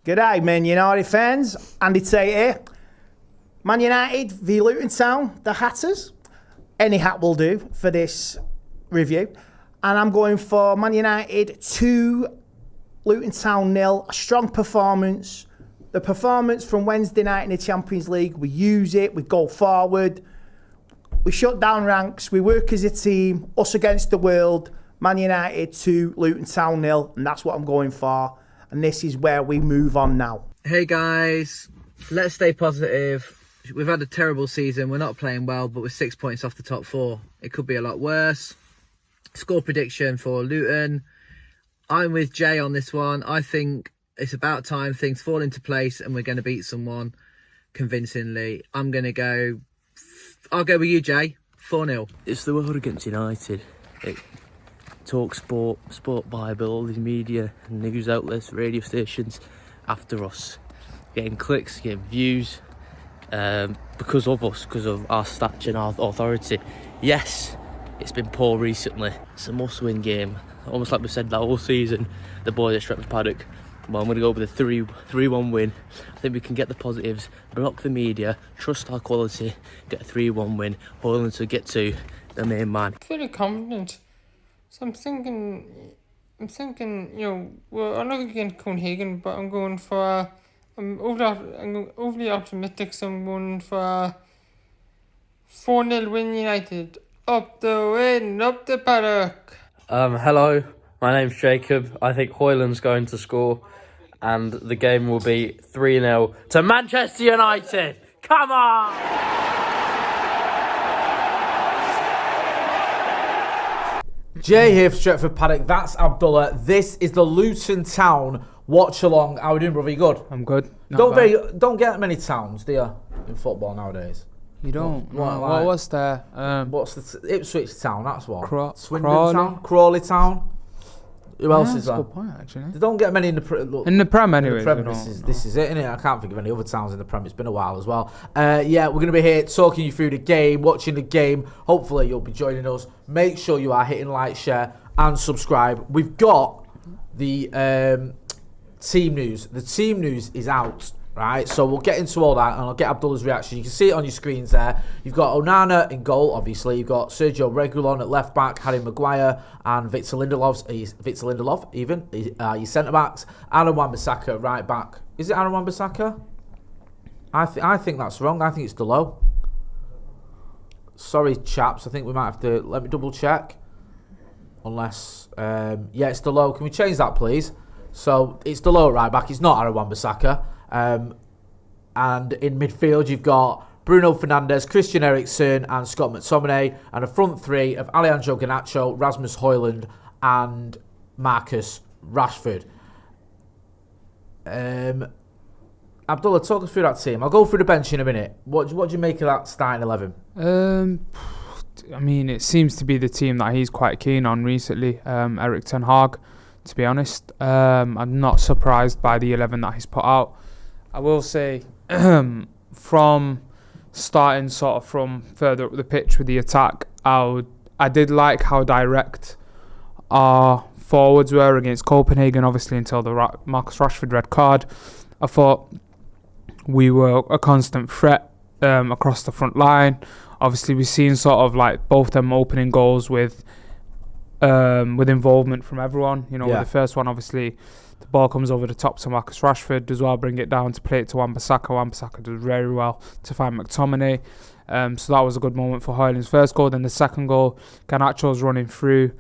G'day, Man United fans. Andy Tate here. Man United v Luton Town, the Hatters. Any hat will do for this review. And I'm going for Man United 2, Luton Town 0. A strong performance. The performance from Wednesday night in the Champions League, we use it, we go forward. We shut down ranks, we work as a team, us against the world. Man United 2, Luton Town 0. And that's what I'm going for. And this is where we move on now. Hey guys, let's stay positive. We've had a terrible season. We're not playing well, but we're 6 points off the top 4. It could be a lot worse. Score prediction for Luton. I'm with Jay on this one. I think it's about time things fall into place and we're going to beat someone convincingly. I'll go with you, Jay. 4-0. It's the world against United. Talk Sport, Sport Bible, all these media and news outlets, radio stations after us, getting clicks, getting views, because of us, because of our stature and our authority. Yes, it's been poor recently. It's a must-win game, almost like we said that whole season. The boys at Stretford Paddock. Well, I'm going to go with a 3-1 win. I think we can get the positives, block the media, trust our quality, get a 3-1 win. Hoyland to get to the main man. Pretty confident. So I'm thinking, we're not against Copenhagen, but I'm going for, I'm overly optimistic, so I'm going for 4-0 win United. Up the win, up the Paddock. Hello, my name's Jacob. I think Hoyland's going to score, and the game will be 3-0 to Manchester United. Come on! Jay here for Stretford Paddock. That's Abdullah. This is the Luton Town Watchalong. How are we doing, brother? You good? I'm good. Don't get many towns, do you, in football nowadays? You don't. What's there? What's the Ipswich Town? That's one. Swindon Crawley. Town, Crawley Town. Who else is That's a there? good point, actually. They don't get many in the Prem anyway. This is it, innit? I can't think of any other towns in the Prem. It's been a while as well. Yeah, we're going to be here talking you through the game, watching the game. Hopefully you'll be joining us. Make sure you are hitting like, share and subscribe. We've got the team news. The team news is out, right? So we'll get into all that and I'll get Abdullah's reaction. You can see it on your screens there. You've got Onana in goal, obviously. You've got Sergio Reguilon at left back, Harry Maguire and Victor Lindelof, your centre backs. Aaron Wan-Bissaka at right back. Is it Aaron Wan-Bissaka? I think that's wrong. I think it's Delo. Sorry, chaps. I think we might have to let me double check. Unless, yeah, it's Delo. Can we change that, please? So it's Delo at right back. It's not Aaron Wan-Bissaka. And in midfield, you've got Bruno Fernandes, Christian Eriksen, and Scott McTominay, and a front three of Alejandro Garnacho, Rasmus Højlund, and Marcus Rashford. Abdullah, talk us through that team. I'll go through the bench in a minute. What do you make of that starting 11? I mean, it seems to be the team that he's quite keen on recently, Erik ten Hag, to be honest. I'm not surprised by the 11 that he's put out. I will say, from starting sort of from further up the pitch with the attack, I did like how direct our forwards were against Copenhagen, obviously until the Marcus Rashford red card. I thought we were a constant threat across the front line. Obviously, we've seen sort of like both them opening goals with involvement from everyone. With the first one, obviously, the ball comes over the top to Marcus Rashford, does well, bring it down to play it to Wan-Bissaka. Wan-Bissaka does very well to find McTominay. So that was a good moment for Højlund's first goal. Then the second goal, Garnacho's running through,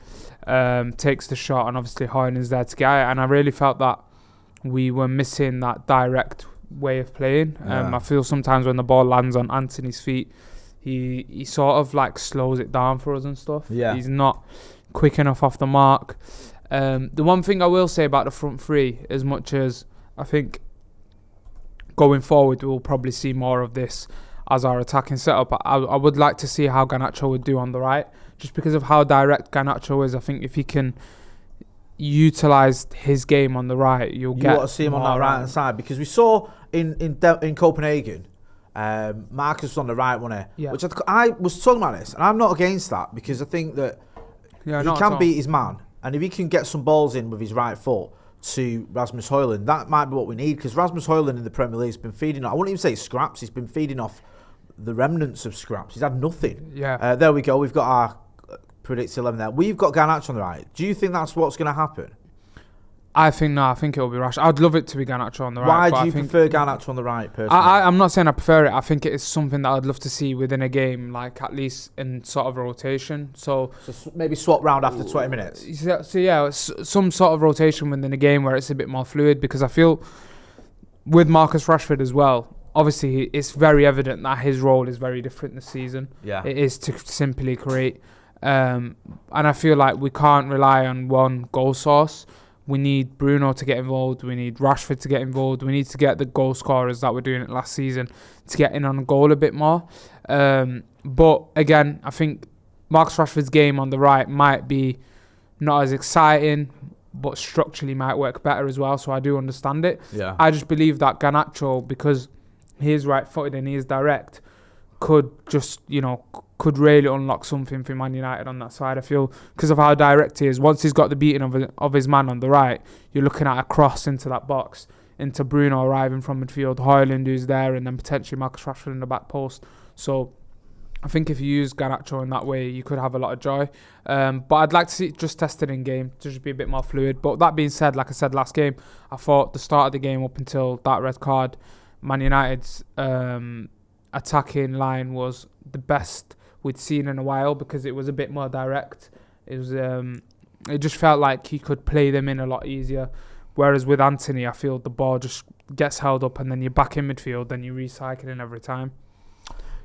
takes the shot, and obviously Højlund's there to get it. And I really felt that we were missing that direct way of playing. I feel sometimes when the ball lands on Anthony's feet, he sort of like slows it down for us and stuff. Yeah. He's not quick enough off the mark. The one thing I will say about the front three, as much as I think going forward we'll probably see more of this as our attacking setup, I would like to see how Garnacho would do on the right, just because of how direct Garnacho is. I think if he can utilise his game on the right, you want to see him on that right hand side, because we saw in Copenhagen, Marcus was on the right, wasn't he? Yeah. Which I was talking about this, and I'm not against that, because I think that he can beat his man, and if he can get some balls in with his right foot, to Rasmus Højlund. That might be what we need, because Rasmus Højlund in the Premier League has been feeding, I wouldn't even say scraps, he's been feeding off the remnants of scraps. He's had nothing. Yeah. There we go. We've got our predicted 11 there. We've got Garnacho on the right. Do you think that's what's going to happen? I think it'll be Rash. I'd love it to be Garnacho on the right. Why do you prefer Garnacho on the right, personally? I'm not saying I prefer it. I think it is something that I'd love to see within a game, like at least in sort of a rotation. So maybe swap round after 20 minutes. Some sort of rotation within a game where it's a bit more fluid, because I feel with Marcus Rashford as well, obviously it's very evident that his role is very different this season. Yeah. It is to simply create. And I feel like we can't rely on one goal source. We need Bruno to get involved. We need Rashford to get involved. We need to get the goal scorers that were doing it last season to get in on goal a bit more. But again, I think Marcus Rashford's game on the right might be not as exciting, but structurally might work better as well. So I do understand it. Yeah. I just believe that Garnacho, because he is right-footed and he is direct, could really unlock something for Man United on that side. I feel because of how direct he is. Once he's got the beating of his man on the right, you're looking at a cross into that box, into Bruno arriving from midfield, Højlund who's there, and then potentially Marcus Rashford in the back post. So I think if you use Garnacho in that way, you could have a lot of joy. But I'd like to see it just tested in game to just be a bit more fluid. But that being said, like I said last game, I thought the start of the game up until that red card, Man United's attacking line was the best we'd seen in a while, because it was a bit more direct. It was it just felt like he could play them in a lot easier. Whereas with Anthony, I feel the ball just gets held up and then you're back in midfield, then you're recycling every time.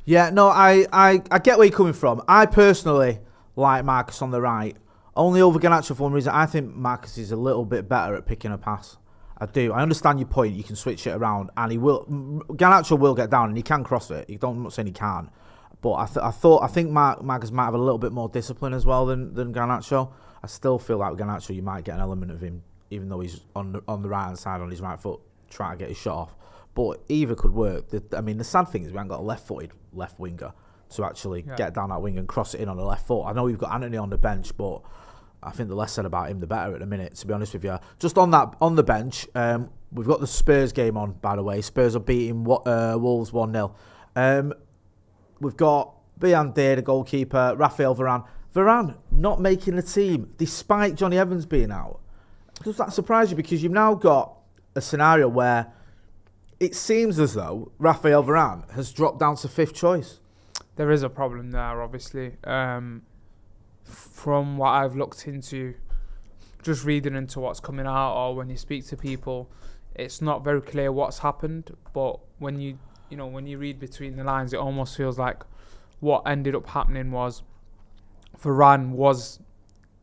Yeah, no, I get where you're coming from. I personally like Marcus on the right, only over Garnacho for one reason. I think Marcus is a little bit better at picking a pass. I do. I understand your point. You can switch it around, and Garnacho will get down and he can cross it. I'm not saying he can. But I think Marcus might have a little bit more discipline as well than Garnacho. I still feel like with Garnacho you might get an element of him, even though he's on the right hand side on his right foot, trying to get his shot off. But either could work. The sad thing is we haven't got a left-footed left winger to actually get down that wing and cross it in on the left foot. I know we've got Anthony on the bench, but I think the less said about him, the better at the minute, to be honest with you. Just on the bench, we've got the Spurs game on, by the way. Spurs are beating Wolves 1-0. We've got Biandé, the goalkeeper, Raphael Varane. Varane not making the team, despite Johnny Evans being out. Does that surprise you? Because you've now got a scenario where it seems as though Raphael Varane has dropped down to 5th choice. There is a problem there, obviously. From what I've looked into, just reading into what's coming out, or when you speak to people, it's not very clear what's happened. But when you read between the lines, it almost feels like what ended up happening was Varane was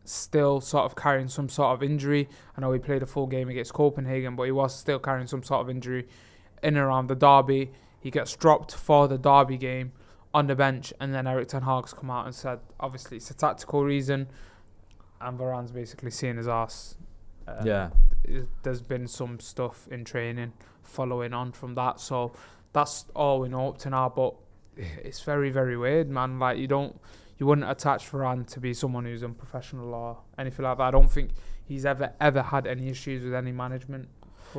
still sort of carrying some sort of injury. I know he played a full game against Copenhagen, but he was still carrying some sort of injury in and around the derby. He gets dropped for the derby game on the bench, and then Erik ten Hag's come out and said, obviously it's a tactical reason, and Varane's basically seeing his arse. There's been some stuff in training following on from that, so that's all we know up to now. But it's very, very weird, man. Like you wouldn't attach Varane to be someone who's unprofessional or anything like that. I don't think he's ever had any issues with any management.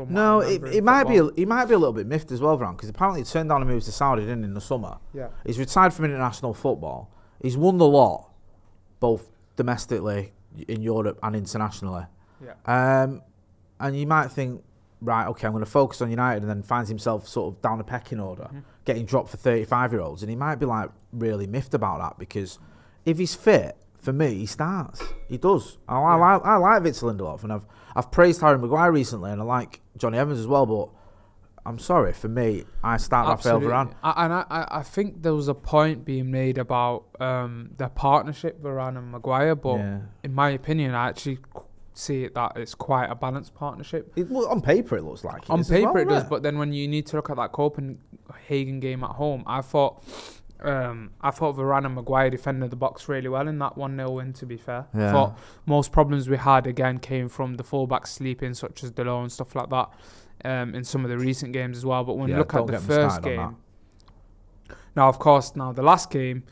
No, it might be a little bit miffed as well, Varane, because apparently he turned down and moved to Saudi, didn't he, in the summer. Yeah. He's retired from international football. He's won the lot, both domestically in Europe and internationally. Yeah. And you might think, right, okay, I'm going to focus on United, and then finds himself sort of down a pecking order, getting dropped for 35-year-olds, and he might be like really miffed about that, because if he's fit, for me, he starts. He does. I like Victor Lindelof, and I've praised Harry Maguire recently, and I like Johnny Evans as well, but I'm sorry, for me, I start Raphael Varane. I think there was a point being made about their partnership, Varane and Maguire, but in my opinion, I actually see it that it's quite a balanced partnership. On paper, it looks like it. On paper, it does, but then when you need to look at that Copenhagen game at home, I thought Varane and Maguire defended the box really well in that 1-0 win, to be fair. Yeah. I thought most problems we had, again, came from the fullbacks sleeping, such as Delors and stuff like that, in some of the recent games as well. But when you look at the first game... Now, of course, the last game,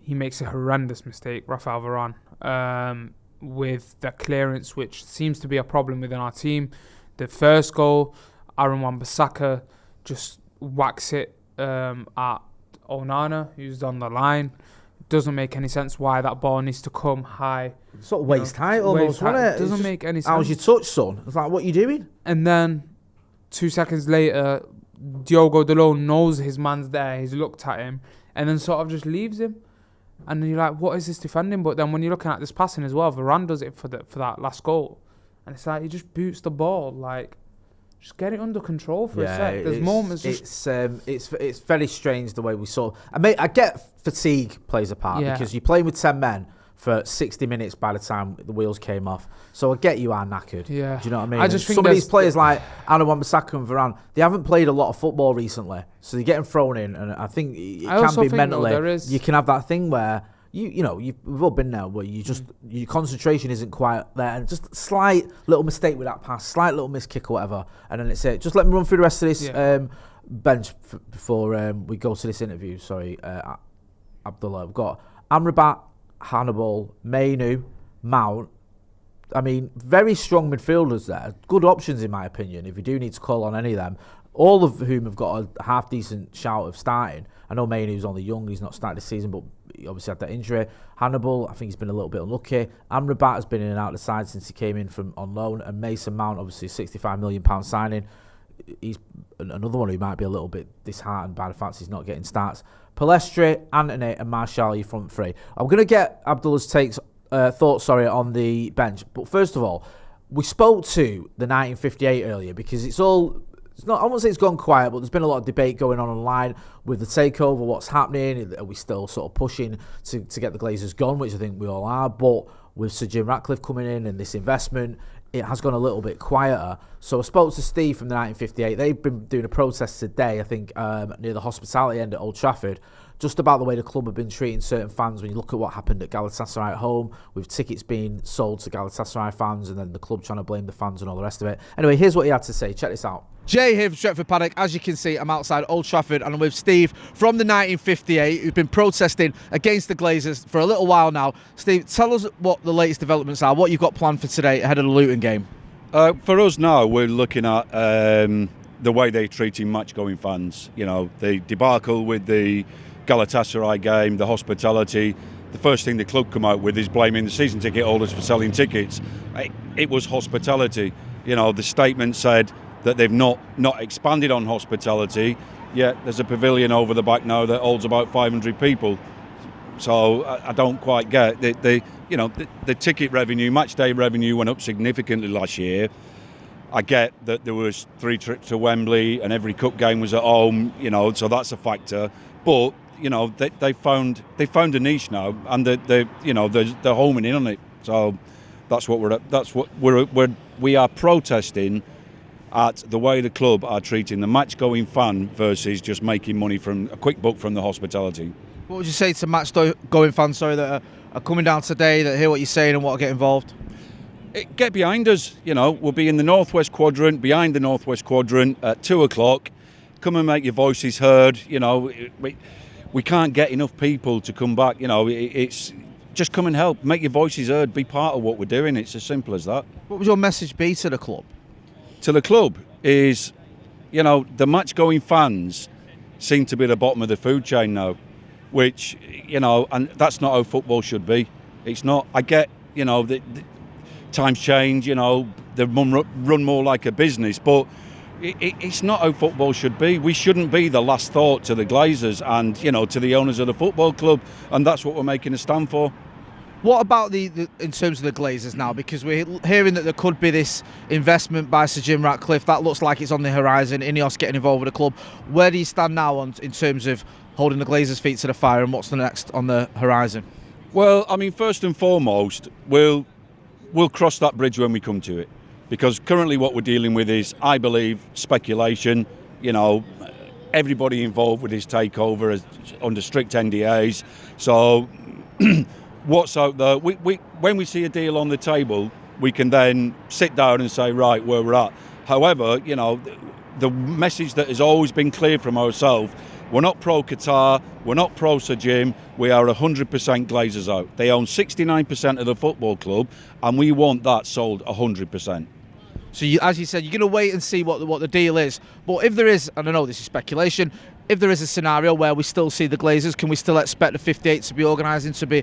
he makes a horrendous mistake, Raphael Varane. with the clearance, which seems to be a problem within our team. The first goal, Aaron Wan-Bissaka just whacks it at Onana, who's on the line. Doesn't make any sense why that ball needs to come high. Sort of waist height almost, wasn't it? Doesn't make any sense. How's your touch, son? It's like, what are you doing? And then 2 seconds later, Diogo Dalot knows his man's there. He's looked at him and then sort of just leaves him. And then you're like, what is this defending? But then when you're looking at this passing as well, Varane does it for that last goal. And it's like, he just boots the ball. Like, just get it under control for a sec. There's moments. It's very strange the way we saw. I get fatigue plays a part because you're playing with 10 men for 60 minutes by the time the wheels came off. So I get you are knackered. Yeah. Do you know what I mean? I just think some of these players like Aaron Wan-Bissaka and Varane, they haven't played a lot of football recently, so they're getting thrown in, and I think it can be mentally. You can have that thing where we've all been there where you just your concentration isn't quite there, and just slight little mistake with that pass, slight little miss kick or whatever, and then it's it. Just let me run through the rest of this bench before we go to this interview. Sorry, Abdullah. We've got Amrabat, Hannibal, Mainu, Mount. I mean, very strong midfielders there. Good options in my opinion. If you do need to call on any of them, all of whom have got a half decent shout of starting. I know Mainu's only young; he's not started this season, but he obviously had that injury. Hannibal, I think he's been a little bit unlucky. Amrabat has been in and out of the side since he came in from on loan, and Mason Mount, obviously £65 million signing. He's another one who might be a little bit disheartened by the fact he's not getting starts. Palestri, Antony, and Martial, your front three. I'm going to get Abdullah's thoughts on the bench, but first of all, we spoke to the 1958 earlier because it's not, I won't say it's gone quiet, but there's been a lot of debate going on online with the takeover, what's happening, are we still sort of pushing to get the Glazers gone, which I think we all are, but with Sir Jim Ratcliffe coming in and this investment, it has gone a little bit quieter. So I spoke to Steve from the 1958. They've been doing a protest today, I think, near the hospitality end at Old Trafford, just about the way the club have been treating certain fans. When you look at what happened at Galatasaray at home, with tickets being sold to Galatasaray fans and then the club trying to blame the fans and all the rest of it. Anyway, here's what he had to say. Check this out. Jay here from Stretford Paddock. As you can see, I'm outside Old Trafford and I'm with Steve from the 1958, who's been protesting against the Glazers for a little while now. Steve, tell us what the latest developments are, what you've got planned for today ahead of the Luton game. For us now, we're looking at the way they're treating match-going fans. You know, the debacle with the Galatasaray game, the hospitality. The first thing the club come out with is blaming the season ticket holders for selling tickets. It was hospitality. You know, the statement said that they've not expanded on hospitality, yet there's a pavilion over the back now that holds about 500 people. So I don't quite get the ticket revenue, match day revenue went up significantly last year. I get that there was 3 trips to Wembley and every cup game was at home, so that's a factor. But they found a niche now, and they're homing in on it. So that's what we are protesting at the way the club are treating the match-going fan versus just making money from a quick buck from the hospitality. What would you say to match-going fans, that are coming down today, that hear what you're saying and want to get involved? Get behind us. We'll be in the northwest quadrant, behind the northwest quadrant at 2:00. Come and make your voices heard. We can't get enough people to come back. It's just come and help, make your voices heard, be part of what we're doing. It's as simple as that. What would your message be to the club? To the club is, the match-going fans seem to be the bottom of the food chain now, which, and that's not how football should be. It's not. I get, the times change, they run more like a business, but it's not how football should be. We shouldn't be the last thought to the Glazers and, to the owners of the football club, and that's what we're making a stand for. What about the in terms of the Glazers now? Because we're hearing that there could be this investment by Sir Jim Ratcliffe. That looks like it's on the horizon. Ineos getting involved with the club. Where do you stand now in terms of holding the Glazers' feet to the fire, and what's the next on the horizon? Well, I mean, first and foremost, we'll cross that bridge when we come to it. Because currently what we're dealing with is, I believe, speculation. Everybody involved with this takeover is under strict NDAs. So what's out there, when we see a deal on the table, we can then sit down and say, right, where we're at. However, the message that has always been clear from ourselves We're not pro-Qatar, we're not pro-Sir Jim, we are 100% Glazers out. They own 69% of the football club, and we want that sold 100%. So, as you said, you're going to wait and see what the deal is. But if there is, and I know this is speculation, if there is a scenario where we still see the Glazers, can we still expect the 58 to be organising, to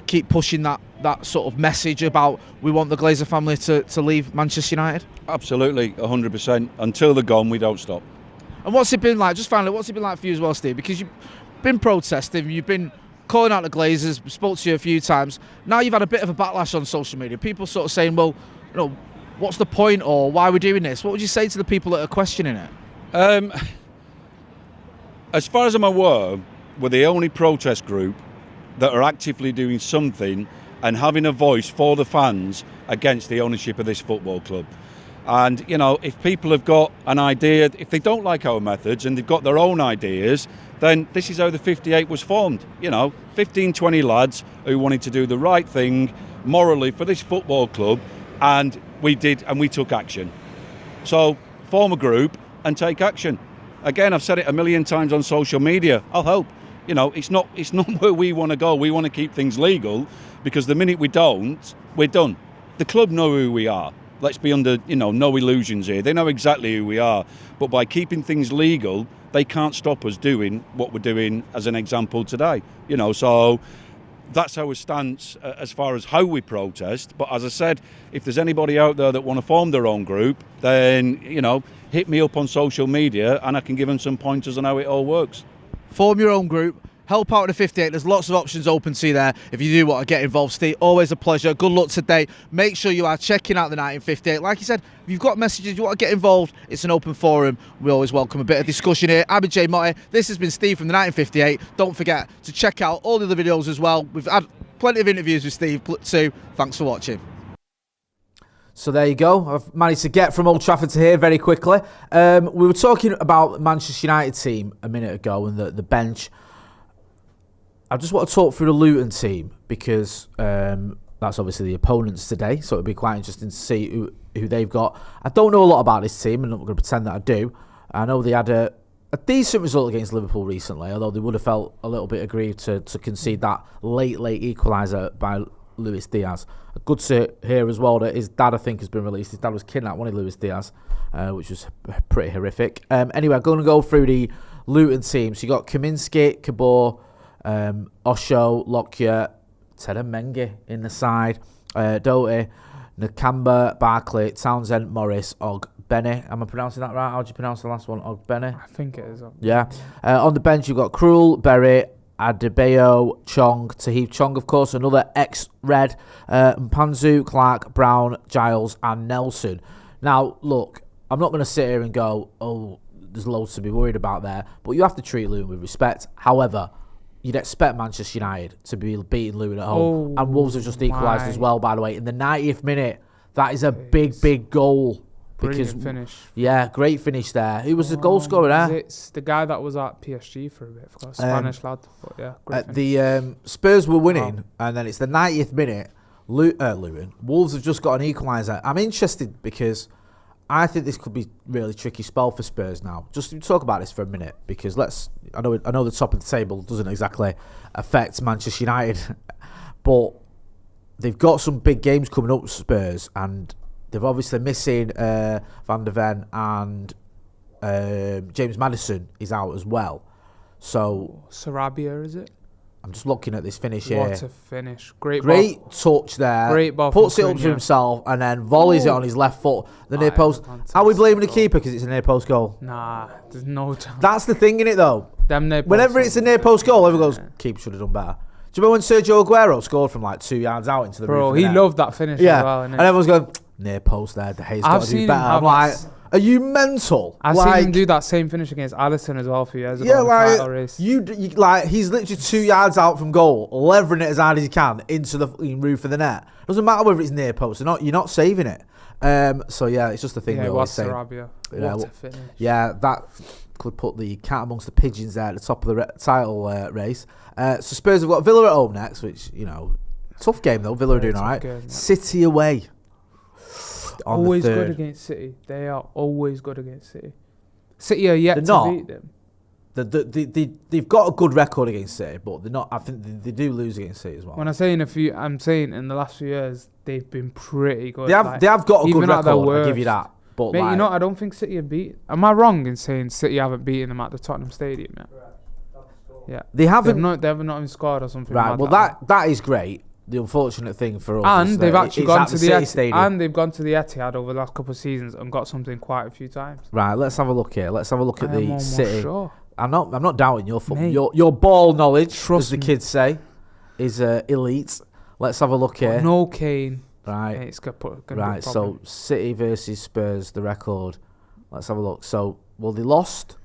keep pushing that sort of message about we want the Glazer family to leave Manchester United? Absolutely, 100%. Until they're gone, we don't stop. And what's it been like, just finally, what's it been like for you as well, Steve? Because you've been protesting, you've been calling out the Glazers, spoke to you a few times. Now you've had a bit of a backlash on social media. People sort of saying, well, you know, what's the point, or why are we doing this? What would you say to the people that are questioning it? As far as I'm aware, we're the only protest group that are actively doing something and having a voice for the fans against the ownership of this football club. And, you know, if people have got an idea, if they don't like our methods and they've got their own ideas, then this is how the 58 was formed. You know, 15, 20 lads who wanted to do the right thing morally for this football club, and we did, and we took action. So form a group and take action. Again, I've said it a million times on social media, I'll help. You know, it's not where we want to go. We want to keep things legal, because the minute we don't, we're done. The club know who we are. Let's be under, you know, no illusions here. They know exactly who we are. But by keeping things legal, they can't stop us doing what we're doing as an example today. You know, so that's our stance as far as how we protest. But as I said, if there's anybody out there that want to form their own group, then, you know, hit me up on social media and I can give them some pointers on how it all works. Form your own group. Help out at the 58. There's lots of options open to you there if you do want to get involved, Steve. Always a pleasure. Good luck today. Make sure you are checking out the 1958. Like you said, if you've got messages, you want to get involved, it's an open forum. We always welcome a bit of discussion here. I've been Jay Motti. This has been Steve from the 1958. Don't forget to check out all the other videos as well. We've had plenty of interviews with Steve too. Thanks for watching. So there you go. I've managed to get from Old Trafford to here very quickly. We were talking about Manchester United team a minute ago and the bench. I just want to talk through the Luton team, because that's obviously the opponents today, so it'll be quite interesting to see who they've got. I don't know a lot about this team, and I'm not going to pretend that I do. I know they had a decent result against Liverpool recently, although they would have felt a little bit aggrieved to concede that late equaliser by Luis Diaz. Good to hear as well that his dad, I think, has been released. His dad was kidnapped, wasn't he, Luis Diaz, which was pretty horrific. Anyway, I'm going to go through the Luton team. So you got Kaminski, Kabor, Osho, Lockyer, Mengi in the side, Doty, Nakamba, Barkley, Townsend, Morris, Ogbene. Am I pronouncing that right? How do you pronounce the last one? Ogbene? I think it is. Yeah. On the bench, you've got Krul, Berry, Adebayo, Chong, Tahith Chong, of course, another ex-Red, Mpanzu, Clark, Brown, Giles, and Nelson. Now, look, I'm not going to sit here and go, oh, there's loads to be worried about there, but you have to treat Luton with respect. However, you'd expect Manchester United to be beating Luton at home. And Wolves have just equalised as well, by the way. In the 90th minute, that is a big goal. Brilliant finish. Yeah, great finish there. Who was the goal scorer there? It's the guy that was at PSG for a bit. Spanish lad. But yeah, great finish. The Spurs were winning, and then it's the 90th minute. Luton. Wolves have just got an equaliser. I'm interested because I think this could be a really tricky spell for Spurs now. Just to talk about this for a minute, because I know the top of the table doesn't exactly affect Manchester United, but they've got some big games coming up, Spurs, and they're obviously missing Van der Ven, and James Maddison is out as well. So Sarabia, is it? I'm just looking at this finish here. What a finish. Great ball. Touch there. Great ball. Puts it up to himself and then volleys it on his left foot. The near post. Are we blaming the keeper because it's a near post goal? Nah, there's no chance. That's the thing, innit, though? Whenever it's a near post goal, everyone goes, keeper should have done better. Do you remember when Sergio Aguero scored from like 2 yards out into the roof? Bro, he loved that finish as well. And everyone's going, near post there, De Gea's got to do better. I'm like, are you mental? I've seen him do that same finish against Alisson as well a few years ago. Yeah, like he's literally 2 yards out from goal, levering it as hard as he can into the roof of the net. Doesn't matter whether it's near post or not, you're not saving it. So yeah, it's just the thing we always say. Sarabia. What a finish. Yeah, that could put the cat amongst the pigeons there at the top of the title race. So Spurs have got Villa at home next, which, you know, tough game though. Villa are doing all right. City away. Always good against City. They are always good against City. City are yet to beat them. They've got a good record against City, but they're not. I think they do lose against City as well. When I'm saying I'm saying in the last few years they've been pretty good. They have got a good record. I'll give you that. But mate, I don't think City have beat. Am I wrong in saying City haven't beaten them at the Tottenham Stadium yet? Yeah, they haven't. They haven't even scored or something. Right. Well, that is great. The unfortunate thing for us, and is they've actually gone to the Etihad, and they've gone to the Etihad over the last couple of seasons and got something quite a few times. Right. Let's have a look here. Let's have a look at the City. Sure. I'm not doubting your football. Your ball knowledge, as the me. kids say, is elite. Let's have a look here. No Kane. Right. It's right. So City versus Spurs, the record. Let's have a look. So they lost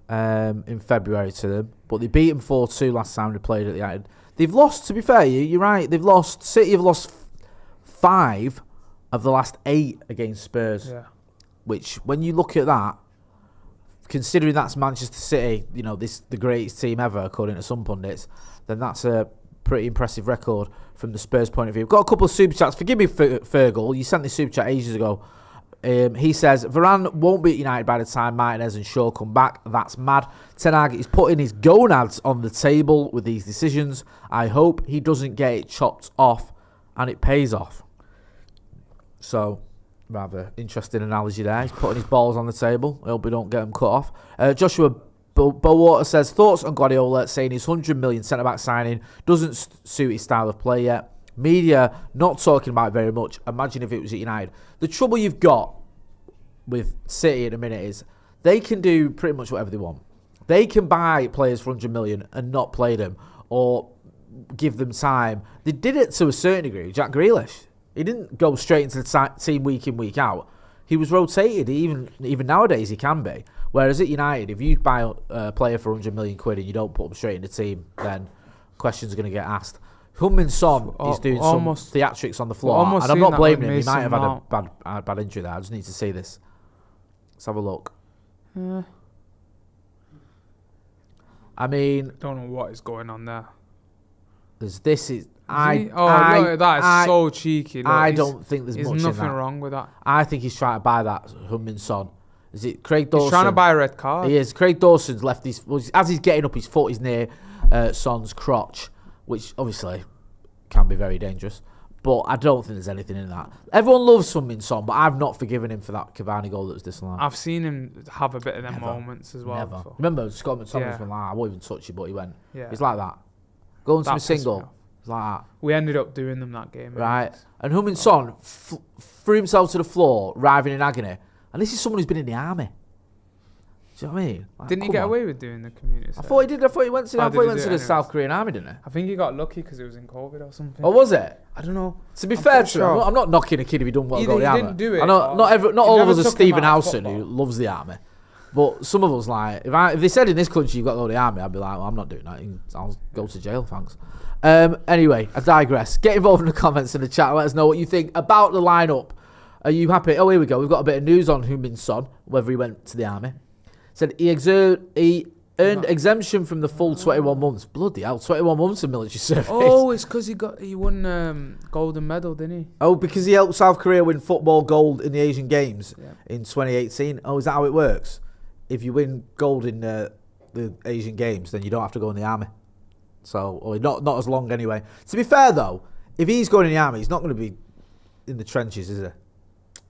in February to them, but they beat them 4-2 last time they played at the Etihad. They've lost. To be fair, you're right. They've lost. City have lost 5 of the last 8 against Spurs. Yeah. Which, when you look at that, considering that's Manchester City, the greatest team ever, according to some pundits, then that's a pretty impressive record from the Spurs point of view. Got a couple of super chats. Forgive me, Fergal. You sent this super chat ages ago. He says, Varane won't be at United by the time Martinez and Shaw come back. That's mad. Ten Hag is putting his gonads on the table with these decisions. I hope he doesn't get it chopped off and it pays off. So, rather interesting analogy there. He's putting his balls on the table. I hope we don't get them cut off. Joshua Bowater says, thoughts on Guardiola saying his 100 million centre-back signing doesn't suit his style of play yet. Media not talking about it very much. Imagine if it was at United. The trouble you've got with City at the minute is they can do pretty much whatever they want. They can buy players for 100 million and not play them or give them time. They did it to a certain degree. Jack Grealish, he didn't go straight into the team week in, week out. He was rotated. Even nowadays he can be. Whereas at United, if you buy a player for 100 million quid and you don't put them straight in the team, then questions are going to get asked. Heung-min Son is doing some theatrics on the floor, and I'm not blaming him. He might have had a bad injury there. I just need to see this. Let's have a look. I mean, don't know what is going on there. That is so cheeky. Look, I don't think there's much nothing in that. wrong with that. I think he's trying to buy that Heung-min Son. Is it Craig Dawson? He's trying to buy a red card. He is. Craig Dawson's left his... as he's getting up, his foot is near Son's crotch, which obviously can be very dangerous. But I don't think there's anything in that. Everyone loves Heung-min Son, but I've not forgiven him for that Cavani goal that was disallowed. I've seen him have a bit of them moments as well. Never. So. Remember, Scott McTominay went like, I won't even touch you, but he went. Yeah. He's like that. Going to a single. It's like that. We ended up doing them that game. Right. And Heung-min Son threw himself to the floor, writhing in agony. And this is someone who's been in the army. Do you know what I mean? Like, didn't he get away with doing the community? I thought he did. I thought he went to the South Korean army, didn't he? I think he got lucky because it was in COVID or something. Oh, was it? I don't know. To be fair to him, I'm not knocking a kid if he done well. He go to the army. didn't do it. I know not all of us are Stephen Howson who loves the army, but some of us like if they said in this country you've got to go to the army, I'd be like, well, I'm not doing that. I'll go to jail, thanks. Anyway, I digress. Get involved in the comments in the chat. Let us know what you think about the lineup. Are you happy? Oh, here we go. We've got a bit of news on Heung-min Son, whether he went to the army. Said he earned exemption from the full 21 months. Bloody hell, 21 months of military service. Oh, it's because he won golden medal, didn't he? Oh, because he helped South Korea win football gold in the Asian Games in 2018. Oh, is that how it works? If you win gold in the Asian Games, then you don't have to go in the army. So, or not as long anyway. To be fair though, if he's going in the army, he's not going to be in the trenches, is he?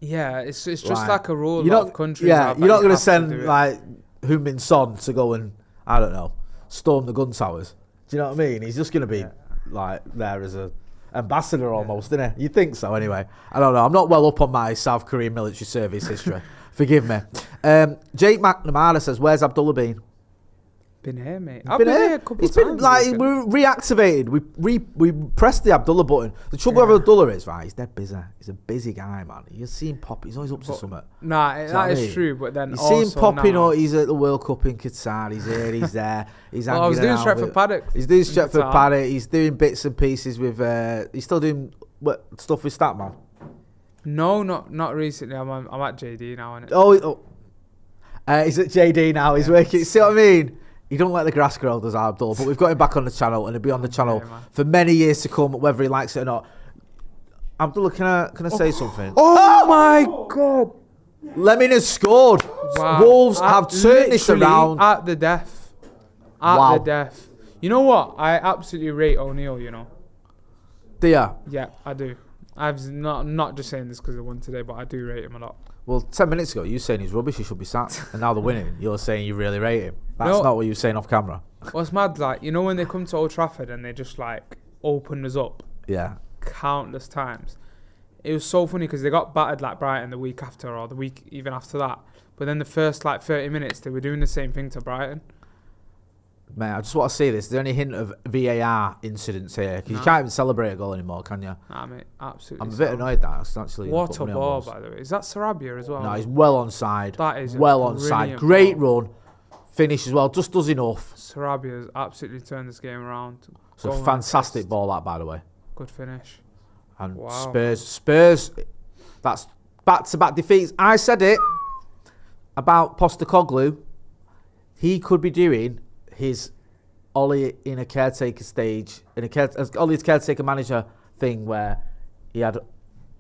Yeah, it's just like a rule of countries. Yeah, you're not going to send like Heung-min Son to go and, I don't know, storm the gun towers. Do you know what I mean? He's just going to be like there as a ambassador almost, isn't he? You think so anyway? I don't know. I'm not well up on my South Korean military service history. Forgive me. Jake McNamara says, "Where's Abdullah been?" Been here, mate. I've been here a couple of times. Been like we reactivated. We pressed the Abdullah button. The trouble with Abdullah is he's dead busy. He's a busy guy, man. You see him pop. He's always up to something. Nah, that is true. But then you see him popping up. He's at the World Cup in Qatar. He's here. He's there. He's hanging out. I was doing Stretford Paddock. He's doing Stretford Paddock. He's doing bits and pieces with. He's still doing stuff with Statman. No, not recently. I'm at JD now. He's at JD now. He's working. See what I mean? He don't let the grass grow, does Abdul, but we've got him back on the channel, and he'll be on the channel for many years to come, whether he likes it or not. Abdullah, can I say something? Oh my God! Lemon has scored. Wow. Wolves have turned this Literally around. at the death. At the death. You know what? I absolutely rate O'Neill, you know. Do ya? Yeah, I do. I'm not just saying this because they won today, but I do rate him a lot. Well, 10 minutes ago, you were saying he's rubbish, he should be sacked. And now they're winning, you're saying you really rate him. That's not what you were saying off camera. What's mad, like, you know when they come to Old Trafford and they just, like, open us up? Yeah. Countless times. It was so funny because they got battered like Brighton the week after or the week even after that. But then the first, like, 30 minutes, they were doing the same thing to Brighton. Mate, I just want to say this. Is there any hint of VAR incidents here? Because you can't even celebrate a goal anymore, can you? Nah, mate, absolutely. I'm a bit annoyed that it's actually... What a ball, by the way. Is that Sarabia as well? No, he's well onside. That is well onside. Great run. Finish as well. Just does enough. Sarabia has absolutely turned this game around. It's a fantastic ball, that, by the way. Good finish. And Spurs, that's back-to-back defeats. I said it about Postecoglou. He could be doing his Ollie in a caretaker stage, Ollie's caretaker manager thing where he had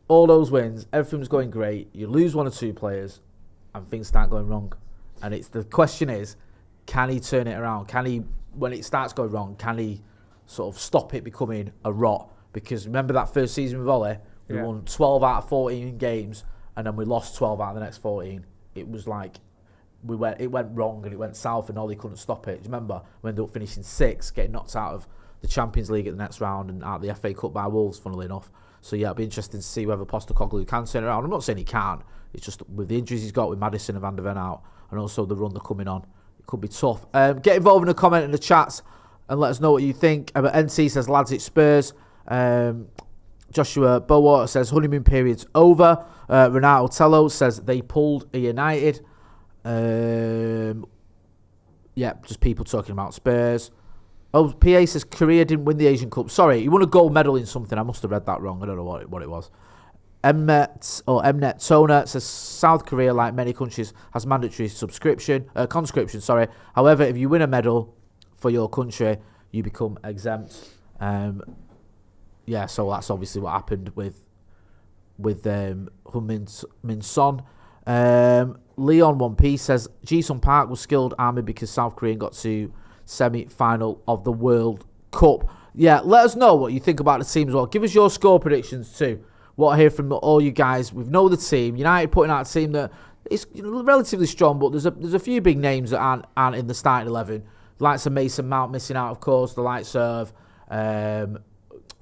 all those wins, everything was going great. You lose one or two players and things start going wrong. And the question is, can he turn it around? Can he, when it starts going wrong, can he sort of stop it becoming a rot? Because remember that first season with Ollie, we won 12 out of 14 games and then we lost 12 out of the next 14. It was like it went wrong and it went south and Ollie couldn't stop it. Do you remember? We ended up finishing 6th, getting knocked out of the Champions League at the next round and out of the FA Cup by Wolves, funnily enough. So yeah, it'll be interesting to see whether Postecoglou can turn it around. I'm not saying he can't. It's just with the injuries he's got with Maddison and Van der Ven out and also the run they're coming on, it could be tough. Get involved in the comment in the chats and let us know what you think. NC says, lads, it's Spurs. Joshua Bowater says, honeymoon period's over. Renato Tello says, they pulled a United. Just people talking about Spurs. Oh, PA says Korea didn't win the Asian Cup. Sorry, he won a gold medal in something. I must have read that wrong. I don't know what it was. Mnet Toner says South Korea, like many countries, has mandatory conscription. However, if you win a medal for your country, you become exempt. So that's obviously what happened with Hun Min Son. Leon 1P says Ji-sung Park was skilled army because South Korea got to semi-final of the World Cup. Yeah, let us know what you think about the team as well. Give us your score predictions too. What I hear from all you guys. We know the team. United putting out a team that is relatively strong, but there's a few big names that aren't in the starting 11. The likes of Mason Mount missing out, of course. The likes of Raphael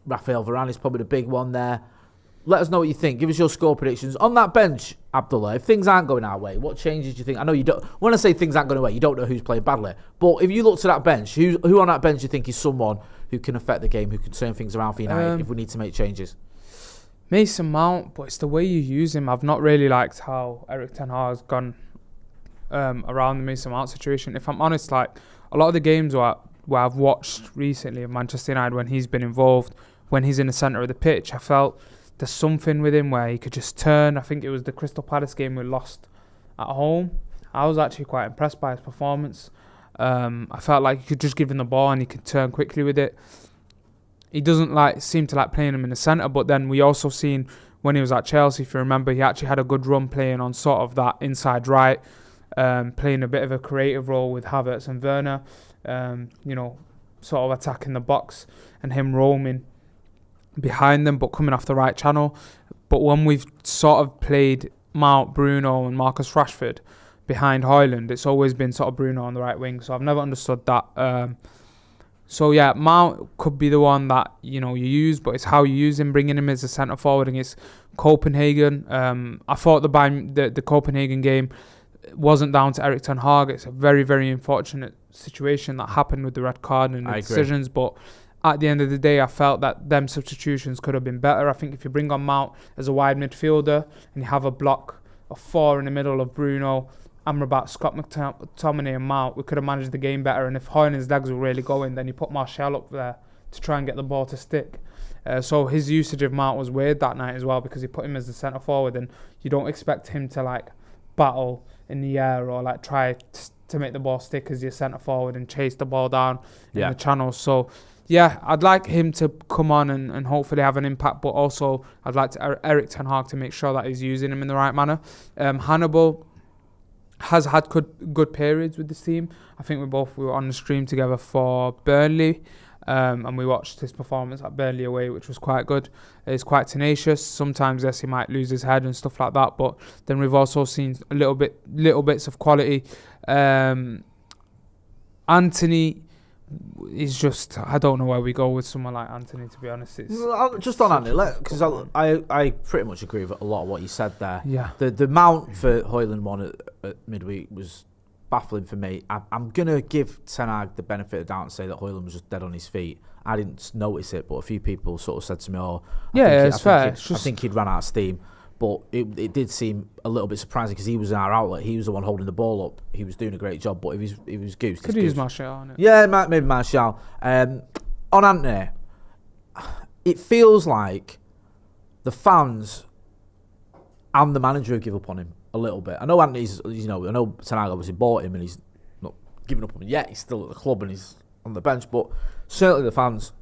Varane is probably the big one there. Let us know what you think. Give us your score predictions. On that bench, Abdullah, if things aren't going our way, what changes do you think? I know you don't... When I say things aren't going our way, you don't know who's playing badly. But if you look to that bench, who on that bench do you think is someone who can affect the game, who can turn things around for United if we need to make changes? Mason Mount, but it's the way you use him. I've not really liked how Eric Ten Hag has gone around the Mason Mount situation. If I'm honest, like a lot of the games where I've watched recently of Manchester United when he's been involved, when he's in the centre of the pitch, I felt there's something with him where he could just turn. I think it was the Crystal Palace game we lost at home. I was actually quite impressed by his performance. I felt like you could just give him the ball and he could turn quickly with it. He doesn't seem to like playing him in the centre, but then we also seen when he was at Chelsea, if you remember, he actually had a good run playing on sort of that inside right, playing a bit of a creative role with Havertz and Werner, sort of attacking the box and him roaming behind them but coming off the right channel. But when we've sort of played Mount, Bruno and Marcus Rashford behind Højlund, it's always been sort of Bruno on the right wing, so I've never understood that. So yeah, Mount could be the one that you use, but it's how you use him, bringing him as a centre forward against Copenhagen. I thought the Copenhagen game wasn't down to Erik ten Hag. It's a very, very unfortunate situation that happened with the red card and the decisions. But at the end of the day, I felt that them substitutions could have been better. I think if you bring on Mount as a wide midfielder and you have a block of 4 in the middle of Bruno, Amrabat, Scott McTominay and Mount, we could have managed the game better. And if Højlund's legs were really going, then you put Martial up there to try and get the ball to stick. So his usage of Mount was weird that night as well, because he put him as the centre forward and you don't expect him to battle in the air or try to make the ball stick as your centre forward and chase the ball down in the channels. So I'd like him to come on and hopefully have an impact, but also I'd like Erik ten Hag to make sure that he's using him in the right manner. Hannibal has had good periods with this team. I think we were on the stream together for Burnley, and we watched his performance at Burnley away, which was quite good. He's quite tenacious. Sometimes, yes, he might lose his head and stuff like that, but then we've also seen little bits of quality. Anthony is just, I don't know where we go with someone like Anthony, to be honest. Just on Anthony, because I pretty much agree with a lot of what you said there. Yeah. The mount for Højlund one at midweek was baffling for me. I'm going to give Ten Hag the benefit of the doubt and say that Højlund was just dead on his feet. I didn't notice it, but a few people sort of said to me, it's fair. I think he'd run out of steam. But it did seem a little bit surprising because he was in our outlet. He was the one holding the ball up. He was doing a great job, but he was goosed. Could use Martial on it. Yeah, maybe Martial. On Anthony, it feels like the fans and the manager have given up on him a little bit. I know Anthony's, I know Ten Hag obviously bought him and he's not given up on him yet. He's still at the club and he's on the bench, but certainly the fans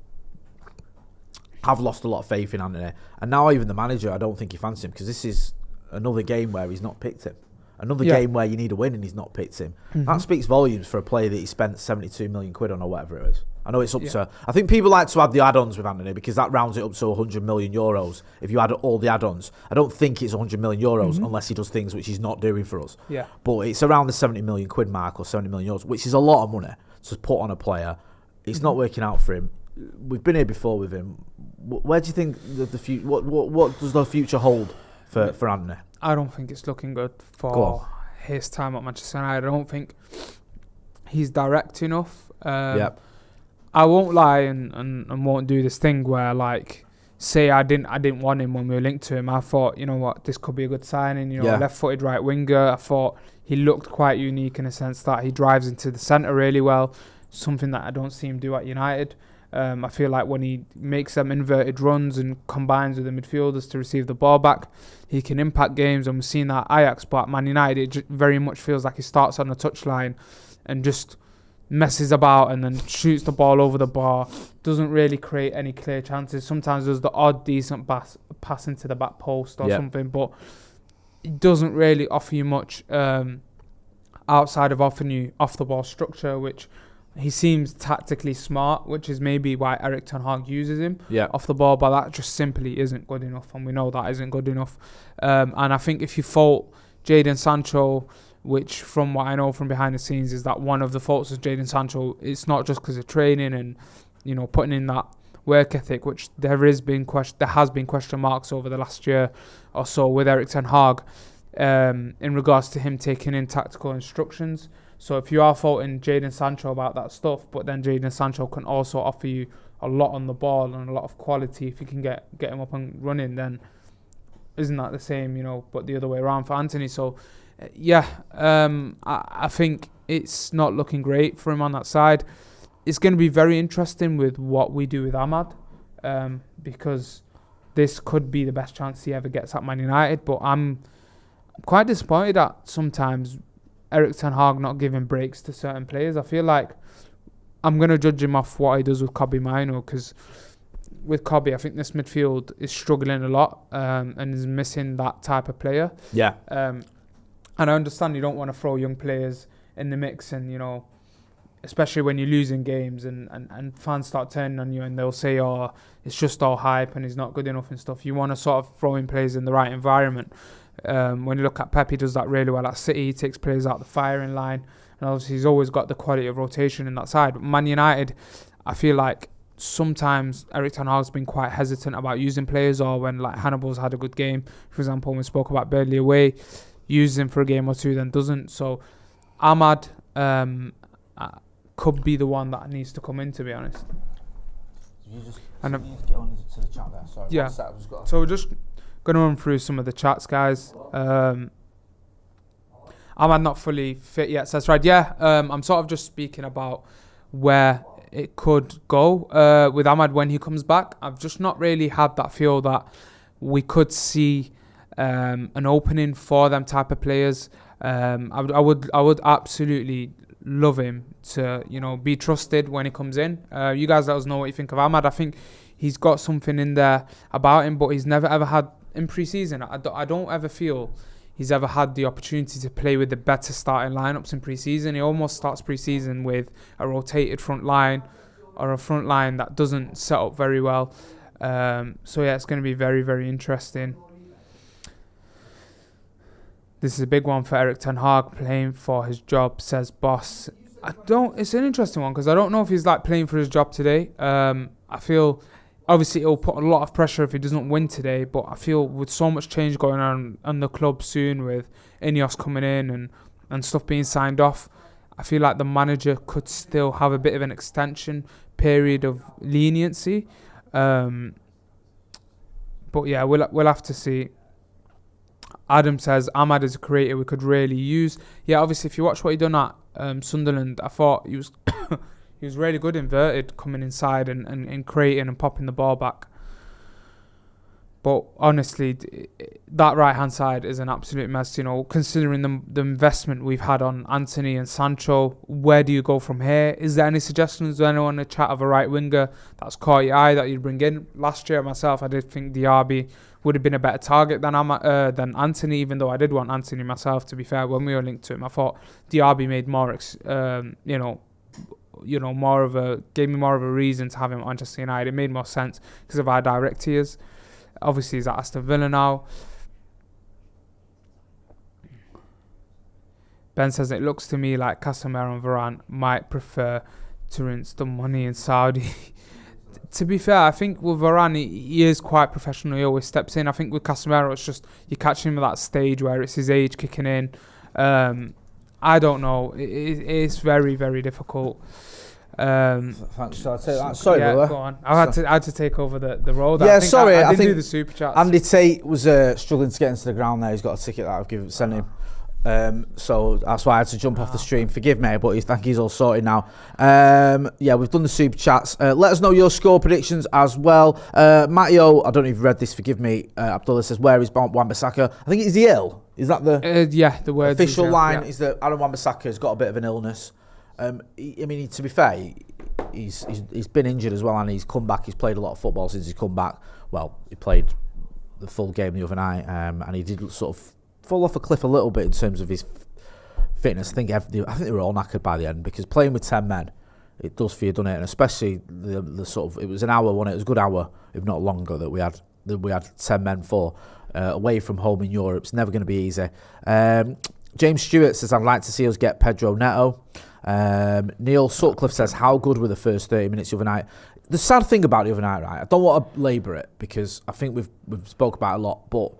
have lost a lot of faith in Anthony, and now even the manager, I don't think he fancies him because this is another game where he's not picked him. Another game where you need a win and he's not picked him. Mm-hmm. That speaks volumes for a player that he spent 72 million quid on or whatever it is. I know it's up to... I think people like to add the add-ons with Anthony because that rounds it up to 100 million euros. If you add all the add-ons, I don't think it's 100 million euros unless he does things which he's not doing for us. Yeah. But it's around the 70 million quid mark or 70 million euros, which is a lot of money to put on a player. It's not working out for him. We've been here before with him. Where do you think the future? What does the future hold for Anthony? I don't think it's looking good for his time at Manchester United. I don't think he's direct enough. I won't lie and won't do this thing where say I didn't want him when we were linked to him. I thought, you know what, this could be a good signing. Left-footed right winger. I thought he looked quite unique in a sense that he drives into the centre really well. Something that I don't see him do at United. I feel like when he makes them inverted runs and combines with the midfielders to receive the ball back, he can impact games. And we've seen that at Ajax, but at Man United, it very much feels like he starts on the touchline and just messes about and then shoots the ball over the bar. Doesn't really create any clear chances. Sometimes there's the odd decent pass into the back post or something, but it doesn't really offer you much outside of offering you off-the-ball structure, which... He seems tactically smart, which is maybe why Erik ten Hag uses him off the ball, but that just simply isn't good enough, and we know that isn't good enough. And I think if you fault Jadon Sancho, which from what I know from behind the scenes is that one of the faults of Jadon Sancho, it's not just because of training and putting in that work ethic, which there has been question marks over the last year or so with Erik ten Hag in regards to him taking in tactical instructions. So if you are faulting Jadon Sancho about that stuff, but then Jadon Sancho can also offer you a lot on the ball and a lot of quality if you can get him up and running, then isn't that the same, but the other way around for Anthony. So, I think it's not looking great for him on that side. It's going to be very interesting with what we do with Ahmad, because this could be the best chance he ever gets at Man United, but I'm quite disappointed at sometimes Erik ten Hag not giving breaks to certain players. I feel like I'm going to judge him off what he does with Kobbie Mainoo, because with Kobbie, I think this midfield is struggling a lot and is missing that type of player. Yeah. And I understand you don't want to throw young players in the mix and, especially when you're losing games and fans start turning on you and they'll say, oh, it's just all hype and he's not good enough and stuff. You want to sort of throw in players in the right environment. When you look at Pep, he does that really well at City. He takes players out the firing line, and obviously he's always got the quality of rotation in that side. But Man United, I feel like sometimes Erik ten Hag's been quite hesitant about using players, or when Hannibal's had a good game, for example, when we spoke about Burnley away, uses him for a game or two, then doesn't. So Ahmad could be the one that needs to come in, to be honest. You just get on to the chat there. Sorry. Yeah. So we're just going to run through some of the chats, guys. Ahmad not fully fit yet, so that's right. I'm sort of just speaking about where it could go with Ahmad when he comes back. I've just not really had that feel that we could see an opening for them type of players. I would absolutely love him to, be trusted when he comes in. You guys let us know what you think of Ahmad. I think he's got something in there about him, but he's never ever had in pre-season. I don't ever feel he's ever had the opportunity to play with the better starting lineups in pre-season. He almost starts pre-season with a rotated front line or a front line that doesn't set up very well. So yeah, it's going to be very, very interesting. This is a big one for Erik ten Hag, playing for his job, says Boss. It's an interesting one because I don't know if he's like playing for his job today. I feel obviously it'll put a lot of pressure if he doesn't win today, but I feel with so much change going on the club soon, with Ineos coming in and stuff being signed off, I feel like the manager could still have a bit of an extension period of leniency. But yeah, we'll have to see. Adam says Ahmad is a creator we could really use. Yeah, obviously if you watch what he done at Sunderland, I thought he was he was really good inverted, coming inside and creating and popping the ball back. But honestly, that right hand side is an absolute mess. Considering the investment we've had on Anthony and Sancho, where do you go from here? Is there any suggestions? Does anyone in the chat of a right winger that's caught your eye that you'd bring in? Last year myself, I did think Diaby would have been a better target than Anthony, even though I did want Anthony myself. To be fair, when we were linked to him, I thought Diaby made more, gave me more of a reason to have him at Manchester United. It made more sense because of how direct he is. Obviously, he's at Aston Villa now. Ben says it looks to me like Casemiro and Varane might prefer to rinse the money in Saudi. To be fair, I think with Varane, he is quite professional. He always steps in. I think with Casemiro, it's just you're catching him at that stage where it's his age kicking in. I don't know. It's very, very difficult. Thanks. Sorry, yeah, brother. Go on. I had to take over the role. Yeah, sorry. I didn't think do the super chats. Andy Tate was struggling to get into the ground there. He's got a ticket that I've sent him. So that's why I had to jump off the stream. Forgive me, but I think he's all sorted now. Yeah, we've done the super chats. Let us know your score predictions as well. Matteo, I don't know if you've read this. Forgive me. Abdullah says, "Where is Wan-Bissaka?" I think he's ill. Is that the word official line? Is that Aaron Wan-Bissaka has got a bit of an illness. To be fair, he's been injured as well, and he's come back. He's played a lot of football since he's come back. Well, he played the full game the other night, and he did sort of fall off a cliff a little bit in terms of his fitness. I think they were all knackered by the end, because playing with 10 men, it does for you, doesn't it? And especially the sort of, it was an hour, wasn't it? It was a good hour, if not longer, that we had 10 men for away from home in Europe. It's never going to be easy. James Stewart says, "I'd like to see us get Pedro Neto." Neil Sutcliffe says, "How good were the first 30 minutes the other night?" The sad thing about the other night, right? I don't want to labour it, because I think we've spoke about it a lot, but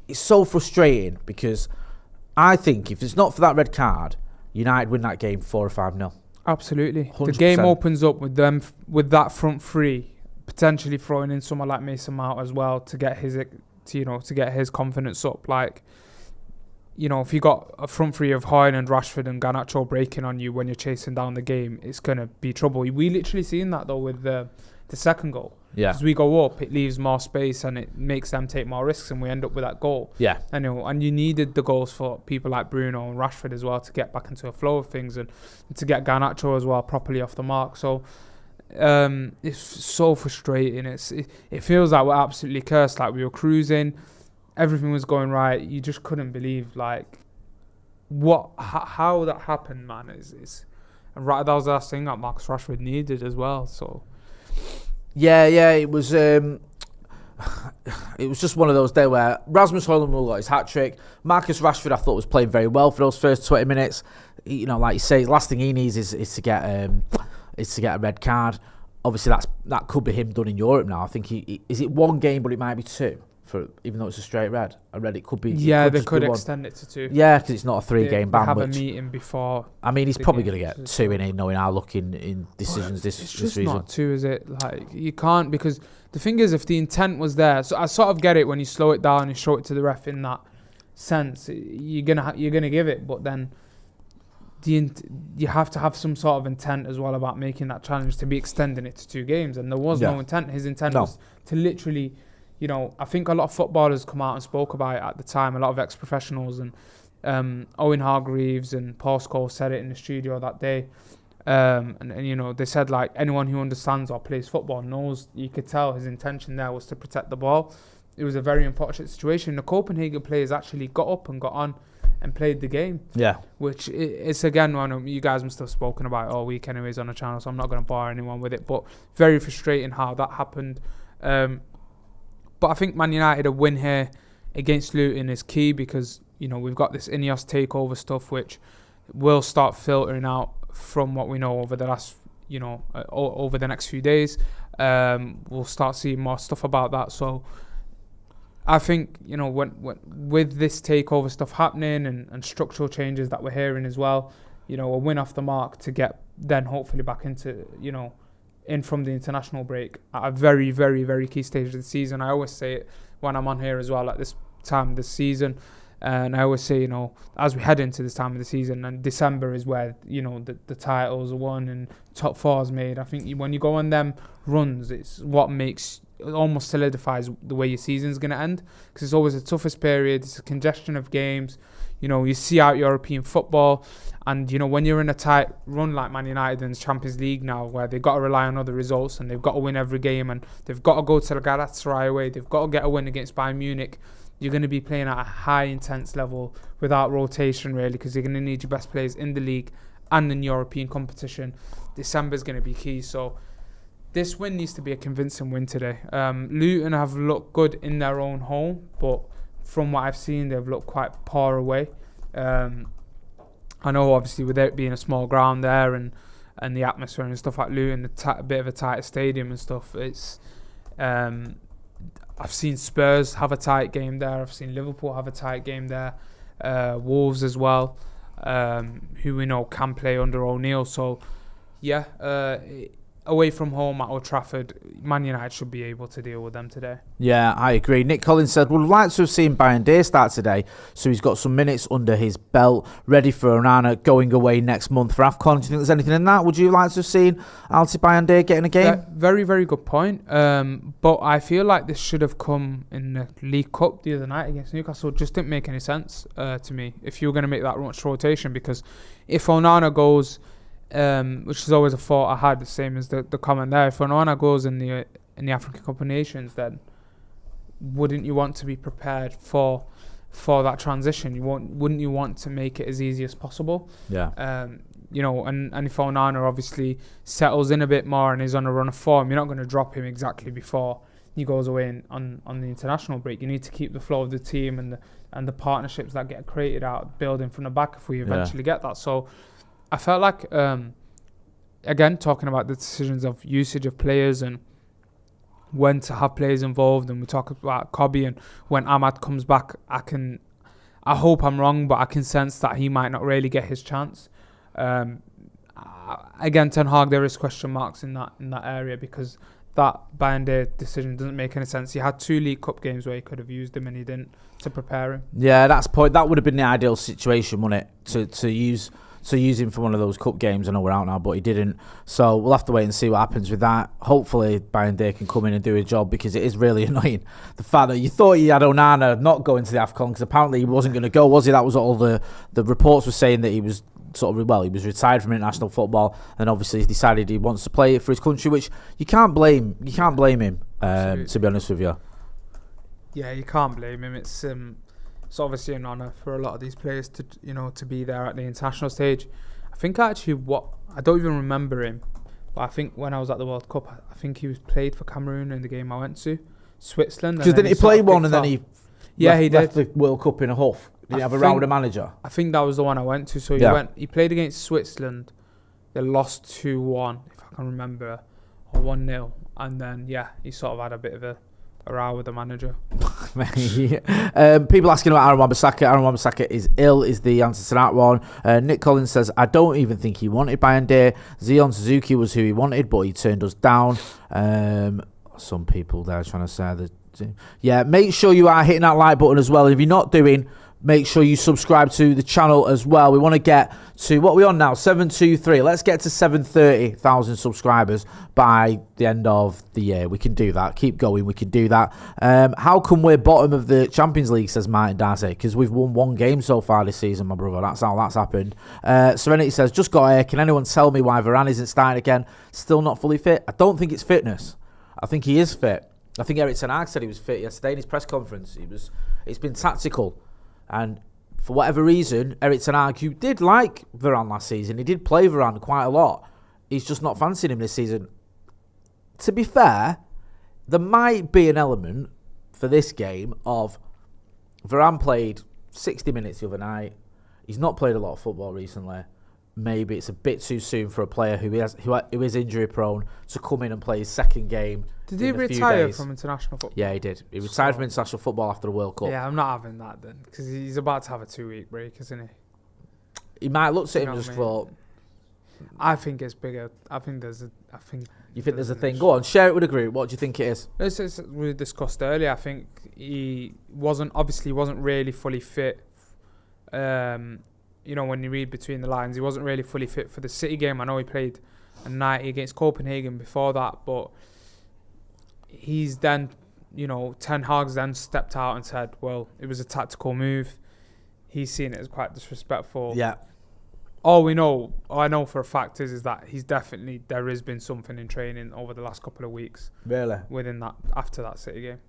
it's so frustrating, because I think if it's not for that red card, United win that game 4 or 5-0. Absolutely. 100%. The game opens up with them, with that front three, potentially throwing in someone like Mason Mount as well to get his confidence up. Like, if you got a front three of Højlund, Rashford and Garnacho breaking on you when you're chasing down the game, it's going to be trouble. We literally seen that though with the second goal. Yeah. As we go up, it leaves more space and it makes them take more risks, and we end up with that goal. Yeah. And you needed the goals for people like Bruno and Rashford as well to get back into a flow of things, and to get Garnacho as well properly off the mark. So it's so frustrating. It feels like we're absolutely cursed. Like, we were cruising, everything was going right. You just couldn't believe how that happened, man. And right, that was the last thing that Marcus Rashford needed as well. So yeah, it was just one of those days where Rasmus Højlund got his hat-trick. Marcus Rashford, I thought, was playing very well for those first 20 minutes. Like you say, the last thing he needs is to get a red card. Obviously, that could be him done in Europe now. I think is it 1 game, but it might be 2. Even though it's a straight red. I read it could be. Yeah, they could extend it to 2. Yeah, because it's not a 3-game ban. Have a meeting before. I mean, he's probably going to get 2 in, knowing how looking in decisions this it's just season. Not 2, is it? Like, you can't, because the thing is, if the intent was there, so I sort of get it when you slow it down and show it to the ref in that sense. You're gonna give it, but then you have to have some sort of intent as well about making that challenge to be extending it to 2 games, and there was no intent. His intent was to literally. I think a lot of footballers come out and spoke about it at the time, a lot of ex-professionals, and Owen Hargreaves and Paul Scholes said it in the studio that day. And you know, they said like anyone who understands or plays football knows, you could tell his intention there was to protect the ball. It was a very unfortunate situation. The Copenhagen players actually got up and got on and played the game. Yeah. Which it's again one you guys must have spoken about it all week anyways on the channel, so I'm not going to bore anyone with it. But very frustrating how that happened. But I think Man United a win here against Luton is key because, you know, we've got this Ineos takeover stuff which will start filtering out from what we know over the last, you know, over the next few days. We'll start seeing more stuff about that. So I think, you know, when with this takeover stuff happening and structural changes that we're hearing as well, you know, a win off the mark to get then hopefully back into, you know, in from the international break at a very, very, very key stage of the season. I always say it when I'm on here as well at this time of the season. And I always say, you know, as we head into this time of the season, and December is where, you know, the titles are won and top four is made. I think when you go on them runs, it's what makes, it almost solidifies the way your season's going to end. Because it's always the toughest period. It's a congestion of games. You know, you see out European football. And, you know, when you're in a tight run like Man United in the Champions League now, where they've got to rely on other results and they've got to win every game and they've got to go to the Galatasaray away, they've got to get a win against Bayern Munich, you're going to be playing at a high intense level without rotation really, because you're going to need your best players in the league and in European competition. December's going to be key. So this win needs to be a convincing win today. Luton have looked good in their own home, but from what I've seen, they've looked quite poor away. I know obviously with it being a small ground there and the atmosphere and stuff like Luton, a bit of a tighter stadium and stuff, it's I've seen Spurs have a tight game there. I've seen Liverpool have a tight game there. Wolves as well, who we know can play under O'Neill. So, yeah, away from home at Old Trafford, Man United should be able to deal with them today. Yeah, I agree. Nick Collins said, would like to have seen Bayern Day start today, so he's got some minutes under his belt, ready for Onana going away next month for AFCON. Do you think there's anything in that? Would you like to have seen Alti Bayern Day getting a game? Very, very good point. But I feel like this should have come in the League Cup the other night against Newcastle. It just didn't make any sense to me if you were going to make that much rotation, because if Onana goes... which is always a thought I had, the same as the comment there. If Onana goes in the African Cup of Nations, then wouldn't you want to be prepared for that transition? Wouldn't you want to make it as easy as possible? Yeah. You know, and if Onana obviously settles in a bit more and is on a run of form, you're not going to drop him exactly before he goes away on the international break. You need to keep the flow of the team and the partnerships that get created out, building from the back if we eventually get that. So I felt like, again, talking about the decisions of usage of players and when to have players involved, and we talk about Kobe, and when Ahmad comes back, I hope I'm wrong, but I can sense that he might not really get his chance. Again, Ten Hag, there is question marks in that area, because that Bayern Day decision doesn't make any sense. He had 2 League Cup games where he could have used him and he didn't, to prepare him. Yeah, that's point. That would have been the ideal situation, wouldn't it? To use him for one of those cup games. I know we're out now, but he didn't. So we'll have to wait and see what happens with that. Hopefully, Bayern Day can come in and do a job, because it is really annoying. The fact that you thought you had Onana not going to the AFCON, because apparently he wasn't going to go, was he? That was all the reports were saying, that he was he was retired from international football, and obviously he's decided he wants to play it for his country, which you can't blame him, to be honest with you. Yeah, you can't blame him. It's obviously an honour for a lot of these players to be there at the international stage. I think actually I don't even remember him, but I think when I was at the World Cup, I think he was played for Cameroon in the game I went to, Switzerland. Because didn't he play one and then he left the World Cup in a huff? Did he have a row with a manager? I think that was the one I went to. So he played against Switzerland. They lost 2-1, if I can remember, or 1-0. And then, he sort of had a bit of a row with the manager. People asking about Aaron Wan-Bissaka. Aaron Wan-Bissaka is ill, is the answer to that one. Nick Collins says, I don't even think he wanted Bayern Day. Zion Suzuki was who he wanted, but he turned us down. Some people there trying to say that. Yeah, make sure you are hitting that like button as well. If you're not doing, Make sure you subscribe to the channel as well. We want to get to, what are we on now? 723. Let's get to 730,000 subscribers by the end of the year. We can do that. Keep going. We can do that. How come we're bottom of the Champions League, says Martin Darcy? Because we've won one game so far this season, my brother. That's how that's happened. Serenity says, just got here. Can anyone tell me why Varane isn't starting again? Still not fully fit? I don't think it's fitness. I think he is fit. I think Erik ten Hag said he was fit yesterday in his press conference. It's been tactical. And for whatever reason, Erik ten Hag, who did like Varane last season, he did play Varane quite a lot. He's just not fancying him this season. To be fair, there might be an element for this game of Varane played 60 minutes the other night. He's not played a lot of football recently. Maybe it's a bit too soon for a player who is injury prone to come in and play his second game. Did he retire from international football? Yeah, he did. He retired from international football after the World Cup. Yeah, I'm not having that then, because he's about to have a 2-week break, isn't he? He might look at him and just thought. I think it's bigger. You think there's a thing? Go on, share it with the group. What do you think it is? It's we discussed earlier. I think he wasn't really fully fit. When you read between the lines, he wasn't really fully fit for the City game. I know he played a 90 against Copenhagen before that, but he's then, Ten Hag's then stepped out and said, well, it was a tactical move. He's seen it as quite disrespectful. Yeah. All I know for a fact is that there has been something in training over the last couple of weeks. Really? After that City game.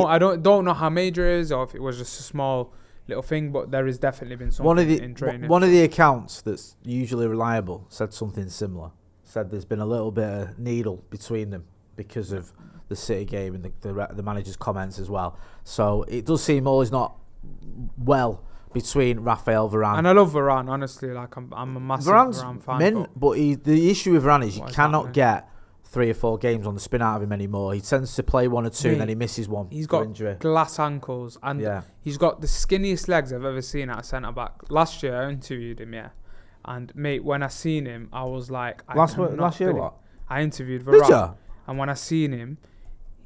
I don't know how major it is, or if it was just a small little thing, but there has definitely been something in training. One of the accounts that's usually reliable said something similar. Said there's been a little bit of needle between them because of the City game and the manager's comments as well. So it does seem all is not well between Raphael Varane. And I love Varane, honestly. Like I'm a massive Varane fan. But the issue with Varane is you cannot get 3 or 4 games on the spin out of him anymore. He tends to play 1 or 2 and then he misses one. He's got injury. Glass ankles and he's got the skinniest legs I've ever seen at a centre back. Last year I interviewed him, and mate, when I seen him, I was like, last year what? I interviewed Varane. Did you? And when I seen him,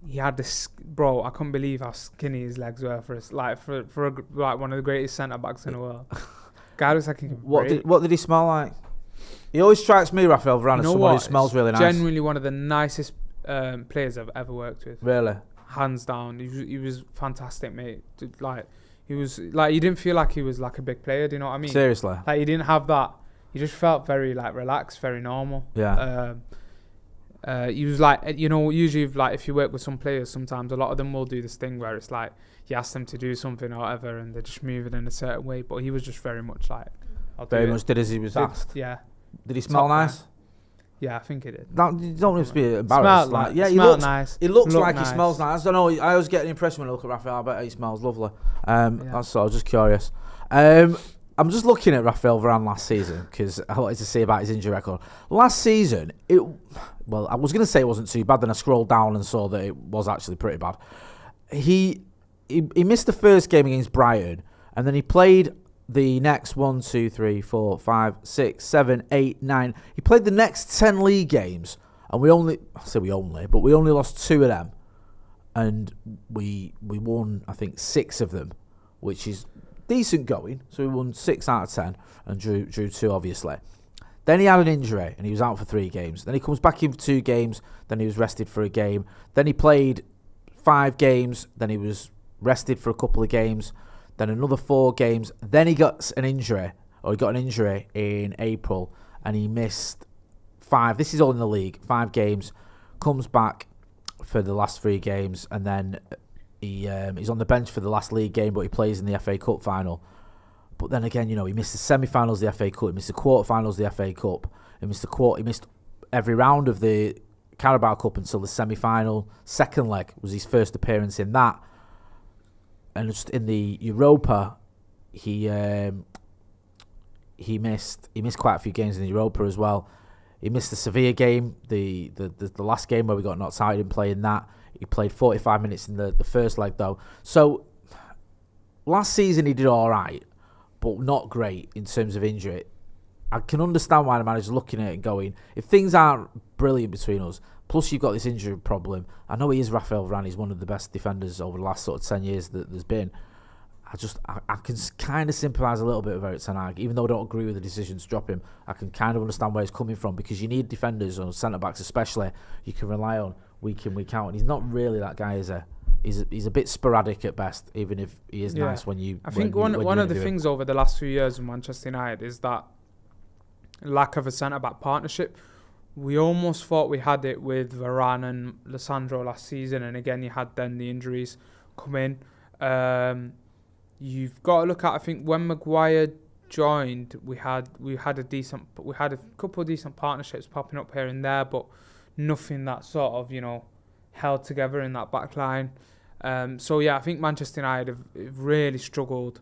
he had this, bro. I couldn't believe how skinny his legs were for one of the greatest centre backs in the world. Guy looks like he can what did he smell like? He always strikes me, Raphael Varane, as someone who smells really nice. Genuinely one of the nicest players I've ever worked with. Really? Hands down. He was fantastic, mate. He was like, you didn't feel like he was like a big player, do you know what I mean? Seriously? Like, he didn't have that. He just felt very like relaxed, very normal. Yeah. He was like, usually like if you work with some players, sometimes a lot of them will do this thing where it's like you ask them to do something or whatever and they're just moving in a certain way, but he was just very much like, very much did as he was asked. Yeah. Did he smell nice? Yeah, I think he did. You don't need to be embarrassed. He looks nice. He looks like nice. He smells nice. I don't know. I always get the impression when I look at Raphael, I bet he smells lovely. That's all. I was just curious. I'm just looking at Raphael Varane last season because I wanted to see about his injury record. Last season, I was going to say it wasn't too bad. Then I scrolled down and saw that it was actually pretty bad. He missed the first game against Brighton, and then he played the next 1, 2, 3, 4, 5, 6, 7, 8, 9. He played the next 10 league games, and we only lost 2 of them, and we won, I think, 6 of them, which is decent going. So we won 6 out of 10 and drew 2, obviously. Then he had an injury and he was out for 3 games. Then he comes back in for 2 games. Then he was rested for a game. Then he played 5 games. Then he was rested for a couple of games. Then another 4 games. Then he got an injury, in April, and he missed 5. This is all in the league. 5 games. Comes back for the last 3 games, and then he's on the bench for the last league game, but he plays in the FA Cup final. But then again, he missed the semi-finals of the FA Cup. He missed the quarter-finals of the FA Cup. He missed every round of the Carabao Cup until the semi-final. Second leg was his first appearance in that. And just in the Europa, he missed quite a few games in the Europa as well. He missed the Sevilla game, the last game where we got knocked out. He didn't play in that. He played 45 minutes in the first leg though. So last season he did all right, but not great in terms of injury. I can understand why the manager's looking at it and going, if things aren't brilliant between us, plus you've got this injury problem. I know he is Raphael Varane. He's one of the best defenders over the last sort of 10 years that there's been. I can kind of sympathise a little bit with Erik ten Hag, even though I don't agree with the decision to drop him. I can kind of understand where he's coming from, because you need defenders, or centre backs especially, you can rely on week in, week out, and he's not really that guy, is he? He's a bit sporadic at best, even if he is nice when you. I think one of the things over the last few years in Manchester United is that lack of a centre back partnership. We almost thought we had it with Varane and Lissandro last season, and again you had then the injuries come in. You've got to look at, I think when Maguire joined, we had a couple of decent partnerships popping up here and there, but nothing that sort of held together in that back line. So yeah, I think Manchester United have really struggled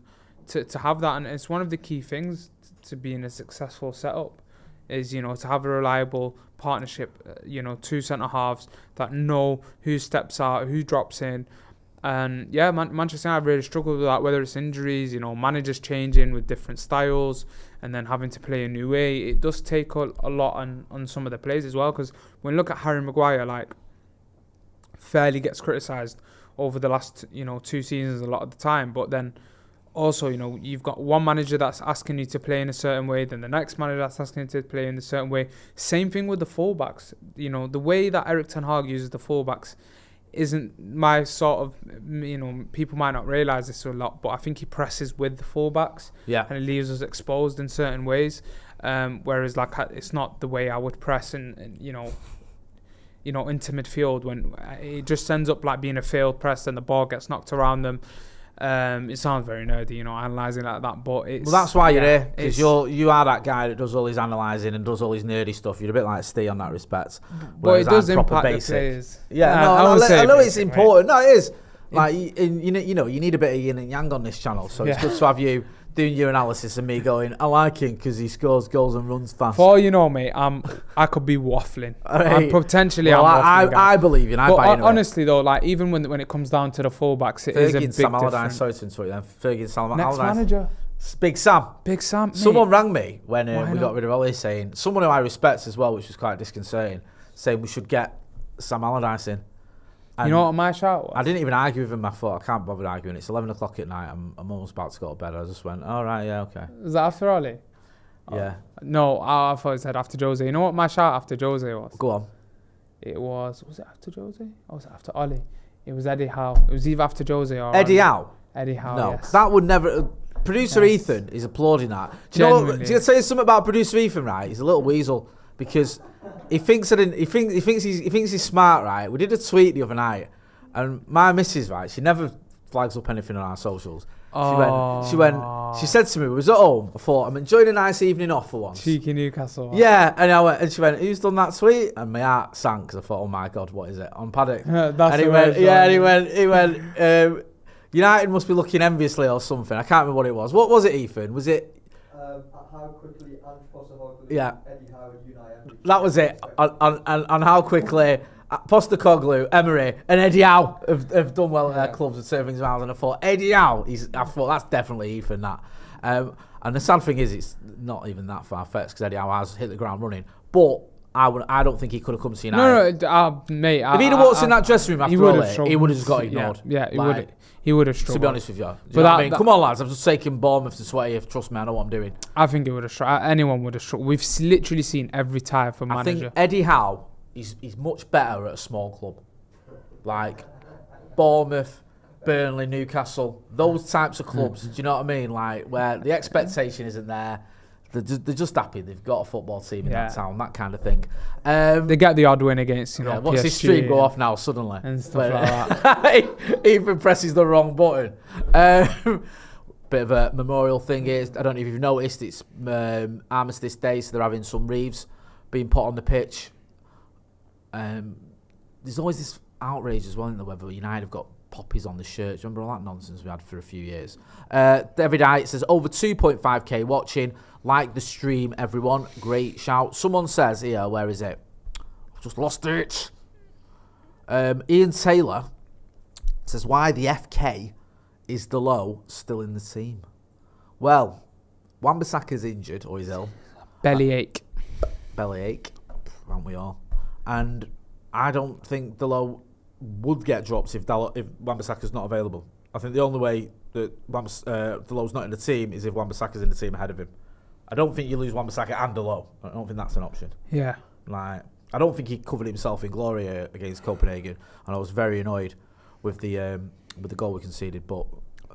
to have that, and it's one of the key things to being a successful setup is to have a reliable partnership, two centre halves that know who steps out, who drops in. And yeah, Manchester United really struggled with that, whether it's injuries, managers changing with different styles and then having to play a new way. It does take a lot on some of the players as well, because when you look at Harry Maguire, fairly gets criticised over the last 2 seasons a lot of the time, but then also you've got one manager that's asking you to play in a certain way, then the next manager that's asking you to play in a certain way. Same thing with the fullbacks. The way that Erik ten Hag uses the fullbacks isn't my sort of, people might not realise this a lot, but I think he presses with the fullbacks, and it leaves us exposed in certain ways, whereas it's not the way I would press into midfield, when it just ends up being a failed press and the ball gets knocked around them. It sounds very nerdy, analysing like that, but it's... Well, that's why you're here, because you are that guy that does all his analysing and does all his nerdy stuff. You're a bit like Steve on that respect. But it does impact the players. Yeah, I know it's important. No, it is. You need a bit of yin and yang on this channel, so it's good to have you doing your analysis and me going, I like him because he scores goals and runs fast. For all you know, mate, I could be waffling. I'm waffling. I believe you, and I buy into it. Honestly, though, even when it comes down to the fullbacks, it is a big Sam difference. Allardyce, sorry to interrupt you then. Fergie Sam Next Allardyce. manager. Big Sam. Mate. Someone rang me when we got rid of Ollie, saying, someone who I respect as well, which was quite disconcerting, saying we should get Sam Allardyce in. And you know what my shout was? I didn't even argue with him. I thought, I can't bother arguing. It's 11 o'clock at night. I'm almost about to go to bed. I just went, all right, yeah, okay. Was that after Ollie? Yeah. No, I thought it said after Jose. You know what my shout after Jose was? Go on. It was it after Jose? Or was it after Ollie? It was Eddie Howe. It was either after Jose or Eddie Howe? Eddie Howe, no, yes. That would never... Producer Ethan is applauding that. Do you know? Do you say something about producer Ethan? Right, he's a little weasel because he thinks he's smart. Right, we did a tweet the other night, and my missus, right, she never flags up anything on our socials. She said to me, we was at home. I thought, I'm enjoying a nice evening off for once. Cheeky Newcastle. Yeah, and she went, who's done that tweet? And my heart sank because I thought, oh my God, what is it? On Paddock. He went, United must be looking enviously or something. I can't remember what it was. What was it, Ethan? Was it? How quickly and possibly Eddie Howe and United. That was it. On how quickly Postecoglou, Emery, and Eddie Howe have done well at their clubs and serving things around. And I thought, Eddie Howe, I thought that's definitely Ethan, that. And the sad thing is, it's not even that far-fetched because Eddie Howe has hit the ground running. But I don't think he could have come to United. No, mate. If he'd have walked in that dressing room after all, he would have just got ignored. Yeah, he would have struggled. To be honest with you. Come on, lads. I've just taken Bournemouth to 20th. Trust me, I know what I'm doing. I think it would have struggled. Anyone would have struggled. We've literally seen every type of manager. I think Eddie Howe, he's much better at a small club. Like Bournemouth, Burnley, Newcastle, those types of clubs. Do you know what I mean? Like where the expectation isn't there. They're just happy they've got a football team in that town, that kind of thing. They get the odd win against, watch this stream go off now suddenly. And stuff like that. Even presses the wrong button. Bit of a memorial thing here. I don't know if you've noticed, it's Armistice Day, so they're having some wreaths being put on the pitch. There's always this outrage as well in the whether United have got poppies on the shirts. Remember all that nonsense we had for a few years? David Knight says, over 2.5k watching. Like the stream, everyone. Great shout. Someone says here, where is it? I've just lost it. Ian Taylor says, why the FK is Delo still in the team? Well, Wan-Bissaka's injured, or he's ill. Bellyache, aren't we all? And I don't think Delo would get dropped if Wan-Bissaka's not available. I think the only way that Delow's not in the team is if Wan-Bissaka's in the team ahead of him. I don't think you lose Wan-Bissaka and Delow. I don't think that's an option. Yeah. Like, I don't think he covered himself in glory against Copenhagen, and I was very annoyed with the goal we conceded. But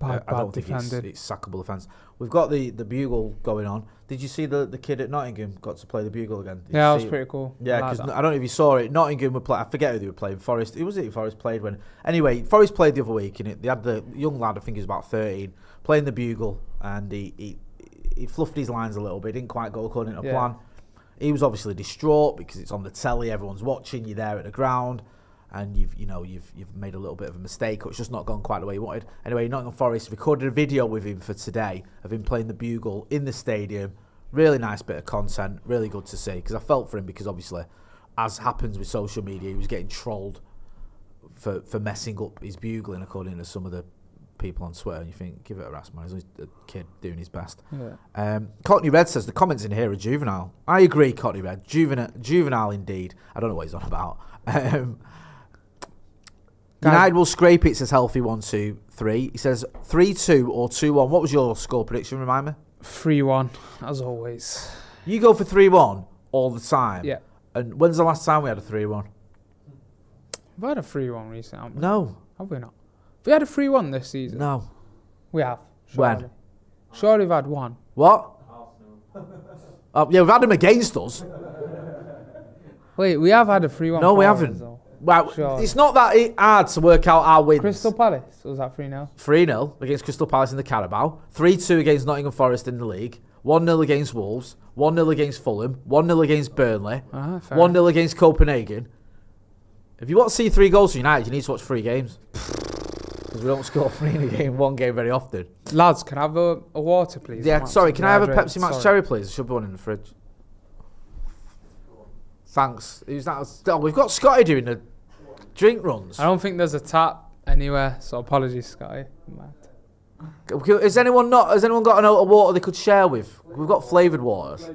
I don't think it's sackable offence. We've got the bugle going on. Did you see the kid at Nottingham got to play the bugle again? Yeah, that was pretty cool. Yeah, because I don't know if you saw it. Nottingham were I forget who they were playing. Forest. Who was it? Forest played when. Anyway, Forest played the other week, and they had the young lad. I think he was about 13, playing the bugle, and he fluffed his lines a little bit. Didn't quite go according to plan. He was obviously distraught because it's on the telly. Everyone's watching. You're there at the ground. And you've made a little bit of a mistake, or it's just not gone quite the way you wanted. Anyway, Nottingham Forest recorded a video with him for today of him playing the bugle in the stadium. Really nice bit of content, really good to see. Because I felt for him, because obviously, as happens with social media, he was getting trolled for messing up his bugling, according to some of the people on Twitter. And you think, give it a rest, man. He's a kid doing his best. Yeah. Courtney Red says the comments in here are juvenile. I agree, Courtney Red. Juvenile indeed. I don't know what he's on about. United will scrape it, says Healthy 1, 2, 3. He says 3-2 or 2-1. What was your score prediction, remind me? 3-1, as always. You go for 3-1 all the time? Yeah. And when's the last time we had a 3-1? We've had a 3-1 recently, haven't we? No. Have we not? We had a 3-1 this season? No. We have. Surely. When? Surely we've had one. What? Oh, yeah, we've had them against us. Wait, we have had a 3-1. No, we haven't. Well, it's not that hard to work out our wins. Crystal Palace, was that 3-0? 3-0 against Crystal Palace in the Carabao. 3-2 against Nottingham Forest in the league. 1-0 against Wolves. 1-0 against Fulham. 1-0 against Burnley. 1-0 against Copenhagen. If you want to see 3 goals for United, you need to watch 3 games. Because we don't score 3 in one game very often. Lads, can I have a water, please? Yeah, sorry, can I have a Pepsi Max Cherry, please? There should be one in the fridge. Thanks. Who's that? Oh, we've got Scotty doing the drink runs. I don't think there's a tap anywhere, so apologies, Scotty. Has anyone got an out of water they could share with? We've got flavoured waters.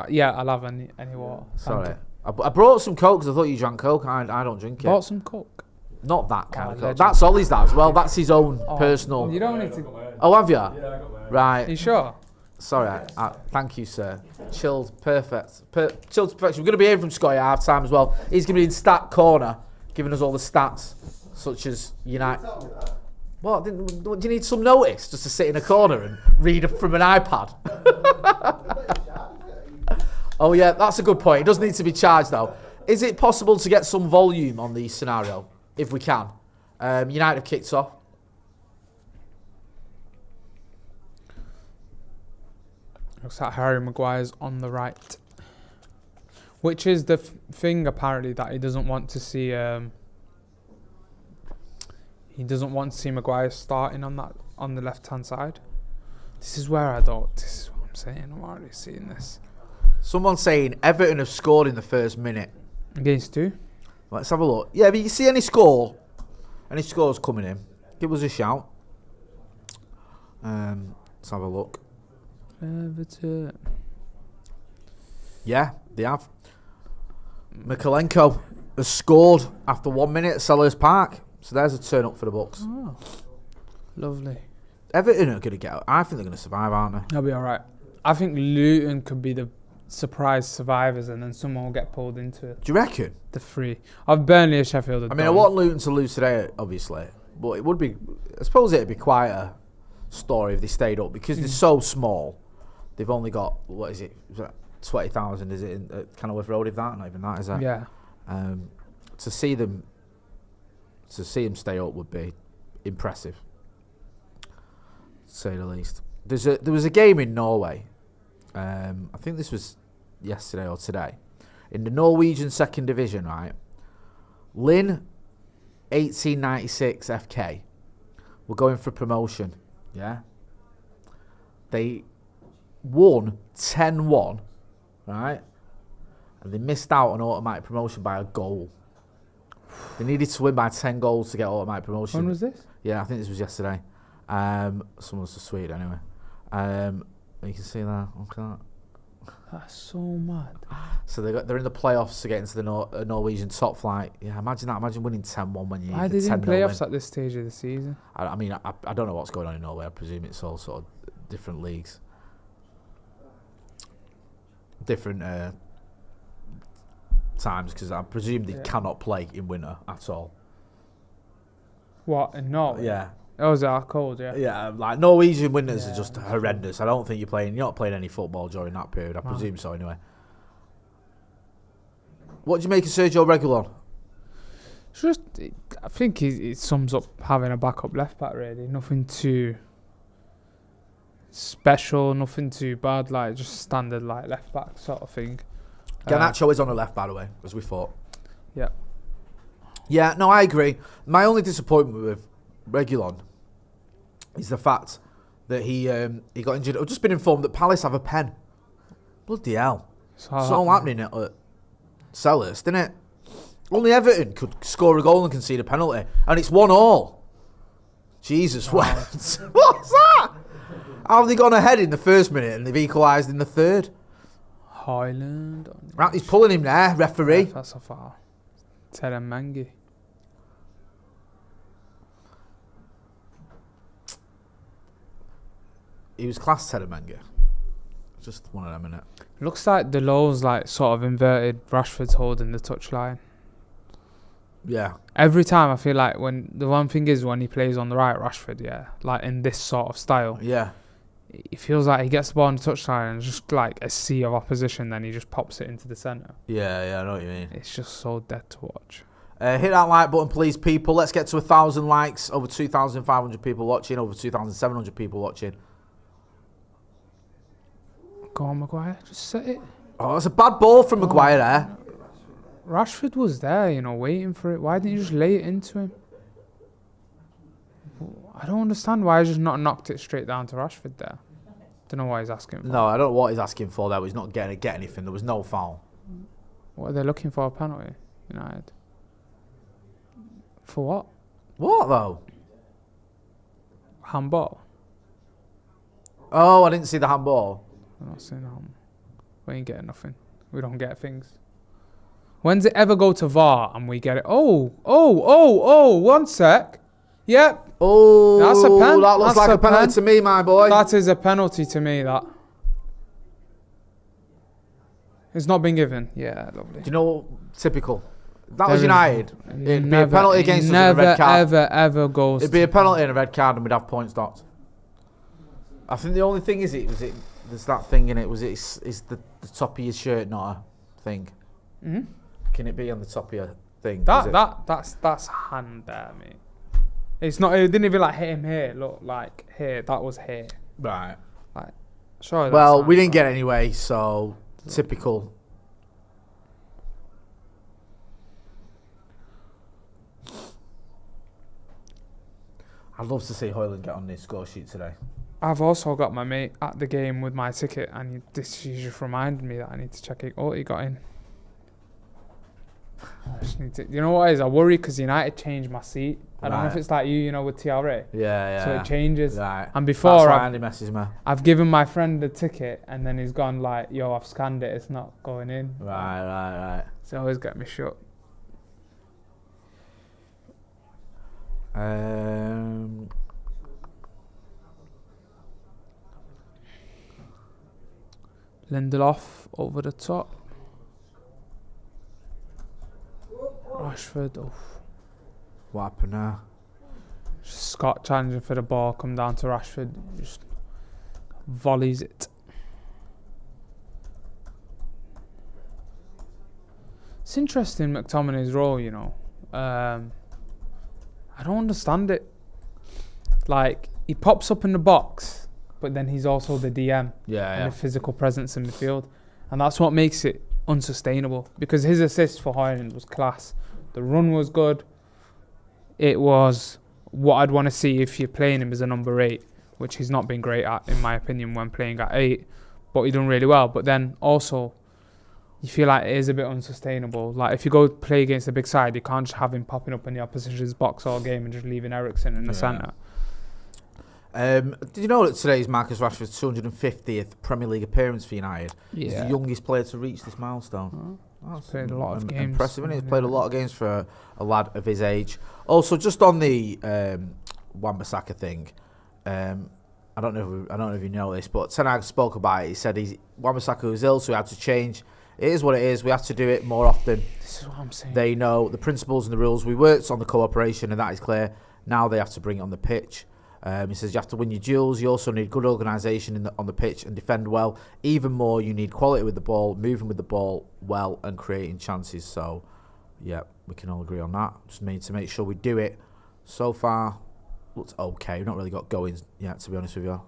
Yeah, I'll have any water. Sorry. I brought some Coke because I thought you drank Coke. I don't drink it. Bought some Coke? Not that kind of Coke. That's Ollie's that as well. That's his own personal. You don't need to. Oh, have you? Yeah, I got my own. Right. Are you sure? Sorry. Thank you, sir. Chilled, perfect. Chilled to perfection. We're going to be hearing from Scotty at half time as well. He's going to be in stat corner, giving us all the stats, such as United. What? Do you need some notice just to sit in a corner and read from an iPad? Oh yeah, that's a good point. It does need to be charged though. Is it possible to get some volume on the scenario? If we can. United have kicked off. Looks like Harry Maguire's on the right. Which is the thing apparently that he doesn't want to see. He doesn't want to see Maguire starting on the left hand side. This is where I don't. This is what I'm saying. I'm already seeing this. Someone's saying Everton have scored in the first minute. Against who? Let's have a look. Yeah, but you see any scores coming in, give us a shout. Let's have a look. Everton. Yeah, they have. Mikalenko has scored after 1 minute at Selhurst Park. So there's a turn up for the Bucks. Oh, lovely. Everton are going to get out. I think they're going to survive, aren't they? They'll be all right. I think Luton could be the surprise survivors, and then someone will get pulled into it. Do you reckon? The 3 of Burnley or Sheffield. I mean, I want Luton to lose today, obviously, but it would be. I suppose it'd be quite a story if they stayed up because they're so small. They've only got 20,000? Is it in Kenilworth Road? If that, not even that, is that? Yeah. To see them stay up would be impressive, to say the least. There was a game in Norway. I think this was yesterday or today, in the Norwegian second division, right? Lyn 1896 FK were going for promotion, yeah? They won 10-1, right? And they missed out on automatic promotion by a goal. They needed to win by 10 goals to get automatic promotion. When was this? Yeah, I think this was yesterday. Someone's so sweet anyway. You can see that. Look at That's so mad. So they're in the playoffs to get into the Norwegian top flight. Yeah, imagine that. Imagine winning 10-1 when you. Why need they the in 10-0 playoffs win. at this stage of the season? I mean, I don't know what's going on in Norway. I presume it's all sort of different leagues, different times. Because I presume they cannot play in winter at all. What, in Norway? Yeah. Oh, is that cold? Yeah. Yeah, like Norwegian winters are just horrendous. I don't think you're not playing any football during that period. I presume so anyway. What do you make of Sergio Reguilon? I think it sums up having a backup left back. Really, nothing too special, nothing too bad. Like just standard like left back sort of thing. Garnacho is on the left, by the way, as we thought. Yeah. Yeah, no, I agree. My only disappointment with Reguilon is the fact that he got injured. I've just been informed that Palace have a pen. Bloody hell. It's all happening at Selhurst, isn't it? Only Everton could score a goal and concede a penalty. And it's 1-1. Jesus, what's that? How have they gone ahead in the first minute and they've equalised in the third? Highland. Right, he's pulling him there, referee. That's a foul. Teremangi. He was class Teremangi. Just one of them, innit? Looks like Deleu's like sort of inverted. Rashford's holding the touchline. Yeah. Every time I feel like the one thing is when he plays on the right, Rashford, like in this sort of style. Yeah. It feels like he gets the ball on the touchline and just like a sea of opposition, then he just pops it into the centre. Yeah, I know what you mean. It's just so dead to watch. Hit that like button, please, people. Let's get to 1,000 likes. Over 2,500 people watching. Over 2,700 people watching. Go on, Maguire. Just set it. Oh, that's a bad ball from Maguire there. Rashford was there, waiting for it. Why didn't you just lay it into him? I don't understand why he's just not knocked it straight down to Rashford there. Don't know why he's asking for. No, I don't know what he's asking for there. But he's not getting to get anything. There was no foul. What are they looking for? A penalty? United. For what? What, though? Handball. Oh, I didn't see the handball. I'm not saying that. We ain't getting nothing. We don't get things. When's it ever go to VAR and we get it? Oh, 1 sec. Yep. Oh, that's a pen. That looks like a penalty to me, my boy. That is a penalty to me, that. It's not been given. Yeah, lovely. Do you know, typical. That was United. It'd be a penalty against us and a red card. Ever goes. It'd be a penalty and a red card and we'd have points docked. I think the only thing is there's that thing in it. Is the top of your shirt not a thing? Mm-hmm. Can it be on the top of your thing? That's hand there, mate. It's not. It didn't even like hit him here. Look, like here. That was here. Right. Like, sorry. Well, we didn't get it anyway, so typical. I'd love to see Hoyland get on this score sheet today. I've also got my mate at the game with my ticket, and this just reminded me that I need to check it. Oh, he got in. I just need to, you know what it is? I worry because United changed my seat. I don't know if it's like you with TRA. Yeah. So it changes. Right. And before Andy messaged me. I've given my friend the ticket, and then he's gone like, "Yo, I've scanned it. It's not going in." Right. So always get me shut. Lindelof over the top. Rashford. Oh. What happened now? Scott challenging for the ball. Come down to Rashford. Just volleys it. It's interesting, McTominay's role, I don't understand it. Like, he pops up in the box, but then he's also the DM and the physical presence in the field. And that's what makes it unsustainable, because his assist for Hoyland was class. The run was good. It was what I'd want to see if you're playing him as a number 8, which he's not been great at, in my opinion, when playing at 8. But he done really well. But then also, you feel like it is a bit unsustainable. Like, if you go play against a big side, you can't just have him popping up in the opposition's box all game and just leaving Eriksen in the centre. Did you know that today's Marcus Rashford's 250th Premier League appearance for United? He's Yeah. the youngest player to reach this milestone. He's played a lot of games. Impressive, isn't he? He's played a lot of games for a lad of his age. Also, just on the Wan-Bissaka thing, I don't know if you know this, but Ten Hag spoke about it. He said Wan-Bissaka was ill, so he had to change. It is what it is. We have to do it more often. This is what I'm saying. They know the principles and the rules. We worked on the cooperation, and that is clear. Now they have to bring it on the pitch. He says you have to win your duels. You also need good organisation on the pitch and defend well. Even more, you need quality with the ball, moving with the ball well, and creating chances. So, yeah, we can all agree on that. Just need to make sure we do it. So far, looks okay. We've not really got goings yet, to be honest with you.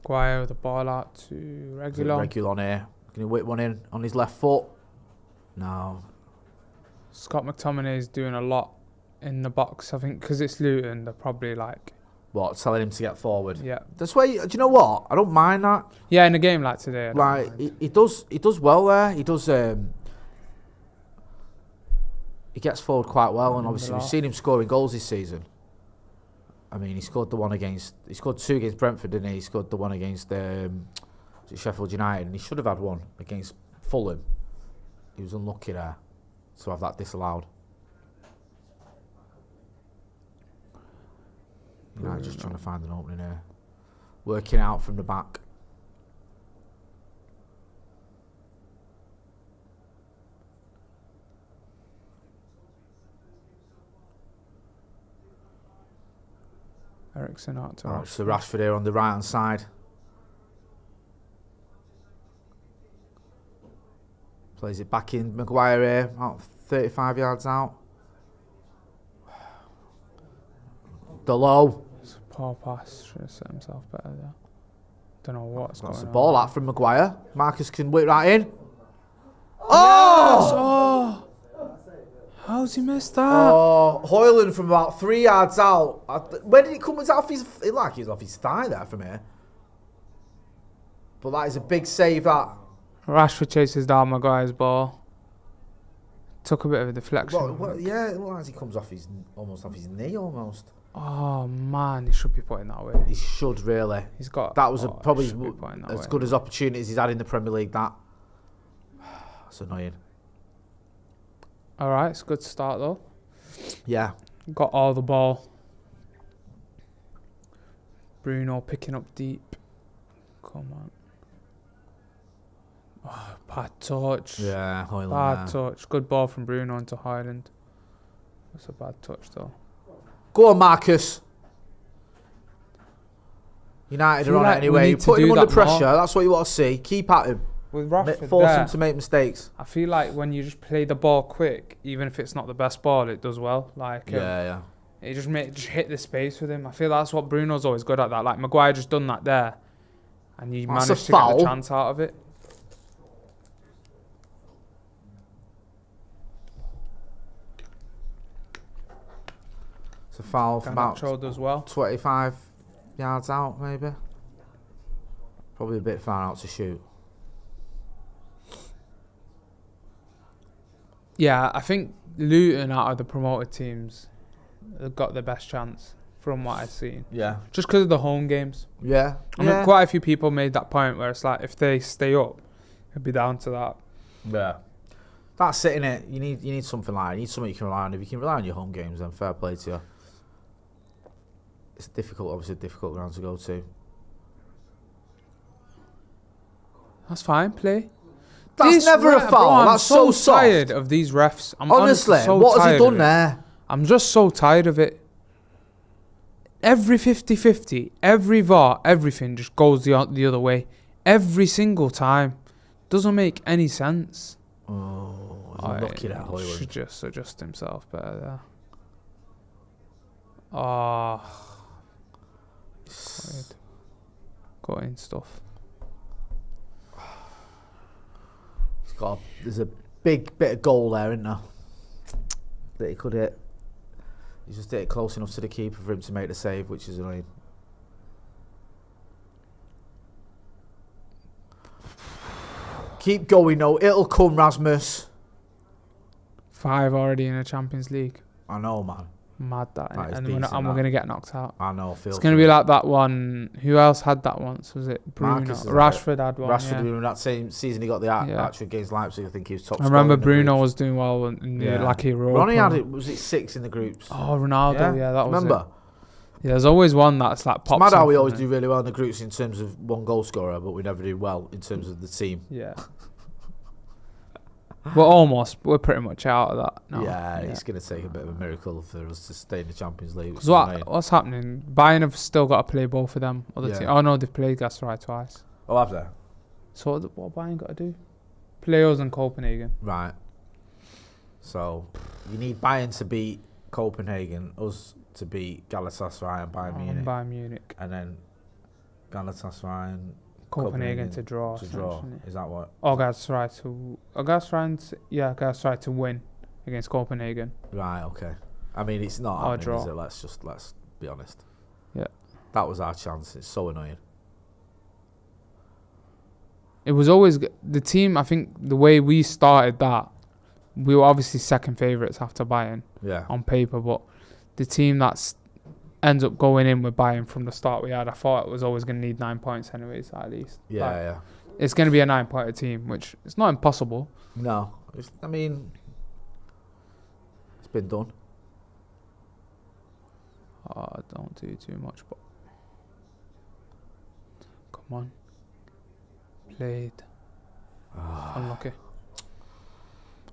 Guire with the ball out to Reguilon. Reguilon here. Can he whip one in on his left foot? No. Scott McTominay is doing a lot in the box, I think, because it's Luton. They're probably like, What, telling him to get forward? yeah, That's why. Do you know what? I don't mind that. yeah. In a game like today, I don't Like mind. he does well there. He does. He gets forward quite well, and obviously we've seen him scoring goals this season. I mean, he scored two against Brentford, didn't he? He scored the one against Sheffield United, and he should have had one against Fulham. He was unlucky there to have that disallowed. United just trying to find an opening here, working out from the back. Ericsson out to Right, so Rashford here on the right hand side. Plays it back in. Maguire here, about 35 yards out. Delo. It's a poor pass. Should have set himself better there. Don't know what's going That's on. the ball out from Maguire. Marcus can whip that in. Oh! Oh! How's he missed that? Oh, Hoyland from about 3 yards out. Where did it come? Was that off his? It like he was off his thigh there from here. But that is a big save. That. Rashford chases down Maguire's ball. Took a bit of a deflection. Yeah, it looks like he comes almost off his knee almost. Oh man, he should be putting that away. He should really. He's got. That was probably he should be putting that as away. good as opportunities he's had in the Premier League. That's annoying. All right, it's a good start though. Yeah. Got all the ball. Bruno picking up deep. Come on. Oh, bad touch. Yeah, Hoyland. Bad touch. Good ball from Bruno into Highland. That's a bad touch though. Go on, Marcus. United are on it anyway. You're putting him under pressure. That's what you want to see. Keep at him. With Rashford Force there, him to make mistakes. I feel like when you just play the ball quick, even if it's not the best ball, it does well. Like Yeah. it just hit the space with him. I feel that's what Bruno's always good at. That like Maguire just done that there, and you That's managed a to get foul. the chance out of it. It's a foul from about Garnacho does well. 25 yards out, maybe. Probably a bit far out to shoot. Yeah, I think Luton out of the promoted teams have got the best chance from what I've seen. Yeah. Just because of the home games. Yeah. I mean, quite a few people made that point where it's like if they stay up, it'd be down to that. Yeah. That's it, innit? You need something like that. You need something you can rely on. If you can rely on your home games, then fair play to you. It's obviously a difficult ground to go to. That's fine, play. That's never a foul. That's so soft. I'm tired of these refs. I'm Honestly, so what has he tired done of it. there? I'm just so tired of it. Every 50-50, every VAR, everything just goes the other way. Every single time. Doesn't make any sense. Oh, lucky that Hoyland. Should just adjust himself better there. Oh. Got in stuff. There's a big bit of goal there, isn't there? That he could hit. He's just hit it close enough to the keeper for him to make the save, which is annoying. Keep going, though. It'll come, Rasmus. 5 already in the Champions League. I know, man. Mad that, That is and decent, we're that. going to get knocked out. I know. It's going to be like that one. Who else had that once? Was it Bruno? Marcus is Rashford had one. Rashford yeah. in that same season, he got the Yeah. hat-trick against Leipzig. I think he was top I scorer remember in the Bruno groups. was doing well in the, like Europa. Ronnie had it. Was it 6 in the groups? Oh, Ronaldo. Yeah, that was Remember? it. Yeah, there's always one that's like pops. It's mad how we off, always isn't do really well in the groups in terms of one goal scorer, but we never do well in terms of the team. it? Yeah. We're pretty much out of that now. Yeah, it's going to take a bit of a miracle for us to stay in the Champions League. Because what's happening? Bayern have still got to play both of them. Other Yeah. team. Oh no, they've played Galatasaray twice. Oh, have they? So what Bayern got to do? Play us in Copenhagen. Right. So you need Bayern to beat Copenhagen, us to beat Galatasaray and Bayern Munich, and then Galatasaray and Copenhagen to draw. Is that what? Galatasaray to win against Copenhagen. Right. Okay. I mean, it's not Or happening, draw. is it? Let's be honest. Yeah. That was our chance. It's so annoying. It was always the team. I think the way we started that, we were obviously second favourites after Bayern on paper, but the team that's ends up going in with Bayern from the start we had, I thought it was always going to need 9 points anyways, at least. Yeah. It's going to be a 9-pointer team, which it's not impossible. No, it's been done. Don't do too much, but come on. Played. Unlucky.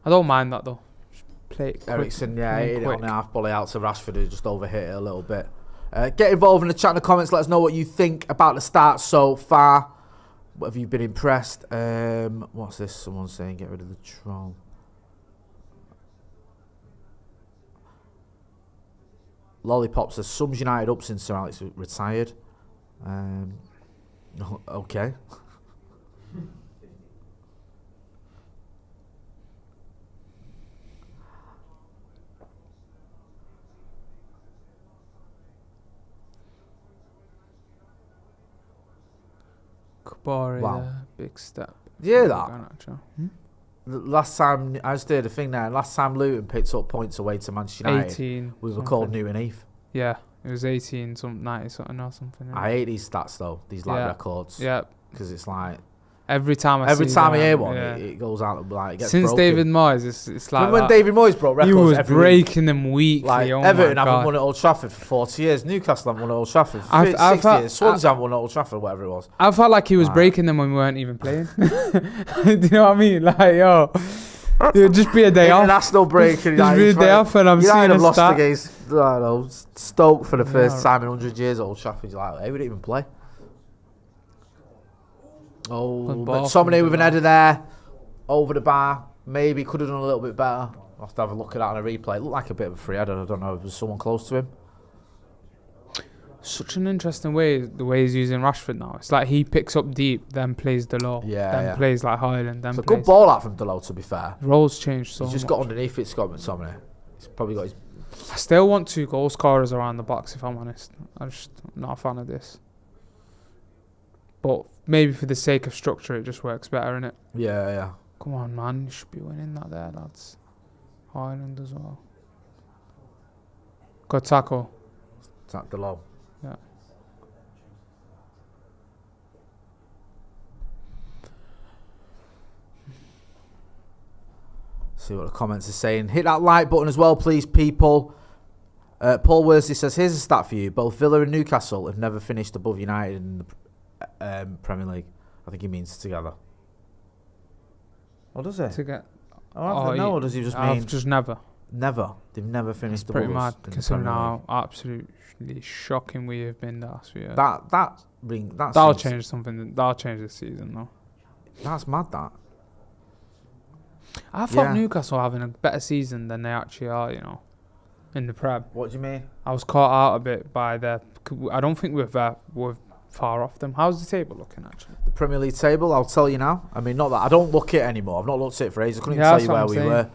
I don't mind that though. Play it quick, Ericsson, play hit it quick. on the half volley out to Rashford, who just overhit it a little bit. Get involved in the chat in the comments. Let us know what you think about the start so far. What have you been impressed? What's this? Someone's saying get rid of the troll. Lollipop says sums United up since Sir Alex retired. Okay. Kabari, Wow. big step. Yeah, that. Hmm? The last time I just heard a thing there. Last time Luton picked up points away to Manchester United, 18. we were called Newton Heath. Yeah, it was 18, 90 something or something. I hate these stats though. These records. Yeah. Because it's like every time I hear one, yeah. it goes out like it gets Since broken. David Moyes, it's like when David Moyes broke records, he was every breaking week. them weekly. Like Everton haven't won at Old Trafford for 40 years. Newcastle haven't won at Old Trafford for 60 years. Swansea haven't won at Old Trafford, whatever it was. I felt like he was breaking them when we weren't even playing. Do you know what I mean? Like, yo, it would just be a day off. International break. Just be a day off, and I'm seeing United have lost stat. against I don't know, Stoke for the first time in 100 years at Old Trafford. You're like, hey, we didn't even play. Oh, McTominay with an header there, over the bar. Maybe could have done a little bit better. I'll have to have a look at that on a replay. It looked like a bit of a free header. I don't know if there was someone close to him. Such an interesting way, the way he's using Rashford now. It's like he picks up deep, then plays Delo, then plays like Highland, then it's a plays. good ball out from Delo, to be fair. Roles changed so He's just much. got underneath it, Scott McTominay. He's probably got his... I still want 2 goal scorers around the box, if I'm honest. I'm not a fan of this. But maybe for the sake of structure, it just works better, innit? Yeah. Come on, man. You should be winning that there, lads. Highland as well. Good tackle. Tap Delo. Yeah. See what the comments are saying. Hit that like button as well, please, people. Paul Worsley says, here's a stat for you. Both Villa and Newcastle have never finished above United in the Premier League. I think he means together. What does it? Or does he just mean... I've just never. Never. They've never finished above Pretty us mad, in the considering Premier how League. absolutely shocking we have been the last few years. That'll change something. That'll change this season, though. That's mad, that. I thought Newcastle were having a better season than they actually are, you know, in the Prem. What do you mean? I was caught out a bit by their... I don't think we're far off them. How's the table looking, actually? The Premier League table, I'll tell you now. I mean, not that I don't look at it anymore. I've not looked at it for ages. I couldn't even tell you where we were.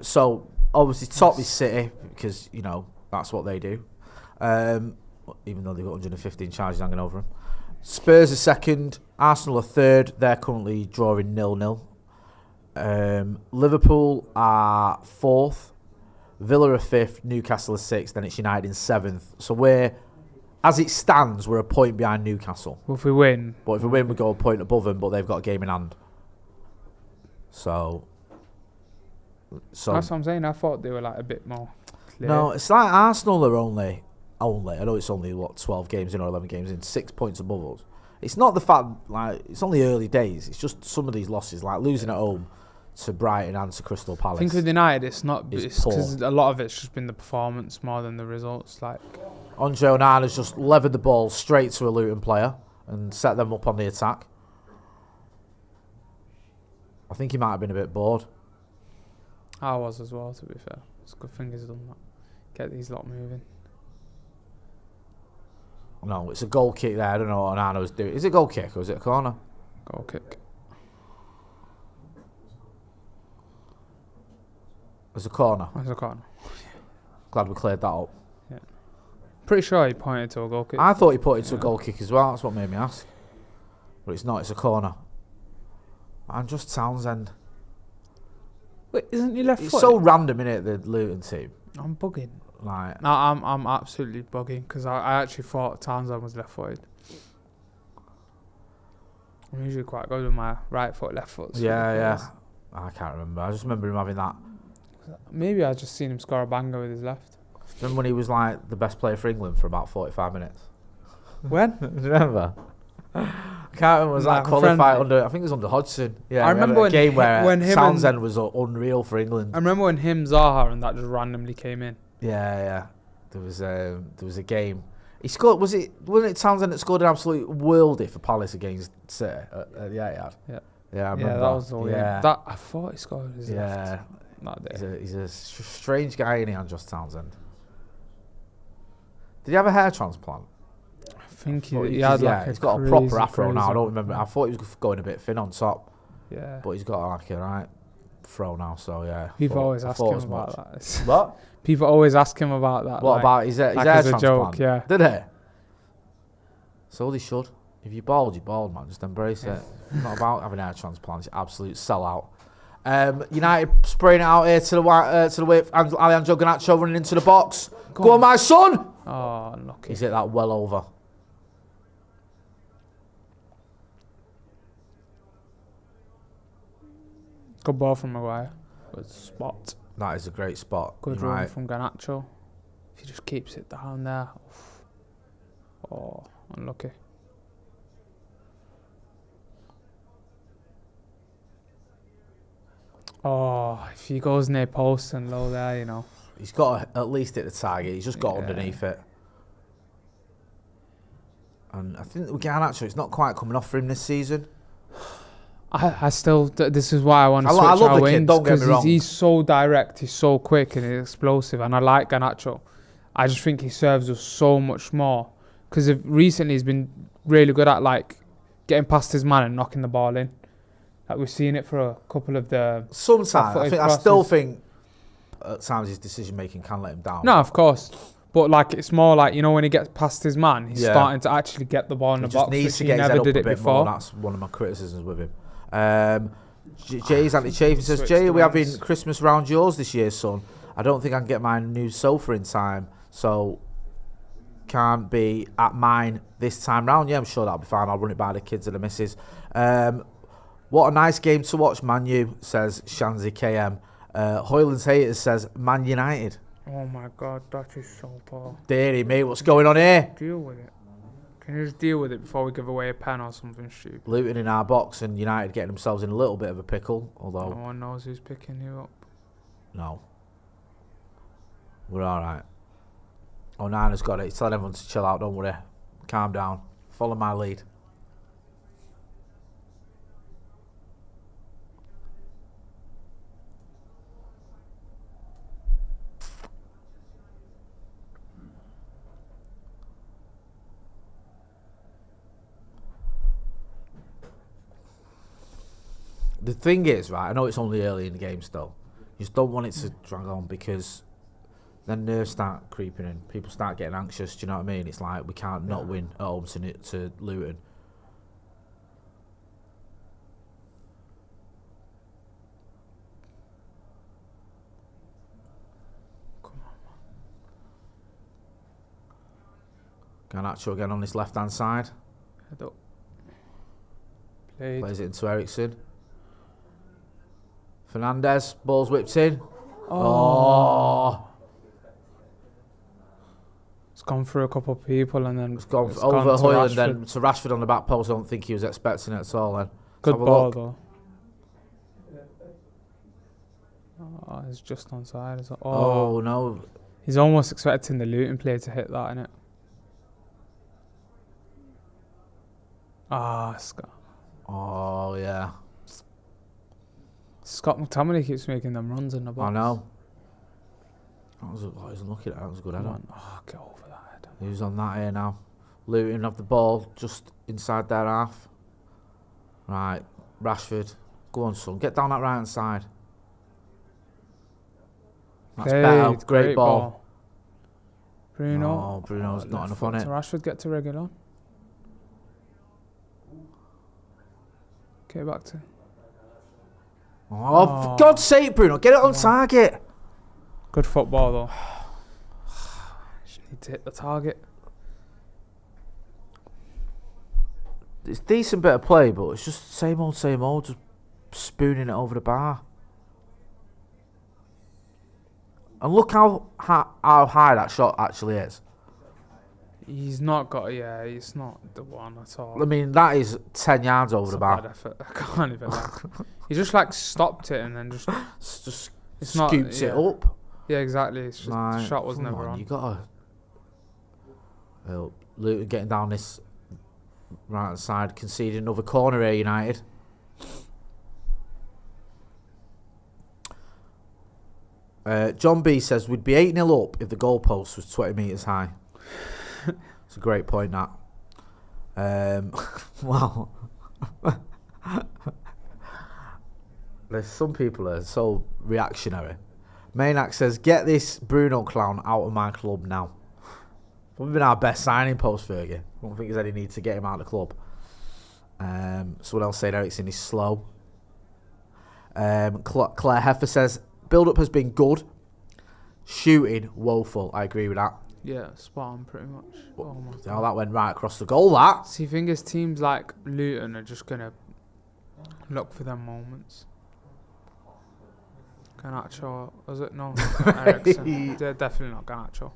So, obviously, top is City, because, you know, that's what they do. Even though they've got 115 charges hanging over them. Spurs are second. Arsenal are third. They're currently drawing 0-0. Liverpool are fourth. Villa are 5th, Newcastle are 6th, then it's United in 7th. So as it stands, we're a point behind Newcastle. Well, if we win, we go a point above them, but they've got a game in hand. So that's what I'm saying. I thought they were like a bit more clear. No, it's like Arsenal are only. I know it's only 12 games in or 11 games in, 6 points above us. It's not the fact like it's only early days. It's just some of these losses, like losing at home to Brighton and to Crystal Palace. I think with United, it's not because a lot of it's just been the performance more than the results. Like Andre Onana's just levered the ball straight to a Luton player and set them up on the attack. I think he might have been a bit bored. I was as well, to be fair. It's a good thing he's done that. Get these lot moving. No, it's a goal kick there. I don't know what Onana was doing. Is it a goal kick or is it a corner? Goal kick. It's a corner. It's a corner. Glad we cleared that up. Yeah. Pretty sure he pointed to a goal kick. I thought he pointed to a goal kick as well. That's what made me ask. But it's not. It's a corner. And just Townsend. Wait, isn't he left-footed? It's so random, innit, the Luton team. I'm bugging. Like, no, I'm absolutely bugging because I actually thought Townsend was left-footed. I'm usually quite good with my right foot, left foot. Yeah. I can't remember. I just remember him having that. Maybe I just seen him score a banger with his left. Remember when he was like the best player for England for about 45 minutes? When? Do you remember? I can't remember. Was that qualified under? I think it was under Hodgson. Yeah, I remember a game where when Townsend was unreal for England. I remember when him, Zaha, and that just randomly came in. Yeah. There was a game. He scored. Wasn't it Townsend that scored an absolute worldie for Palace against City at the Etihad? Yeah, I remember that was all. Yeah, that I thought he scored his left. He's a strange guy, isn't he, Andros Townsend? Did he have a hair transplant? I think he had like he's got a proper afro now. I don't remember. I thought he was going a bit thin on top. Yeah. But he's got like a right fro now, so yeah. People always ask him about that. What? People always ask him about that. What about his hair transplant? Joke, yeah. Did he? So they should. If you're bald, man, just embrace it. Not about having hair transplants. Absolute sellout. United spraying it out here to the width. And Alejandro Garnacho running into the box. Go on, my son! Oh, unlucky. He's hit that well over. Good ball from Maguire. Good spot. That is a great spot. Good run from Garnacho. If he just keeps it down there. Oh, unlucky. Oh, if he goes near post and low there, you know. He's got to at least hit the target. He's just got underneath it. And I think with Garnacho, it's not quite coming off for him this season. I still, this is why I want to switch love our the kid, don't get me wrong. He's so direct, he's so quick and he's explosive, and I like Garnacho. I just think he serves us so much more. Because recently he's been really good at like getting past his man and knocking the ball in. Like we've seen it for a couple of the... Sometimes, I still think at times his decision making can let him down. No, of course. But like it's more like, you know, when he gets past his man, he's starting to actually get the ball in the box, needs to which get he his never head up did a it bit before. More. That's one of my criticisms with him. Jay's anti-chafing says, Jay, are we having Christmas round yours this year, son? I don't think I can get my new sofa in time, so can't be at mine this time round. Yeah, I'm sure that'll be fine. I'll run it by the kids and the missus. What a nice game to watch, Man U, says Shanzi KM. Hoyland's Haters says Man United. Oh my God, that is so poor. Deary me, what's going on here? Deal with it. Can you just deal with it before we give away a pen or something stupid? Luton in our box and United getting themselves in a little bit of a pickle, although... No one knows who's picking you up. No. We're alright. Onana's got it. He's telling everyone to chill out, don't worry. Calm down. Follow my lead. The thing is, right, I know it's only early in the game still. You just don't want it to drag on because then nerves start creeping in. People start getting anxious, do you know what I mean? It's like we can't not win at home to Luton. Garnacho again on his left-hand side. Head up. Played. Plays it into Ericsson. Fernandez, ball's whipped in. Oh. It's gone through a couple of people and then It's gone it's over gone to Hoyland, Rashford. then to Rashford on the back post. I don't think he was expecting it at all. Then. Good Have a ball look. though. Oh, it's just onside. Is it? Oh no. He's almost expecting the Luton player to hit that, innit? Scott. Oh yeah. Scott McTominay keeps making them runs in the box. I know. That was unlucky. That was a good header. Oh, get over that header. Who's on that here now? Luton have the ball just inside their half. Right, Rashford. Go on, son. Get down that right hand side. That's better. Great ball. Bruno. No, Bruno's not enough on it. To Rashford, get to Regulon. Okay, back to. Oh, for God's sake, Bruno. Get it on target. Good football, though. Just need to hit the target. It's decent bit of play, but it's just same old, just spooning it over the bar. And look how high that shot actually is. He's not got, he's not the one at all. I mean, that is 10 yards over It's the a bar. bad effort. I can't even he just like stopped it and then just it's not, scooped it up. Yeah, exactly. It's just, the shot was come never on. You gotta. Well, Luton getting down this right hand side, conceding another corner here, United. John B says we'd be 8-0 up if the goalpost was 20 metres high. It's a great point, that. Well, there's some people that are so reactionary. Maynak says, get this Bruno clown out of my club now. Probably been our best signing post, Fergie. I don't think there's any need to get him out of the club. Someone else saying Ericsson is slow. Claire Heffer says, build-up has been good. Shooting, woeful. I agree with that. Yeah, spot on pretty much. Oh my God. Oh, that went right across the goal, that. See, the thing is, teams like Luton are just going to look for them moments. Garnacho, was it? No, Ericsson. They're definitely not Garnacho.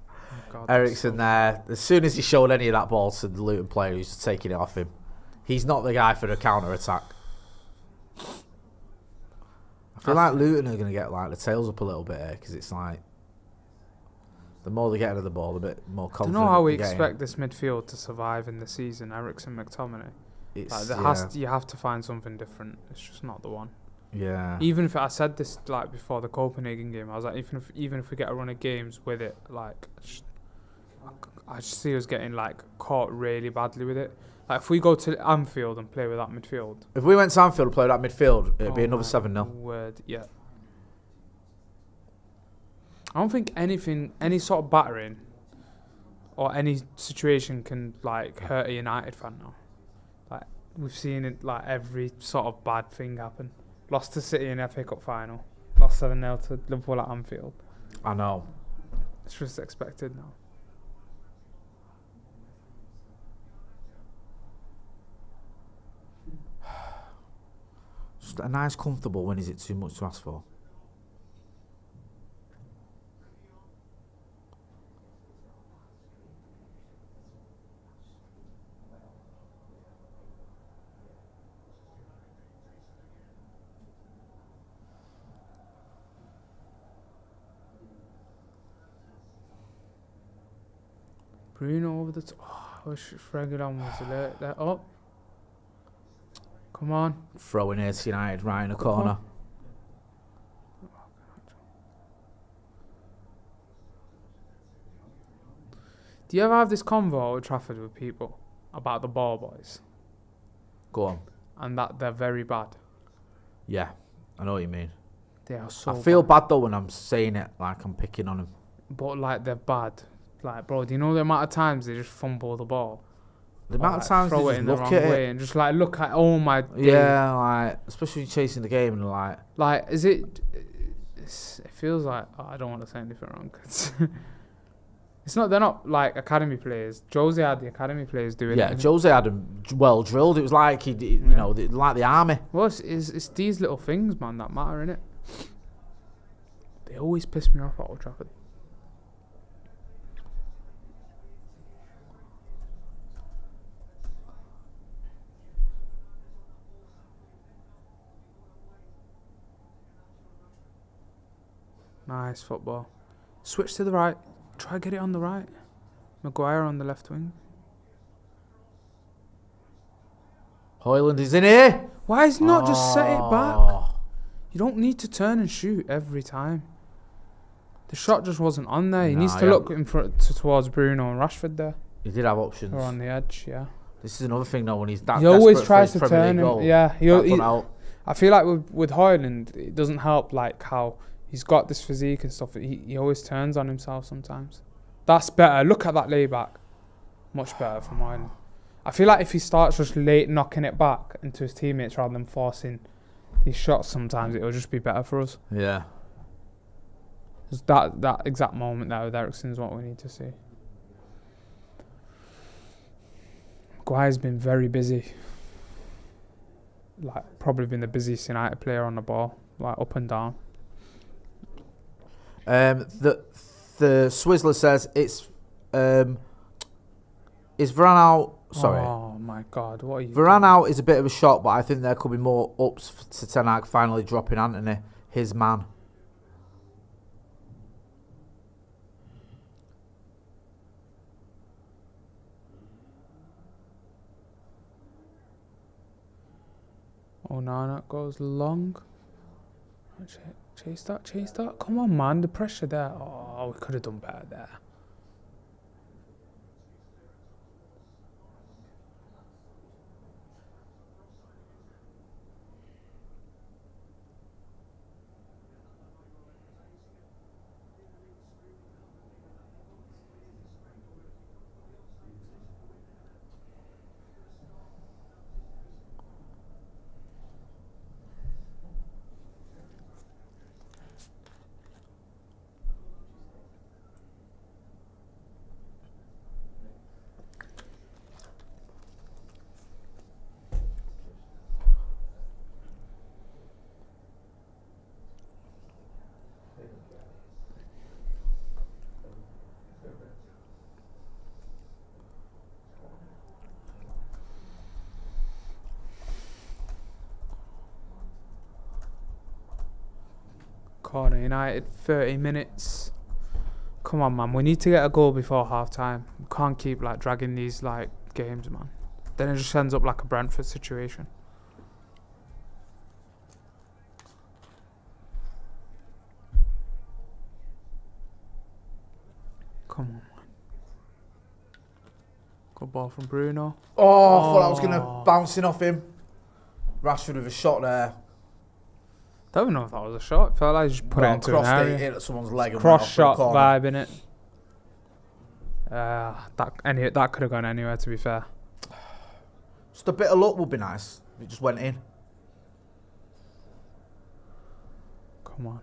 Oh God, Ericsson there. As soon as he showed any of that ball to the Luton player who's taking it off him, he's not the guy for the counter-attack. I feel like Luton are going to get like the tails up a little bit here because it's like the more they get out of the ball, the bit more I confident. don't know how we expect this midfield to survive in the season. Ericsson, McTominay. You have to find something different. It's just not the one. Yeah. Even if I said this like before the Copenhagen game, I was like, even if we get a run of games with it, like I just see us getting like caught really badly with it. Like if we go to Anfield and play with that midfield. If we went to Anfield and played that midfield, it'd be another 7-0. Word, yeah. I don't think any sort of battering or any situation can like hurt a United fan now. Like we've seen it, like every sort of bad thing happen. Lost to City in the FA Cup final. Lost 7-0 to Liverpool at Anfield. I know. It's just expected now. Just a nice, comfortable win. Is it too much to ask for? Bruno over the top. Oh, I wish Regulon was alert there. Oh. Come on. Throwing it to United right in the corner. Do you ever have this convo at Old Trafford with people about the ball boys? Go on. And that they're very bad. Yeah, I know what you mean. They are so I feel bad though when I'm saying it, like I'm picking on them. But like they're bad. Like, bro, do you know the amount of times they just fumble the ball? The amount of times they throw it just in the look wrong at way it. and just like look at, oh my day. Yeah, like, especially chasing the game and like... is it... It feels like... Oh, I don't want to say anything wrong. They're not like academy players. Jose had the academy players doing it. Yeah, Jose had them well drilled. It was like like the army. Well, it's these little things, man, that matter, innit? They always piss me off at Old Trafford. Nice football. Switch to the right. Try get it on the right. Maguire on the left wing. Hoyland is in here. Why is he not just set it back? You don't need to turn and shoot every time. The shot just wasn't on there. He needs to look in front towards Bruno and Rashford there. He did have options. Or on the edge, yeah. This is another thing though when he's that. He always desperate tries for to his Premier turn League him. goal. Yeah, I feel like with Hoyland, it doesn't help like how he's got this physique and stuff. He always turns on himself sometimes. That's better. Look at that layback. Much better from Hoyland. I feel like if he starts just late knocking it back into his teammates rather than forcing these shots, sometimes it will just be better for us. Yeah. Just that exact moment there with Eriksen is what we need to see. Maguire's been very busy. Like probably been the busiest United player on the ball, like up and down. The Swizzler says it's is Varane out? Sorry. Oh my God, what are you? Varane out is a bit of a shock, but I think there could be more ups to Ten Hag finally dropping Anthony, his man. Oh no, that goes long. Chase that. Come on, man, the pressure there. Oh, we could have done better there. Corner United, 30 minutes. Come on, man. We need to get a goal before half time. We can't keep like dragging these like games, man. Then it just ends up like a Brentford situation. Come on, man. Good ball from Bruno. Oh, I thought I was going to bouncing off him. Rashford with a shot there. Don't know if that was a shot. Felt like he just put it into an area. Hit at someone's leg and cross shot vibe in it. That could have gone anywhere, to be fair. Just a bit of luck would be nice. If it just went in. Come on.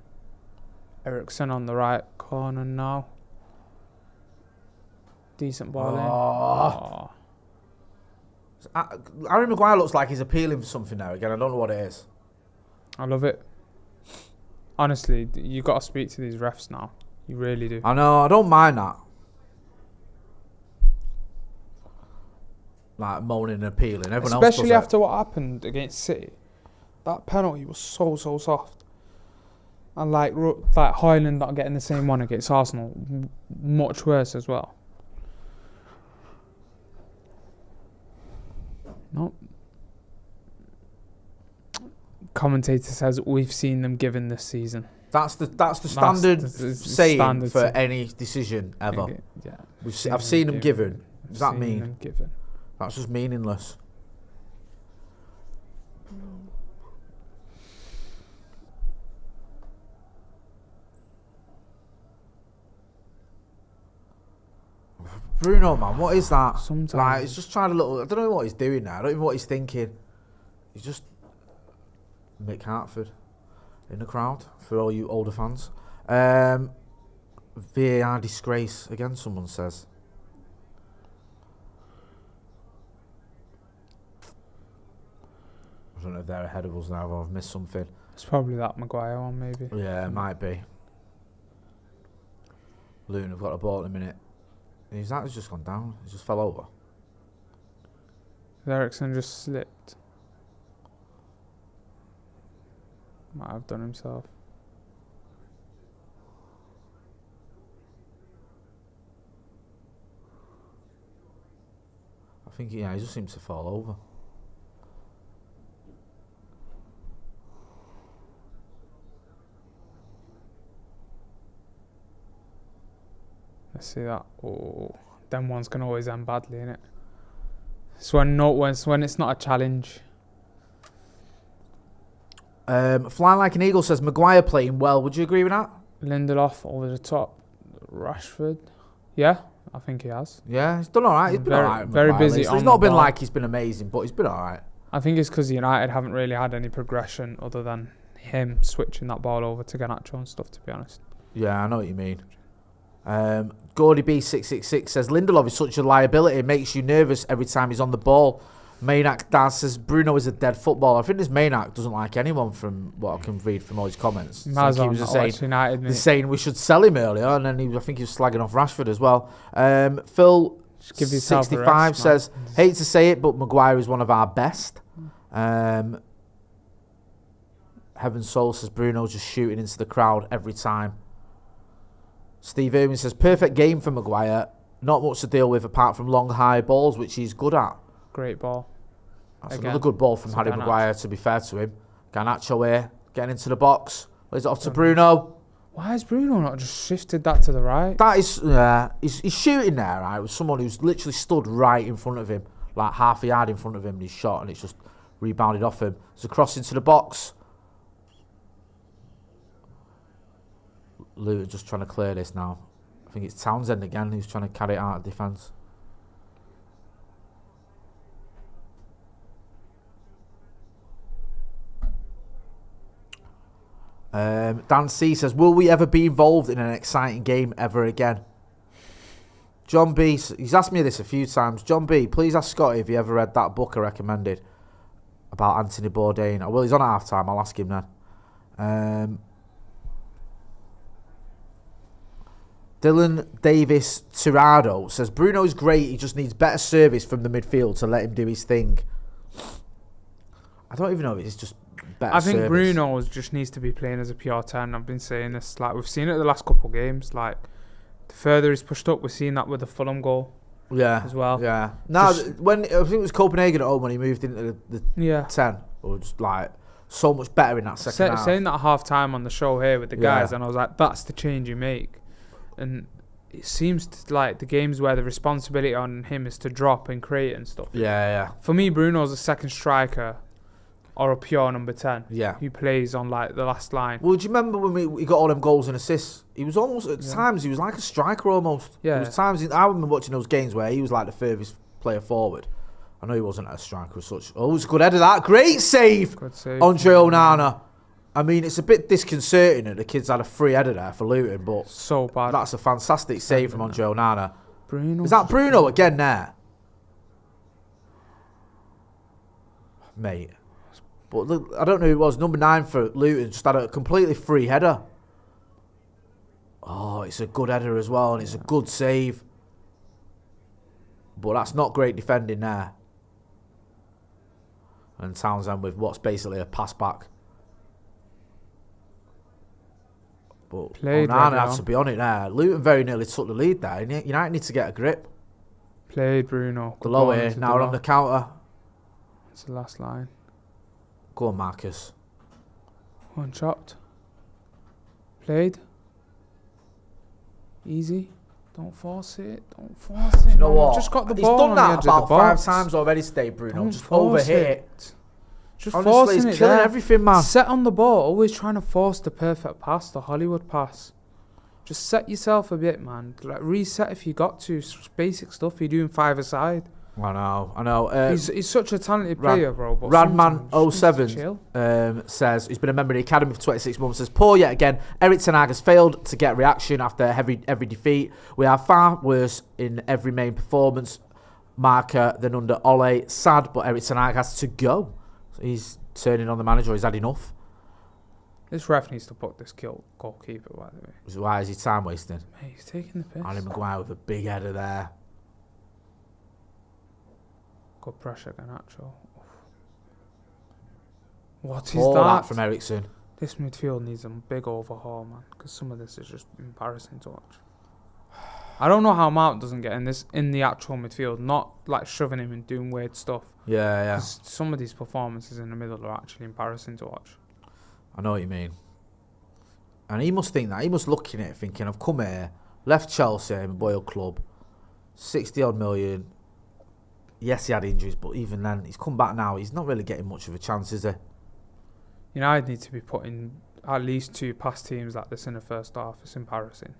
Eriksen on the right corner now. Decent ball in. Harry Maguire looks like he's appealing for something now again. I don't know what it is. I love it. Honestly, you got to speak to these refs now. You really do. I know. I don't mind that. Like moaning and appealing. Everyone Especially else after what happened against City. That penalty was so soft. And like Hoyland not getting the same one against Arsenal, much worse as well. Nope. Commentator says we've seen them given this season. That's the standard saying for any decision ever. Yeah, I've seen them given. Does that mean? Them given. That's just meaningless. Bruno, man, what is that? Sometimes. Like, he's just trying a little. I don't know what he's doing now. I don't even know what he's thinking. He's just Mick Hartford in the crowd for all you older fans. VAR disgrace again, someone says. I don't know if they're ahead of us now or I've missed something. It's probably that Maguire one, maybe. Yeah, it might be. Luton have got a ball in a minute. He's just gone down. He just fell over. Ericsson just slipped. Might have done himself. I think, he just seems to fall over. Let's see that. Oh, them ones can always end badly, innit? It's when it's not a challenge. Flying Like an Eagle says Maguire playing well. Would you agree with that? Lindelof over the top. Rashford. Yeah, I think he has. Yeah, he's done all right. He's been all right. Very busy. He's not been like he's been amazing, but he's been all right. I think it's because United haven't really had any progression other than him switching that ball over to Garnacho and stuff, to be honest. Yeah, I know what you mean. Gordy B666 says Lindelof is such a liability. It makes you nervous every time he's on the ball. Maynak Daz says Bruno is a dead footballer. I think this Maynak doesn't like anyone from what I can read from all his comments. He was just saying we should sell him earlier, and then I think he was slagging off Rashford as well. Phil 65 says, hate to say it, but Maguire is one of our best. Heaven Soul says Bruno just shooting into the crowd every time. Steve Irwin says perfect game for Maguire. Not much to deal with apart from long high balls, which he's good at. Great ball. That's another good ball from Harry Maguire, to be fair to him. Garnacho here, getting into the box. Plays it off to Bruno. Why has Bruno not just shifted that to the right? That is, he's shooting there, right, with someone who's literally stood right in front of him, like half a yard in front of him, and he's shot, and it's just rebounded off him. It's a cross into the box. Luton just trying to clear this now. I think it's Townsend again who's trying to carry it out of defence. Dan C says, will we ever be involved in an exciting game ever again? John B, he's asked me this a few times. John B, please ask Scotty if he ever read that book I recommended about Anthony Bourdain. Well, he's on at half time. I'll ask him then. Dylan Davis Tirado says Bruno's great. He just needs better service from the midfield to let him do his thing. I don't even know if it's just better service. I think Bruno just needs to be playing as a pure 10. I've been saying this. Like, we've seen it the last couple of games. Like, the further he's pushed up, we've seen that with the Fulham goal. Yeah. As well. Yeah. Now, when I think it was Copenhagen at home when he moved into the 10, it was like so much better in that second half. Saying that half time on the show here with the guys, and I was like, that's the change you make. And it seems like the games where the responsibility on him is to drop and create and stuff. Yeah. For me, Bruno's a second striker or a pure number 10. Yeah. Who plays on like the last line. Well, do you remember when we got all them goals and assists? He was almost, at times, he was like a striker almost. Yeah. There was times, I remember watching those games where he was like the furthest player forward. I know he wasn't a striker as such. Oh, it's a good header that. Great save. Good save. Andre Onana. I mean, it's a bit disconcerting that the kids had a free header there for Luton, but so bad. That's a fantastic save from Andre Onana. Bruno. Is that Bruno again there? Mate. But look, I don't know who it was. Number 9 for Luton just had a completely free header. Oh, it's a good header as well, and it's a good save. But that's not great defending there. And Townsend with what's basically a pass back. But Onana had to be on it there. Luton very nearly took the lead there. United need to get a grip. Played Bruno. The low here. Now we're on the counter. It's the last line. Go on, Marcus. One chopped. Played. Easy. Don't force it. Don't force it. You know what? Just got the He's ball done on that the edge about of the 5 box. times already today, Bruno. Don't just force overhit it. Just honestly, forcing he's it killing there. everything, man. Set on the ball. Always trying to force the perfect pass, the Hollywood pass. Just set yourself a bit, man. Like reset if you got to. It's just basic stuff. You're doing 5-a-side. I know. He's such a talented player, bro. But Radman07 says he's been a member of the academy for 26 months. Says poor yet again. Eric Ten Hag has failed to get reaction after every defeat. We are far worse in every main performance marker than under Ole. Sad, but Eric Ten Hag has to go. So he's turning on the manager. He's had enough. This ref needs to put this goalkeeper, by the way. Why is he time wasting? Mate, he's taking the piss. Harry Maguire with a big header there. Good pressure, Garnacho. What is All that? from Ericsson. This midfield needs a big overhaul, man. Because some of this is just embarrassing to watch. I don't know how Mount doesn't get in the actual midfield, not like shoving him and doing weird stuff. Yeah. Some of these performances in the middle are actually embarrassing to watch. I know what you mean. And he must think that. He must look in it thinking, I've come here, left Chelsea, my boy club, 60 odd million. Yes, he had injuries, but even then, he's come back now. He's not really getting much of a chance, is he? United need to be putting at least 2 past teams like this in the first half. It's embarrassing.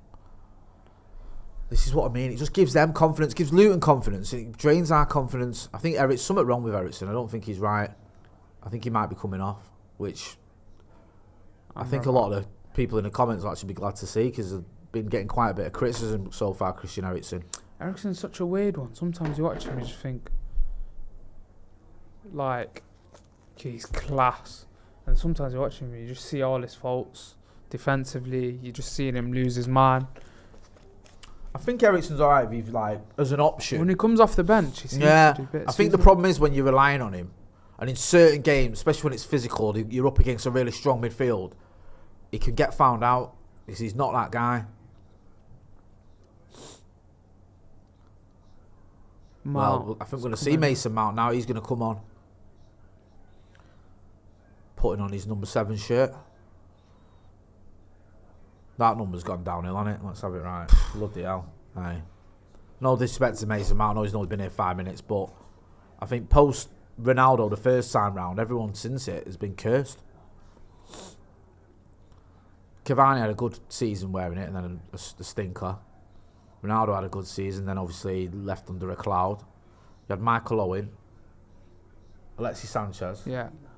This is what I mean. It just gives them confidence, gives Luton confidence. It drains our confidence. I think something wrong with Ericsson. I don't think he's right. I think he might be coming off, which I think a lot of the people in the comments will actually be glad to see because they've been getting quite a bit of criticism so far, Christian Eriksen. Eriksen's such a weird one. Sometimes you watch him and you just think, like, he's class. And sometimes you watch him and you just see all his faults. Defensively, you just see him lose his mind. I think Eriksen's alright if he's like as an option. When he comes off the bench, he seems to do bits. I think the problem is when you're relying on him, and in certain games, especially when it's physical, you're up against a really strong midfield, he can get found out because he's not that guy. Well, I think we're going to see Mason Mount now. He's going to come on. Putting on his number 7 shirt. That number's gone downhill, hasn't it? Let's have it right. Bloody hell. Aye. No disrespect to Mason Mount. I know he's only been here 5 minutes, but I think post Ronaldo, the first time round, everyone since it has been cursed. Cavani had a good season wearing it and then a stinker. Ronaldo had a good season, then obviously left under a cloud. You had Michael Owen, Alexis Sanchez,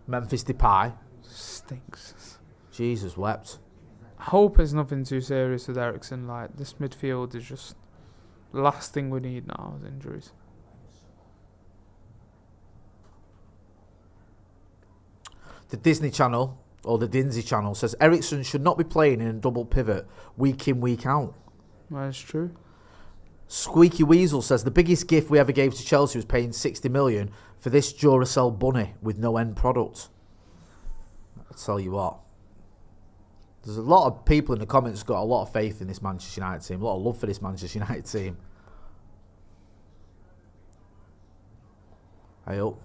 Memphis Depay. Stinks. Jesus wept. I hope it's nothing too serious with Eriksen. Like, this midfield is just the last thing we need now is injuries. The Disney Channel, or the Dinsey Channel, says Eriksen should not be playing in a double pivot week in, week out. That's true. Squeaky Weasel says the biggest gift we ever gave to Chelsea was paying 60 million for this Duracell bunny with no end product. I'll tell you what. There's a lot of people in the comments got a lot of faith in this Manchester United team, a lot of love for this Manchester United team. Hey up.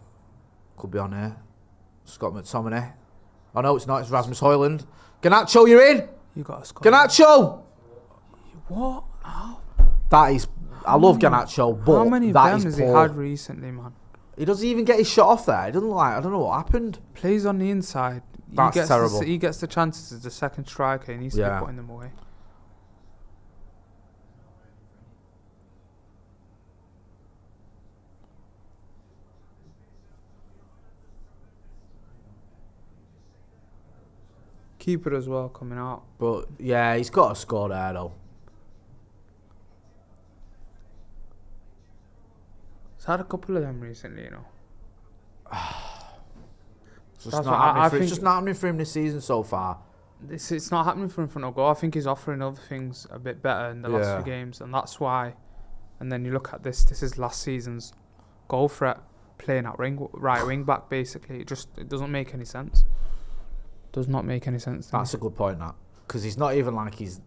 Could be on here. Scott McTominay. Oh no, it's not, it's Rasmus Højlund. Garnacho, you're in! You got a score. Garnacho! What? Oh. That is... I love Garnacho, but how many of that them is has poor. he had recently, man? He doesn't even get his shot off there. He doesn't like... I don't know what happened. Plays on the inside. That's terrible. He gets the chances as the second striker. He needs to be putting them away. Keeper as well coming out. But yeah, he's got to score there though. He's had a couple of them recently, you know. It's just not happening for him this season so far. It's not happening for him front of goal. I think he's offering other things a bit better in the last few games, and that's why. And then you look at this. This is last season's goal threat, playing at right wing back. Basically, it doesn't make any sense. Does not make any sense. That's a good point, that, because he's not even like he's.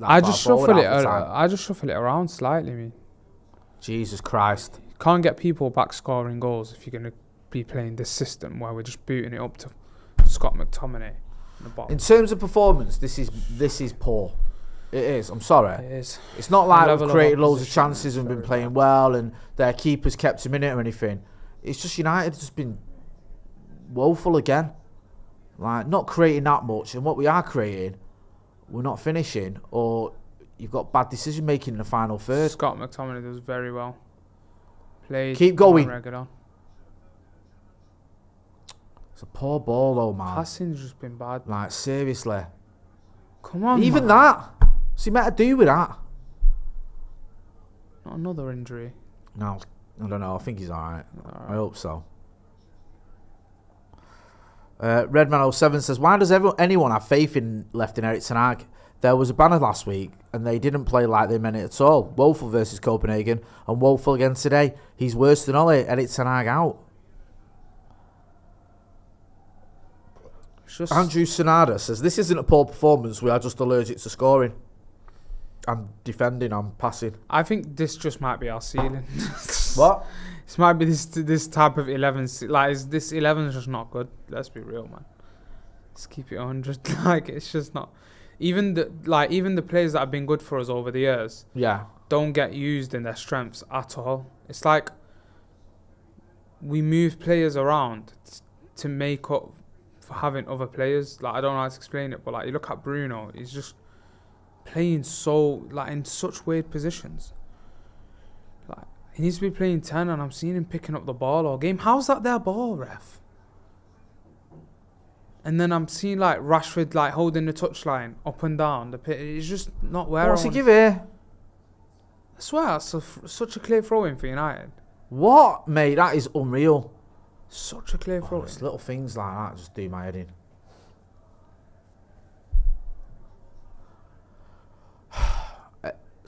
I just shuffle it around slightly. Me. Jesus Christ! You can't get people back scoring goals if you're gonna be playing this system where we're just booting it up to Scott McTominay in the bottom. In terms of performance, this is poor. It is. I'm sorry. It is. It's not like we've created loads of chances and been playing well and their keepers kept him in it or anything. It's just United just been woeful again. Like, not creating that much, and what we are creating, we're not finishing, or you've got bad decision making in the final third. Scott McTominay does very well. played. Keep going. Regular. It's a poor ball though, man. Passing's just been bad. Like, seriously. Come on, Even man. that. What's he meant to do with that? Not another injury. No, I don't know. I think he's alright. I hope so. Redman07 says, why does anyone have faith in Eric Ten Hag? There was a banner last week and they didn't play like they meant it at all. Woeful versus Copenhagen and woeful again today. He's worse than Ole. Eric Ten Hag out. Andrew Sonada says, this isn't a poor performance. We are just allergic to scoring. I'm defending, I'm passing. I think this just might be our ceiling. What? This might be this type of 11. Like, this 11 is just not good. Let's be real, man. Let's keep it 100. Like, it's just not. Even the players that have been good for us over the years, don't get used in their strengths at all. It's like we move players around to make up for having other players. Like, I don't know how to explain it, but like, you look at Bruno, he's just playing so, like, in such weird positions. Like, he needs to be playing 10 and I'm seeing him picking up the ball all game. How's that their ball, ref? And then I'm seeing like Rashford like holding the touchline up and down the pit. It's just not where. What's he give here? I swear that's such a clear throw in for United. What, mate? That is unreal. Such a clear throw. It's little things like that just do my head in.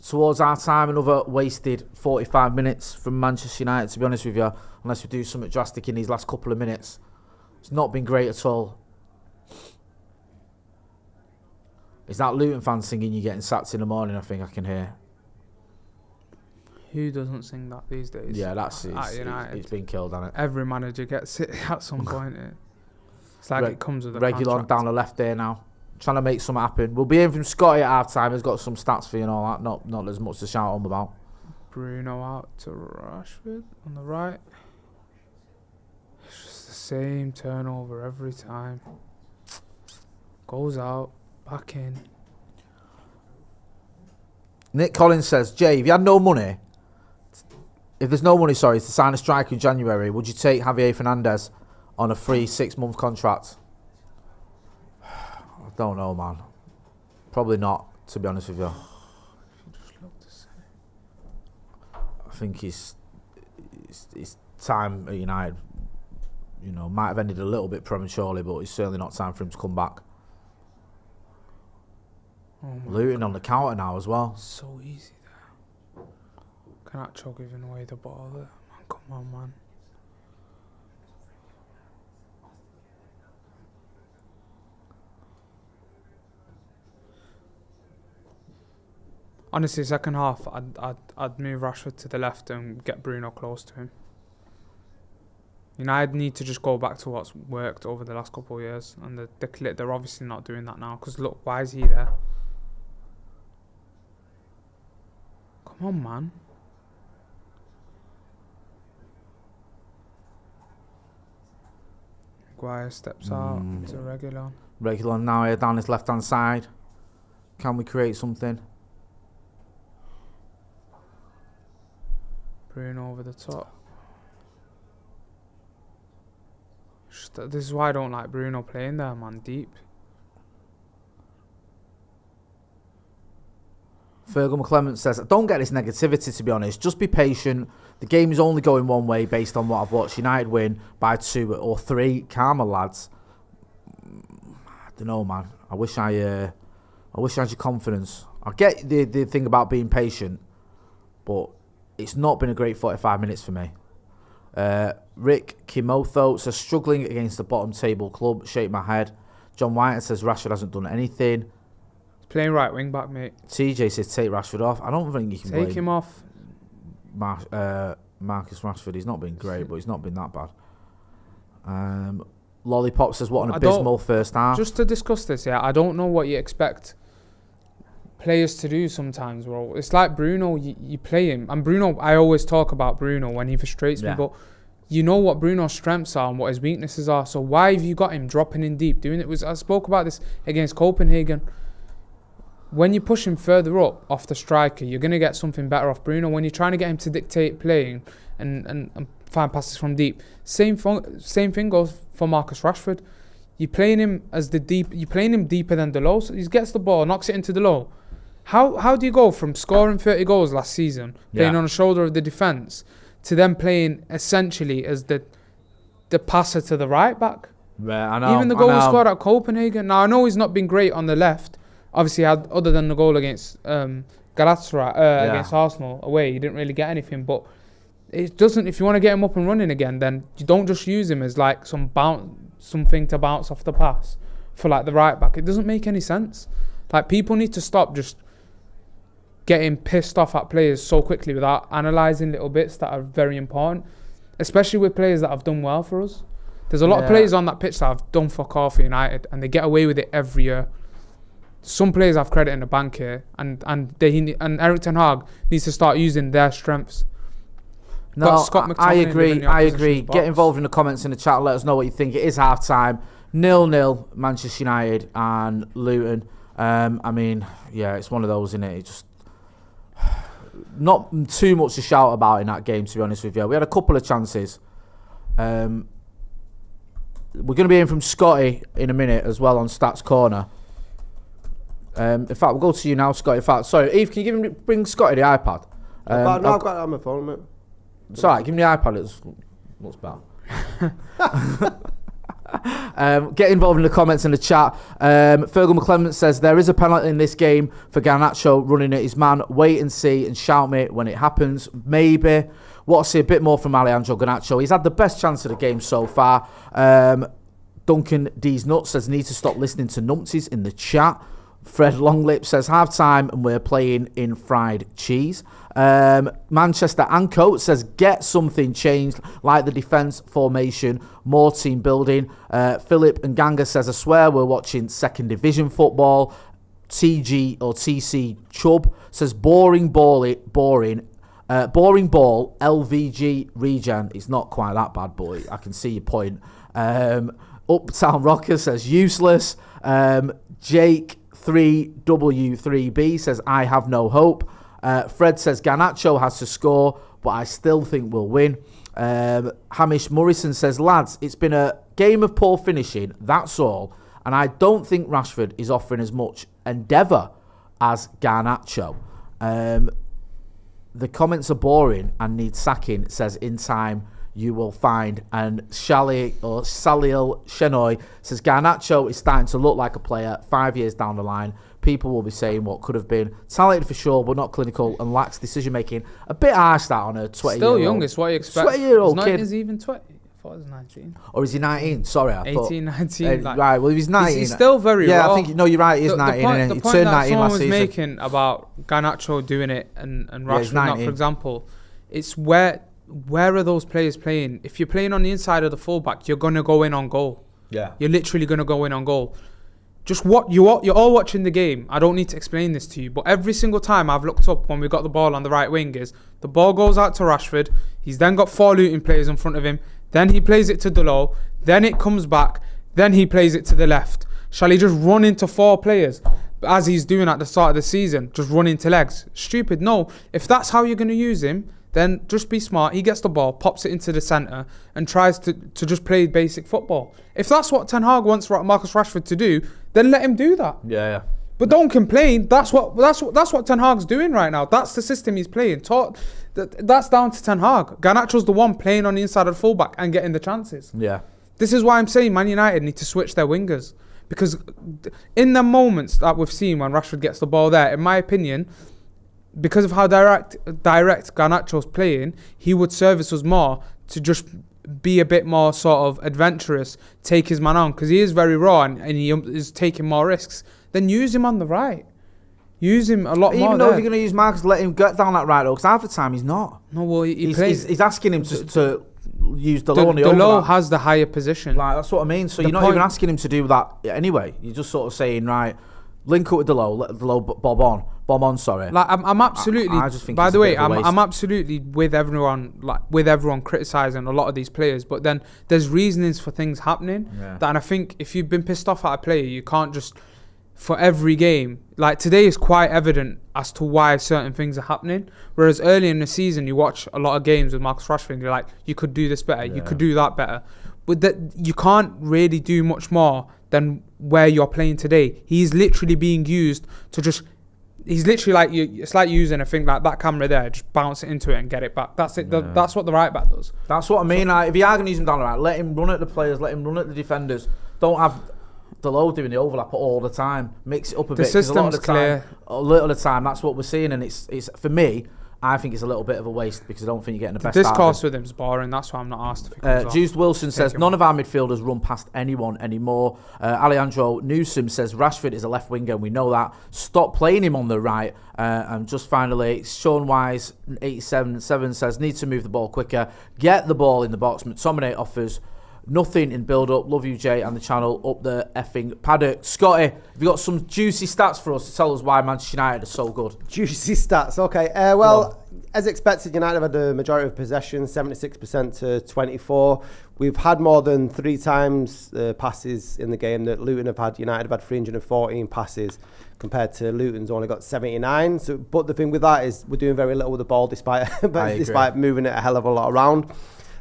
Towards our time, another wasted 45 minutes from Manchester United, to be honest with you, unless we do something drastic in these last couple of minutes. It's not been great at all. Is that Luton fan singing "You're Getting Sacked in the Morning"? I think I can hear. Who doesn't sing that these days? Yeah, that's it. It's been killed, hasn't it? Every manager gets it at some point. It's like it comes with a Regulon down the left there now, trying to make something happen. We'll be hearing from Scotty at half time. He's got some stats for you and all that. Not as much to shout home about. Bruno out to Rashford on the right. It's just the same turnover every time. Goes out, back in. Nick Collins says, Jay, if you had no money, to sign a striker in January, would you take Javier Fernandez on a free 6-month contract? I don't know, man. Probably not, to be honest with you. I think his time at United, might have ended a little bit prematurely, but it's certainly not time for him to come back. Luton on the counter now as well. So easy there. Cannot choke giving away the ball there. Man, come on, man. Honestly, second half, I'd move Rashford to the left and get Bruno close to him. United need to just go back to what's worked over the last couple of years, and they're obviously not doing that now. Because look, why is he there? Come on, man. Maguire steps out to Regulon. Regulon now here down his left-hand side. Can we create something? Bruno over the top. This is why I don't like Bruno playing there, man, deep. Fergal McClement says, I don't get this negativity, to be honest. Just be patient. The game is only going one way based on what I've watched. United win by 2 or 3. Karma, lads. I don't know, man. I wish I had your confidence. I get the thing about being patient, but it's not been a great 45 minutes for me. Rick Kimotho says, struggling against the bottom table club. Shake my head. John White says, Rashford hasn't done anything. Playing right wing back, mate. TJ says take Rashford off. I don't think you can take him off. Marcus Rashford. He's not been great, but he's not been that bad. Lollipop says what an abysmal first half. Just to discuss this, I don't know what you expect players to do sometimes, bro. It's like Bruno, you play him, and Bruno, I always talk about Bruno when he frustrates me, but you know what Bruno's strengths are and what his weaknesses are. So why have you got him dropping in deep, doing it? I spoke about this against Copenhagen. when you push him further up off the striker, you're going to get something better off Bruno. When you're trying to get him to dictate playing and find passes from deep, same thing goes for Marcus Rashford. You're playing him deeper than Delo. So he gets the ball, knocks it into Delo. How do you go from scoring 30 goals last season, playing on the shoulder of the defence, to then playing essentially as the passer to the right back? Yeah, I know. Even the goal he scored at Copenhagen. Now I know he's not been great on the left. Obviously, other than the goal against Galatasaray against Arsenal away, he didn't really get anything. But it doesn't. If you want to get him up and running again, then you don't just use him as like something to bounce off the pass for like the right back. It doesn't make any sense. Like, people need to stop just getting pissed off at players so quickly without analysing little bits that are very important, especially with players that have done well for us. There's a lot of players on that pitch that have done fuck all for United, and they get away with it every year. Some players have credit in the bank here, and Erik ten Hag needs to start using their strengths. No, I agree. Get involved in the comments in the chat. Let us know what you think. It is half time. 0-0 Manchester United and Luton. I mean, yeah, it's one of those, isn't it? It's just not too much to shout about in that game, to be honest with you. We had a couple of chances. We're going to be in from Scotty in a minute as well on Stats Corner. In fact, we'll go to you now, Scotty. In fact, sorry, Eve, can you bring Scotty the iPad? I've got it on my phone, mate. It's alright, give me the iPad. It looks bad. Get involved in the comments in the chat. Fergal McClement says, there is a penalty in this game for Garnacho running at his man. Wait and see and shout me when it happens. Maybe. Want to see a bit more from Alejandro Garnacho. He's had the best chance of the game so far. Duncan D's Nuts says, need to stop listening to numpties in the chat. Fred Longlip says, half time and we're playing in fried cheese. Manchester Ancoat says, get something changed, like the defence formation, more team building. Philip and Ganga says, I swear we're watching second division football. TG or TC Chubb says, boring ball, LVG regen. It's not quite that bad, boy. I can see your point. Uptown Rocker says, useless. Jake 3W3B says, I have no hope. Fred says, Garnacho has to score, but I still think we'll win. Hamish Morrison says, lads, it's been a game of poor finishing, that's all. And I don't think Rashford is offering as much endeavour as Garnacho. The comments are boring and need sacking, says in time you will find. And Salil Shenoy says, Garnacho is starting to look like a player 5 years down the line. People will be saying what could have been talented for sure, but not clinical and lacks decision making. A bit harsh that on a 20-year-old. Still young, it's what you expect. 20-year-old kid. Is he even 20? I thought it was 19. Or is he 19? Sorry, I 18, thought. 19. Right, well, if he's 19. He's still very raw. Yeah, I think, no, you're right, he's 19. He turned 19 last season. The point that someone was making about Garnacho doing it and Rashford not, for example, it's where are those players playing? If you're playing on the inside of the fullback, you're going to go in on goal. Yeah. You're literally going to go in on goal. Just what you're all watching the game. I don't need to explain this to you, but every single time I've looked up when we got the ball on the right wing is the ball goes out to Rashford. He's then got 4 Luton players in front of him. Then he plays it to Delo. Then it comes back. Then he plays it to the left. Shall he just run into 4 players as he's doing at the start of the season? Just run into legs? Stupid. No. If that's how you're going to use him, then just be smart. He gets the ball, pops it into the centre, and tries to just play basic football. If that's what Ten Hag wants Marcus Rashford to do, then let him do that. Yeah. But don't complain. That's what Ten Hag's doing right now. That's the system he's playing. That's down to Ten Hag. Garnacho's the one playing on the inside of the fullback and getting the chances. Yeah. This is why I'm saying Man United need to switch their wingers, because in the moments that we've seen when Rashford gets the ball there, in my opinion, because of how direct Garnacho's playing, he would service us more to just be a bit more sort of adventurous, take his man on, because he is very raw and he is taking more risks. Then use him on the right. Use him a lot more. Even though if you're going to use Marcus, let him get down that right road, because half the time he's not. No, well, he's asking him to use Delo on the Delo has the higher position. Like, that's what I mean. So you're not even asking him to do that anyway. You're just sort of saying, right, link up with Delo, let Delo bob on. Like I'm absolutely. I just think. By the way, I'm absolutely with everyone. Like with everyone criticizing a lot of these players, but then there's reasonings for things happening. Yeah. And I think if you've been pissed off at a player, you can't just for every game. Like today is quite evident as to why certain things are happening. Whereas early in the season, you watch a lot of games with Marcus Rashford and you're like, you could do this better, you could do that better. But that you can't really do much more than where you're playing today. He's literally being used to just... He's literally like it's like using a thing like that camera there, just bounce it into it and get it back. That's it. Yeah. That's what the right back does. That's what I mean. Like, if you are going to use him down the right, let him run at the players, let him run at the defenders. Don't have Delo doing the overlap all the time. Mix it up a bit. The system's clear. A lot of the time, that's what we're seeing, and it's for me. I think it's a little bit of a waste because I don't think you're getting the best out of him. Discourse with him's boring. That's why I'm not asked if he comes Juice Wilson says none of our midfielders run past anyone anymore. Alejandro Newsom says Rashford is a left winger and we know that. Stop playing him on the right. And just finally, Sean Wise 87 says need to move the ball quicker. Get the ball in the box. McTominay offers nothing in build-up. Love you, Jay, and the channel up the effing Paddock. Scotty, have you got some juicy stats for us to tell us why Manchester United are so good? Juicy stats, okay. Well, as expected, United have had the majority of possession, 76% to 24. We've had more than 3 times the passes in the game that Luton have had. United have had 314 passes compared to Luton's only got 79. So, but the thing with that is we're doing very little with the ball despite moving it a hell of a lot around.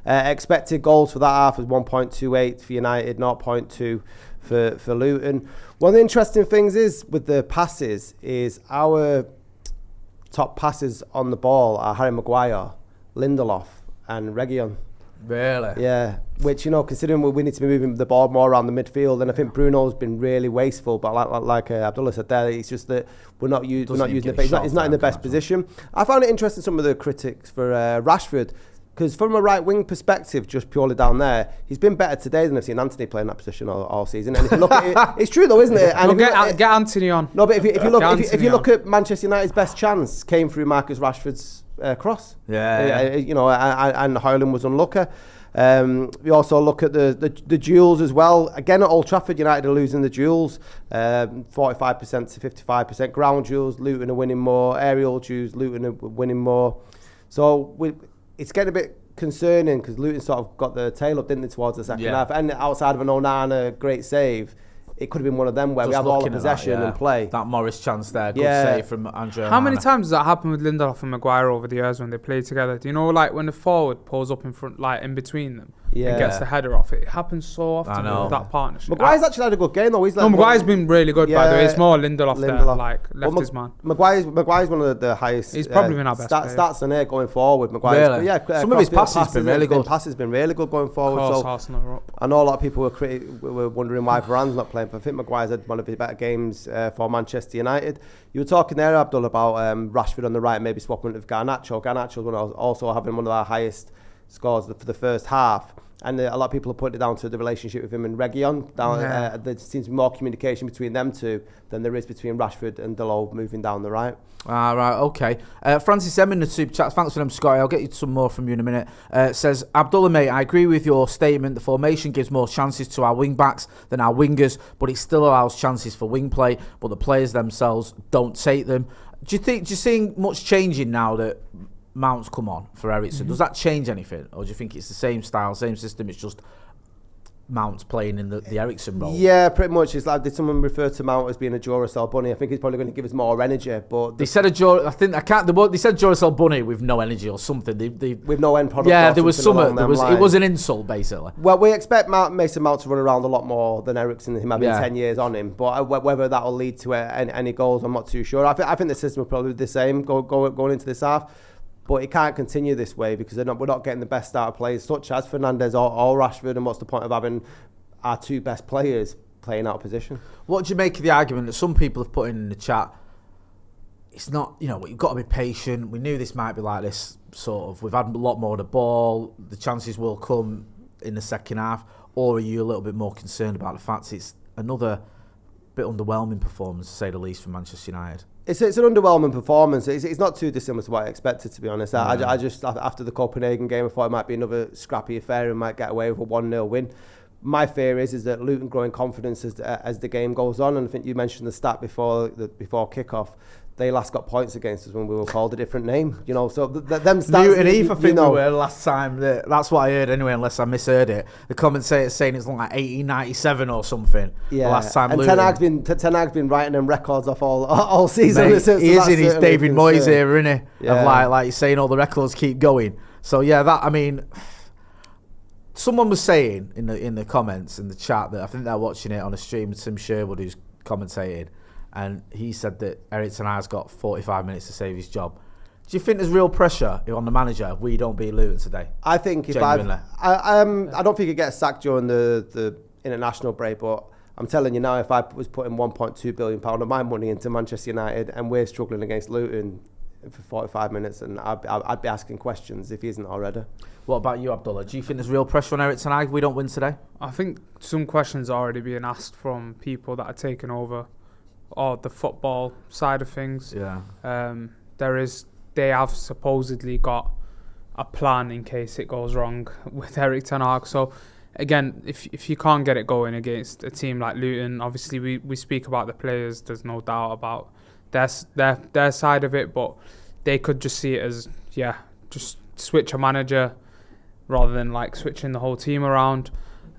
Expected goals for that half was 1.28 for United, 0.2 for Luton. One of the interesting things is with the passes is our top passes on the ball are Harry Maguire, Lindelof and Reguilon. Really? Yeah, which, you know, considering we need to be moving the ball more around the midfield, and I think Bruno's been really wasteful, but like Abdullah said there, it's just that we're not using it. He's not in the best position. I found it interesting, some of the critics for Rashford, because from a right wing perspective, just purely down there, he's been better today than I've seen Anthony play in that position all season. And if you look at it, it's true though, isn't it? And get Anthony on. No, but if you look at Manchester United's best chance came through Marcus Rashford's cross. Yeah. You know, and Højlund was unlucky. We also look at the duels as well. Again, at Old Trafford, United are losing the duels, 45% to 55%. Ground duels, Luton are winning more. Aerial duels, Luton are winning more. So it's getting a bit concerning because Luton sort of got the tail up, didn't they, towards the second half. And outside of an Onana great save, it could have been one of them where we have all the possession and play. That Morris chance there, good save from Andrea. How many times does that happen with Lindelof and Maguire over the years when they play together? Do you know, like when the forward pulls up in front, like in between them, and gets the header off? It happens so often with that partnership. Maguire's actually had a good game though. Maguire's been really good, by the way. It's more Lindelof there, like left his man. Maguire's one of the highest. He's probably been our best stats in there going forward. Maguire's, really? Some of his passes been really good. Passes been really good going forward. Of course, Arsenal are up. I know a lot of people were wondering why Varane's not playing, but I think Maguire's had one of his better games for Manchester United. You were talking there, Abdul, about Rashford on the right, maybe swapping with Garnacho. Garnacho's also having one of our highest scores for the first half. And a lot of people have put it down to the relationship with him and Reguilon. There seems to be more communication between them two than there is between Rashford and Delo moving down the right. Right, okay. Francis M in the super chat, thanks for them, Scotty. I'll get you some more from you in a minute. Says, Abdullah, mate, I agree with your statement. The formation gives more chances to our wing backs than our wingers, but it still allows chances for wing play, but the players themselves don't take them. Do you see much changing now that Mount's come on for Eriksen? Does that change anything, or do you think it's the same style, same system? It's just Mount's playing in the Eriksen role. Yeah, pretty much. It's like, did someone refer to Mount as being a Duracell bunny? I think he's probably going to give us more energy. But they said they said Duracell bunny with no energy or something. With no end product. Yeah, there was some. It was an insult basically. Well, we expect Mason Mount to run around a lot more than Eriksen. Him having 10 years on him, but whether that will lead to any goals, I'm not too sure. I think the system will probably be the same going into this half. But it can't continue this way because we're not getting the best out of players such as Fernandes or Rashford. And what's the point of having our two best players playing out of position? What do you make of the argument that some people have put in the chat? It's not, you've got to be patient. We knew this might be like this, sort of. We've had a lot more of the ball. The chances will come in the second half. Or are you a little bit more concerned about the fact it's another bit underwhelming performance, to say the least, for Manchester United? It's an underwhelming performance. It's not too dissimilar to what I expected, to be honest. I just, after the Copenhagen game, I thought it might be another scrappy affair and might get away with a 1-0 win. My fear is that Luton growing confidence as the game goes on, and I think you mentioned the stat before kickoff. They last got points against us when we were called a different name, you know. So them stats. Luton Eve, I think we were last time. That's what I heard anyway, unless I misheard it. The commentator's saying it's like 1897 or something. Yeah. The last time. And Ten Hag's been writing them records off all season. Mate, he is in his David Moyes era, isn't he? Yeah. Of like you're saying, all the records keep going. So yeah, that I mean. Someone was saying in the comments in the chat that I think they're watching it on a stream. Tim Sherwood, who's commentated, and he said that Eric Ten Hag's got 45 minutes to save his job. Do you think there's real pressure on the manager if we don't beat Luton today? I think I don't think he'd get sacked during the international break, but I'm telling you now, if I was putting £1.2 billion of my money into Manchester United and we're struggling against Luton for 45 minutes, and I'd be asking questions if he isn't already. What about you, Abdullah? Do you think there's real pressure on Eric Ten Hag if we don't win today? I think some questions are already being asked from people that are taking over or the football side of things. Yeah. They have supposedly got a plan in case it goes wrong with Eric Ten Hag. So again, if you can't get it going against a team like Luton, obviously we speak about the players. There's no doubt about their side of it, but they could just see it as just switch a manager rather than like switching the whole team around.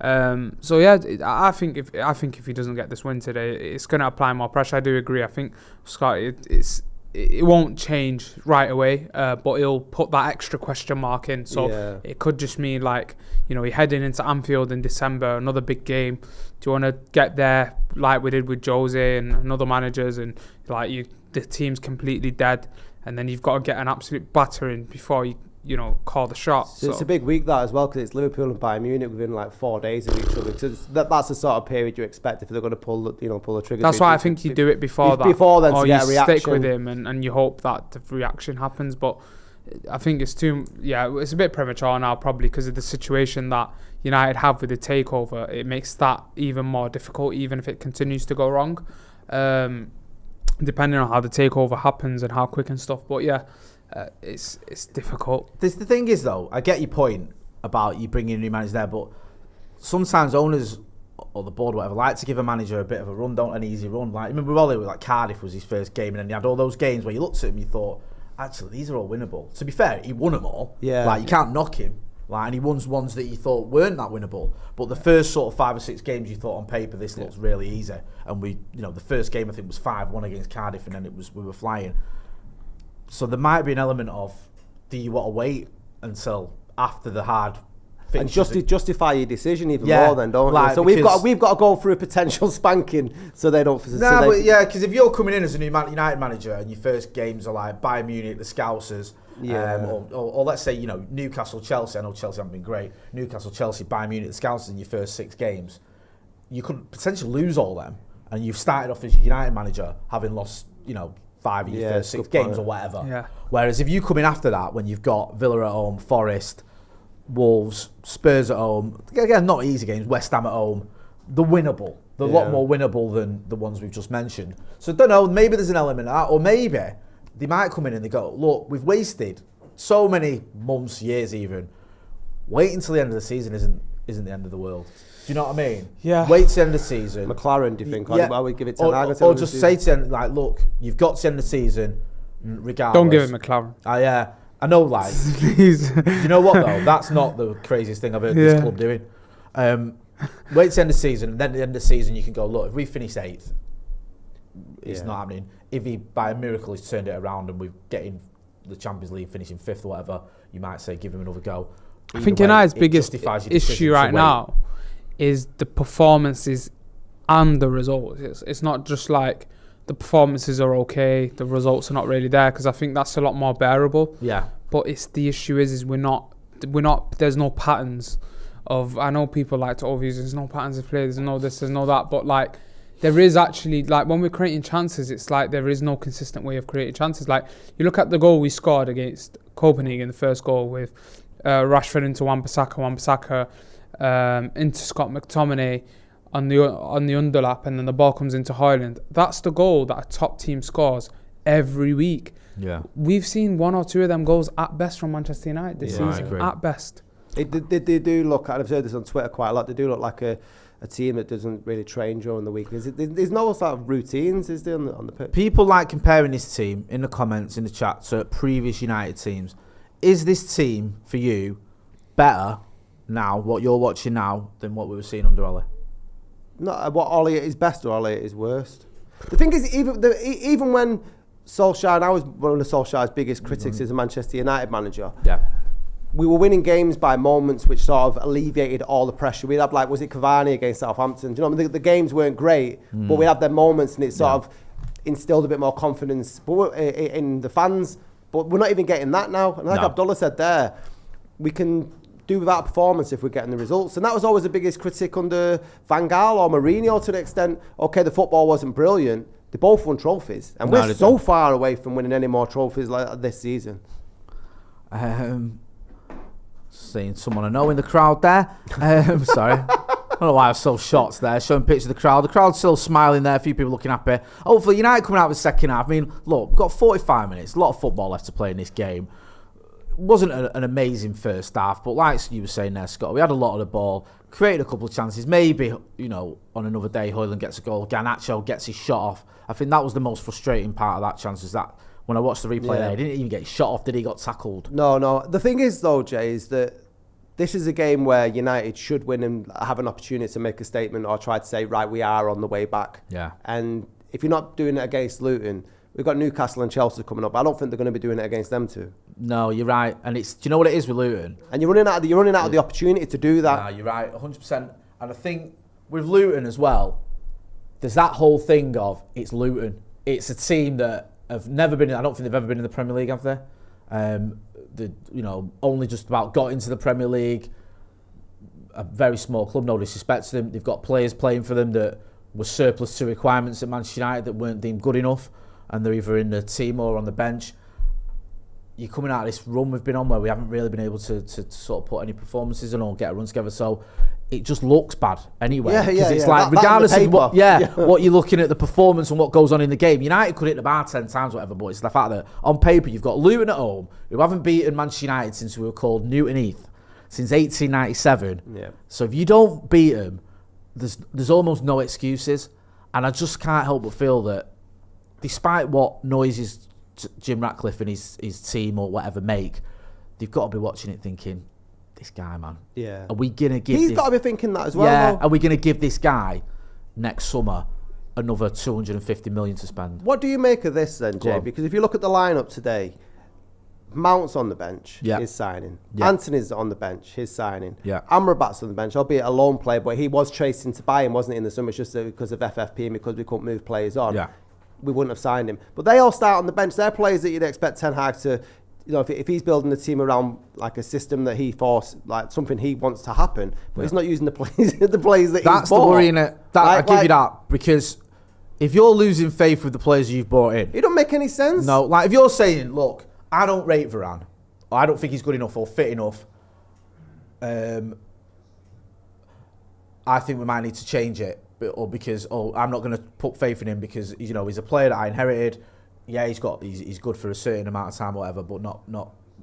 So yeah, I think if he doesn't get this win today, it's going to apply more pressure. I do agree. I think Scott, it won't change right away, but it'll put that extra question mark in. So it could just mean like, you know, you're heading into Anfield in December, another big game. Do you want to get there like we did with Jose and other managers, and like the team's completely dead, and then you've got to get an absolute battering before you know, call the shot. So it's a big week that as well, because it's Liverpool and Bayern Munich within like 4 days of each other. So that's the sort of period you expect if they're going to pull the trigger. That's why I think you do it before that. Before then, or to you get a reaction. stick with him and you hope that the reaction happens. But I think it's a bit premature now, probably because of the situation that United have with the takeover. It makes that even more difficult, even if it continues to go wrong, depending on how the takeover happens and how quick and stuff. But yeah. It's difficult. The thing is, though, I get your point about you bringing a new manager there, but sometimes owners or the board or whatever like to give a manager a bit of a run, don't an easy run. Like, I remember Ollie with like Cardiff was his first game, and then he had all those games where you looked at him and you thought, actually, these are all winnable. To be fair, he won them all. Yeah. Like, you can't knock him. Like, and he won ones that you thought weren't that winnable. But the first sort of 5 or 6 games you thought on paper, this looks really easy. And the first game I think was 5-1 against Cardiff, and then we were flying. So there might be an element of, do you want to wait until after the hard fixtures? And justify your decision even more then, don't you? So we've got to go through a potential spanking so they don't... because if you're coming in as a new United manager and your first games are like Bayern Munich, the Scousers, or let's say, you know, Newcastle, Chelsea, I know Chelsea haven't been great, Newcastle, Chelsea, Bayern Munich, the Scousers in your first 6 games, you could potentially lose all them, and you've started off as a United manager having lost, you know, 5 of your first 6 games or whatever. Yeah. Whereas if you come in after that, when you've got Villa at home, Forest, Wolves, Spurs at home, again, not easy games, West Ham at home, they're winnable. They're a lot more winnable than the ones we've just mentioned. So I don't know, maybe there's an element of that, or maybe they might come in and they go, look, we've wasted so many months, years even. Wait until the end of the season isn't the end of the world. Do you know what I mean? Yeah. Wait to the end of the season. McLaren, do you think? Why we give it to Hag? Or just say to them, like, look, you've got to the end of the season, regardless. Don't give it McLaren. I know, like, you know what though? That's not the craziest thing I've heard this club doing. Wait to the end of the season, and then at the end of the season you can go, look, if we finish 8th, it's not happening. If he, by a miracle, he's turned it around and we're getting the Champions League, finishing 5th or whatever, you might say, give him another go. I think United's biggest issue right now is the performances and the results. It's not just like the performances are okay, the results are not really there, because I think that's a lot more bearable. Yeah. But it's the issue is we're not. There's no patterns of. I know people like to overuse. There's no patterns of play. There's no this. There's no that. But like, there is actually, like, when we're creating chances, it's like there is no consistent way of creating chances. Like, you look at the goal we scored against Copenhagen, the first goal with Rashford into Wan-Bissaka into Scott McTominay on the underlap, and then the ball comes into Højlund. That's the goal that a top team scores every week. Yeah, we've seen 1 or 2 of them goals at best from Manchester United this season, at best. They do look, and I've heard this on Twitter quite a lot, they do look like a team that doesn't really train during the week. There's no sort of routines, is there, on the pitch? People like comparing this team in the comments, in the chat, to previous United teams. Is this team, for you, better now, what you're watching now, than what we were seeing under Ollie? Not what Ollie is best or Ollie is worst. The thing is, even when Solskjaer, and I was one of Solskjaer's biggest critics as a Manchester United manager, we were winning games by moments which sort of alleviated all the pressure. We'd have, like, was it Cavani against Southampton? Do you know, the games weren't great, but we had their moments, and it sort of instilled a bit more confidence in the fans. But we're not even getting that now. And like Abdullah said there, we can do without performance if we're getting the results. And that was always the biggest critic under Van Gaal or Mourinho, to an extent. Okay, the football wasn't brilliant. They both won trophies. And we're so far away from winning any more trophies like this season. Seeing someone I know in the crowd there. Sorry. I don't know why I was so shocked there, showing pictures of the crowd. The crowd's still smiling there, a few people looking happy. Hopefully United coming out of the second half. I mean, look, we've got 45 minutes, a lot of football left to play in this game. It wasn't an amazing first half, but like you were saying there, Scott, we had a lot of the ball, created a couple of chances. Maybe, you know, on another day, Højlund gets a goal, Garnacho gets his shot off. I think that was the most frustrating part of that chance, is that when I watched the replay there, he didn't even get his shot off, did he? Got tackled. No. The thing is, though, Jay, is that this is a game where United should win and have an opportunity to make a statement or try to say, right, we are on the way back. Yeah. And if you're not doing it against Luton, we've got Newcastle and Chelsea coming up. I don't think they're going to be doing it against them two. No, you're right. And it's, do you know what it is with Luton? And you're running out of the opportunity to do that. No, you're right, 100%. And I think with Luton as well, there's that whole thing of it's Luton. It's a team that have never been, I don't think they've ever been in the Premier League, have they? Only just about got into the Premier League. A very small club, no disrespect to them. They've got players playing for them that were surplus to requirements at Manchester United that weren't deemed good enough, and they're either in the team or on the bench. You're coming out of this run we've been on where we haven't really been able to sort of put any performances in or get a run together, so it just looks bad anyway. It's like, regardless of what you're looking at, the performance and what goes on in the game, United could hit the bar 10 times, whatever, but it's the fact that on paper you've got Luton at home, who haven't beaten Manchester United since we were called Newton Heath, since 1897. Yeah. So if you don't beat them, there's almost no excuses. And I just can't help but feel that despite what noises Jim Ratcliffe and his team or whatever make, they've got to be watching it thinking, this guy, man. Yeah. Are we going to give He's got to be thinking that as well. Yeah. Though. Are we going to give this guy next summer another 250 million to spend? What do you make of this then, Jay? Because if you look at the lineup today, Mount's on the bench, his signing. Yeah. Anthony's on the bench, his signing. Yeah. Amrabat's on the bench, albeit a loan player, but he was chasing to buy him, wasn't he, in the summer, just because of FFP and because we couldn't move players on. Yeah. We wouldn't have signed him. But they all start on the bench. They're players that you'd expect Ten Hag to, you know, if he's building the team around like a system that he forced, like something he wants to happen, but he's not using the players that he's bought. That's the worry in it. I give you that, because if you're losing faith with the players you've brought in, it don't make any sense. No, like if you're saying, look, I don't rate Varane, or I don't think he's good enough or fit enough, I think we might need to change it, or because I'm not going to put faith in him because, you know, he's a player that I inherited. Yeah, he's good for a certain amount of time, whatever, but not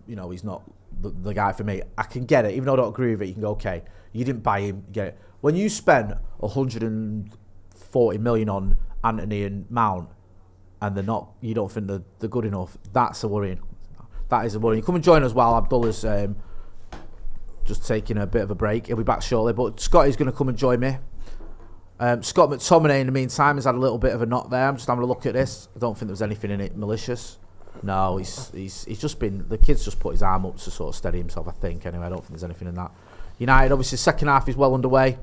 you know, he's not the guy for me. I can get it, even though I don't agree with it. You can go, okay, you didn't buy him, you get it. When you spent 140 million on Anthony and Mount, and you don't think they're good enough, that's a worrying. That is a worry. You come and join us while Abdullah's just taking a bit of a break. He'll be back shortly, but Scotty's going to come and join me. Scott McTominay, in the meantime, has had a little bit of a knock there. I'm just having a look at this. I don't think there was anything in it malicious. No, he's just been, the kid's just put his arm up to sort of steady himself, I think. Anyway, I don't think there's anything in that. United, obviously, second half is well underway.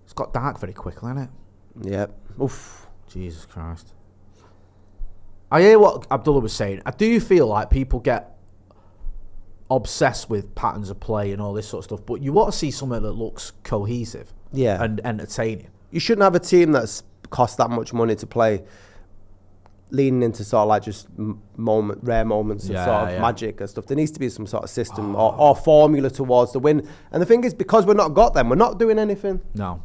It's got dark very quickly, hasn't it? Yep. Oof. Jesus Christ. I hear what Abdullah was saying. I do feel like people get obsessed with patterns of play and all this sort of stuff, but you want to see something that looks cohesive and entertaining. You shouldn't have a team that's cost that much money to play leaning into sort of like just rare moments of sort of magic and stuff. There needs to be some sort of system or formula towards the win. And the thing is, because we're not got them, we're not doing anything. No.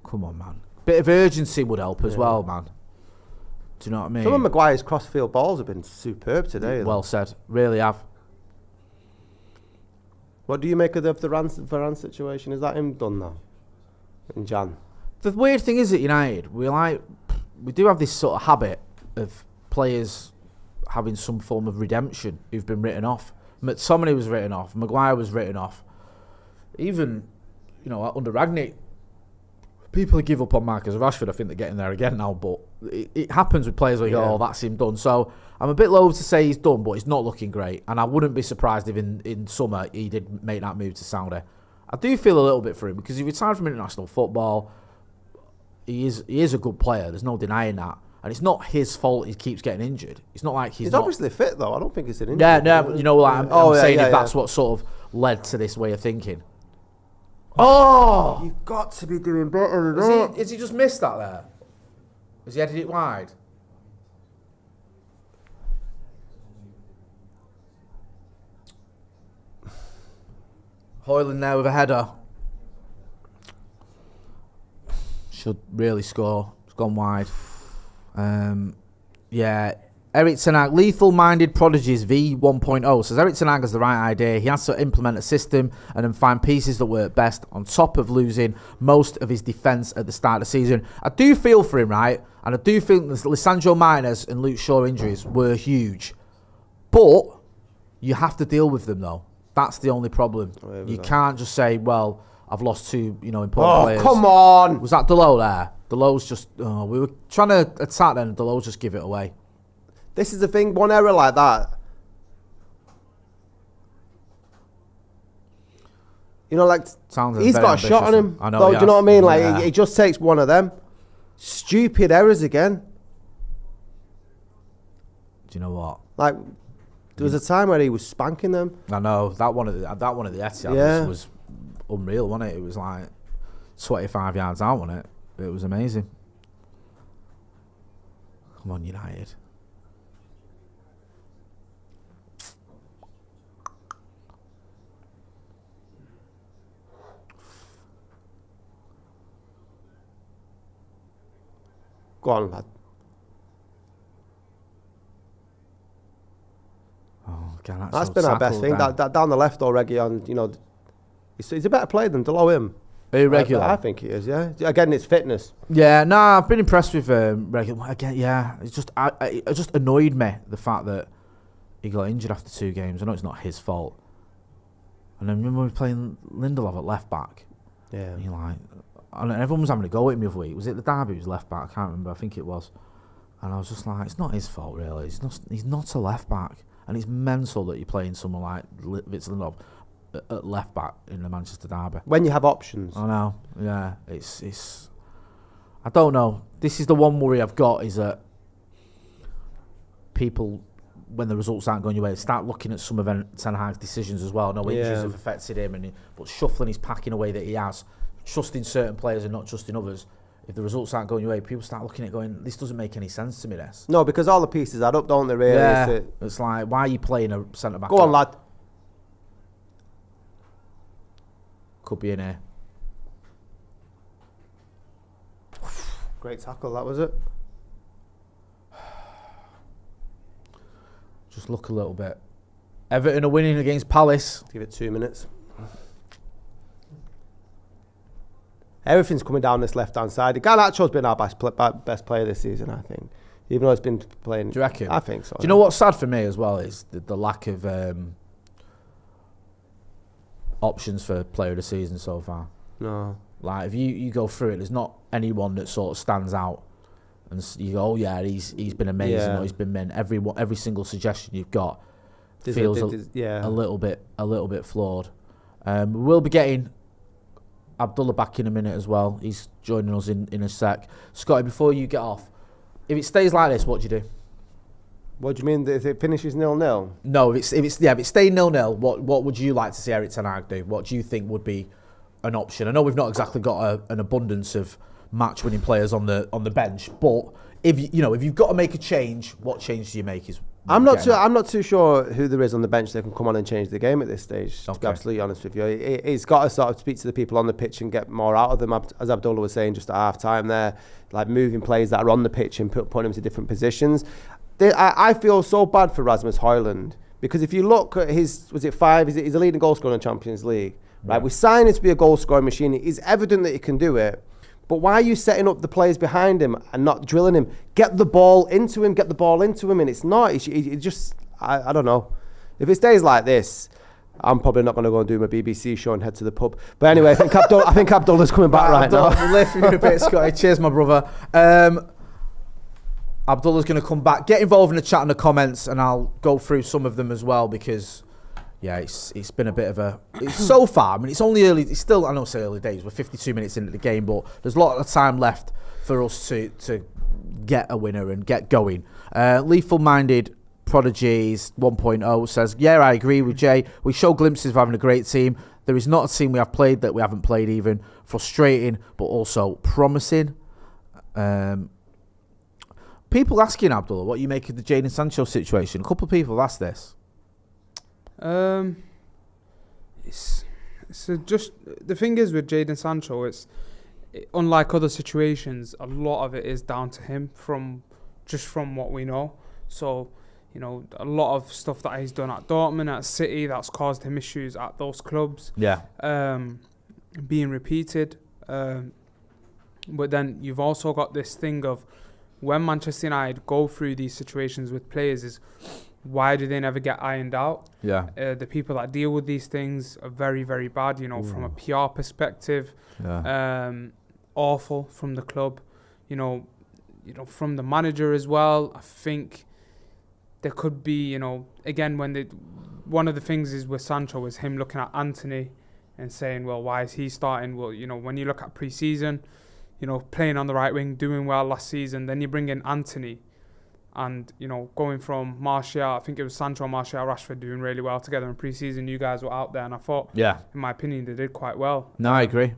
Come on, man. Bit of urgency would help as well, man. Do you know what I mean? Some of Maguire's crossfield balls have been superb today. Well said. Really have. What do you make of the Varane situation? Is that him done now? In Jan? The weird thing is at United, we do have this sort of habit of players having some form of redemption who've been written off. McTominay was written off. Maguire was written off. Even, under Ragnick, people give up on Marcus Rashford. I think they're getting there again now, but it happens with players where you go, oh, that's him done. So I'm a bit loath to say he's done, but he's not looking great. And I wouldn't be surprised if in summer he did make that move to Saudi. I do feel a little bit for him because he retired from international football. He is a good player. There's no denying that. And it's not his fault he keeps getting injured. It's not like he's obviously fit, though. I don't think it's an injury. Yeah, I'm saying that's what sort of led to this way of thinking. Oh! You've got to be doing better than that. Has he just missed that there? Has he headed it wide? Højlund there with a header. Should really score. It's gone wide. Eric Ten Hag, lethal-minded prodigies V 1.0 says Eric Ten Hag has the right idea. He has to implement a system and then find pieces that work best on top of losing most of his defence at the start of the season. I do feel for him, right? And I do think the Lisandro Martinez and Luke Shaw injuries were huge. But you have to deal with them, though. That's the only problem. You can't just say, well, I've lost two, important players. Oh, come on! Was that Delo there? Delo's just... we were trying to attack them and Delo just give it away. This is the thing, one error like that. He's got a shot on him. I know. Do you know what I mean? Like, he just takes one of them. Stupid errors again. Do you know what? Like, there was a time where he was spanking them. I know. That one of the Etihad was unreal, wasn't it? It was like 25 yards out, wasn't it? It was amazing. Come on, United. Go on, lad. Oh, God, that's been our best thing. That down the left already on, he's a better player than Delo him. Regular. I think he is, yeah. Again, it's fitness. Yeah, I've been impressed with Regular. Again, yeah, it's just it just annoyed me, the fact that he got injured after 2 games. I know it's not his fault. And then remember we were playing Lindelof at left back. Yeah. And you're like, and everyone was having a go at him the other week. Was it the Derby who was left back? I can't remember. I think it was. And I was just like, it's not his fault, really. He's not a left back. And it's mental that you're playing someone like Vincent Lindelof at left back in the Manchester Derby. When you have options. I know, yeah. It's I don't know. This is the one worry I've got, is that people, when the results aren't going your way, start looking at some of Ten Hag's decisions as well. No injuries have affected him, but shuffling his pack in a way that he has, trusting certain players and not trusting others. If the results aren't going your way, people start looking at it going, this doesn't make any sense to me, this. No, because all the pieces add up, don't they, really? Yeah, it's like, why are you playing a centre-back? Go on, lad. Could be in here. Great tackle, that was it. Just look a little bit. Everton are winning against Palace. Give it 2 minutes. Everything's coming down this left-hand side. Garnacho's been our best player this season, I think. Even though he's been playing... Do you reckon? I think so. Do you know what's sad for me as well is the lack of options for player of the season so far. No. Like, if you go through it, there's not anyone that sort of stands out. And you go, oh yeah, he's been amazing, or he's been mint. Every single suggestion you've got feels a little bit flawed. We will be getting Abdullah back in a minute as well. He's joining us in a sec. Scotty, before you get off, if it stays like this, what do you do? What do you mean? If it finishes 0-0? No, if it's staying 0-0, what would you like to see Eric Ten Hag do? What do you think would be an option? I know we've not exactly got an abundance of match-winning players on the bench, but if you've got to make a change, what change do you make? I'm not too sure who there is on the bench that can come on and change the game at this stage. To be absolutely honest with you, he's got to sort of speak to the people on the pitch and get more out of them. As Abdullah was saying just at half time there, like moving players that are on the pitch and putting them to different positions. I feel so bad for Rasmus Højlund Because if you look at his, was it 5? He's a leading goal scorer in the Champions League. Right, we signed him to be a goal scoring machine. It's evident that he can do it. But why are you setting up the players behind him and not drilling him? Get the ball into him, and it's not. It just, I don't know. If it stays like this, I'm probably not going to go and do my BBC show and head to the pub. But anyway, I think Abdullah's coming back right now. We'll lift you a bit, Scotty. Cheers, my brother. Abdullah's going to come back. Get involved in the chat and the comments, and I'll go through some of them as well because, yeah, it's been a bit of a... so far, I mean, it's only early... It's still, I don't say early days. We're 52 minutes into the game, but there's a lot of time left for us to get a winner and get going. Lethal Minded Prodigies 1.0 says, yeah, I agree with Jay. We show glimpses of having a great team. There is not a team we have played that we haven't played even. Frustrating, but also promising. People asking, Abdullah, what you make of the Jadon Sancho situation. A couple of people have asked this. It's just the thing is with Jadon Sancho, unlike other situations, a lot of it is down to him from what we know. So, you know, a lot of stuff that he's done at Dortmund, at City, that's caused him issues at those clubs. Yeah. Being repeated. But then you've also got this thing of when Manchester United go through these situations with players is why do they never get ironed out? Yeah. The people that deal with these things are very, very bad, you know, from a PR perspective. Yeah. Awful from the club. You know, from the manager as well. I think there could be, you know, again, one of the things is with Sancho was him looking at Anthony and saying, well, why is he starting? Well, you know, when you look at pre-season, you know, playing on the right wing, doing well last season, then you bring in Anthony. And, you know, going from Martial, I think it was Sancho, Martial, Rashford doing really well together in pre-season. You guys were out there, and I thought, in my opinion, they did quite well. No, I agree.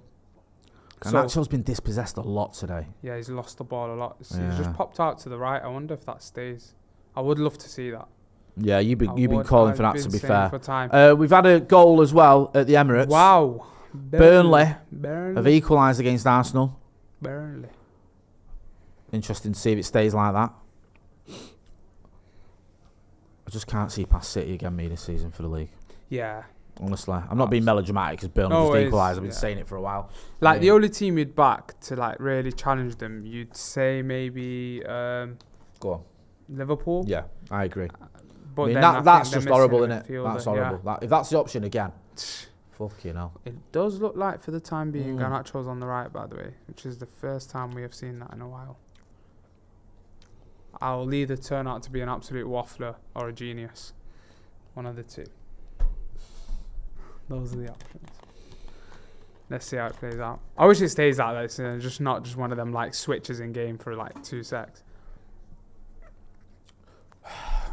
Garnacho's been dispossessed a lot today. Yeah, he's lost the ball a lot. He's just popped out to the right. I wonder if that stays. I would love to see that. Yeah, you've been calling for that, to be fair. For time. We've had a goal as well at the Emirates. Wow. Burnley have equalised against Arsenal. Burnley. Interesting to see if it stays like that. I just can't see past City again me this season for the league. Yeah. Honestly. I'm not being melodramatic because Burnley just equalised. I've been saying it for a while. Like, the only team you'd back to, like, really challenge them, you'd say maybe... Go on. Liverpool? Yeah, I agree. But I mean, then that's just horrible, isn't it? Midfielder, That's horrible. If that's the option again, fucking hell. It does look like, for the time being, Garnacho's on the right, by the way, which is the first time we have seen that in a while. I'll either turn out to be an absolute waffler or a genius. One of the two. Those are the options. Let's see how it plays out. I wish it stays like this, and just not just one of them like switches in game for like 2 secs.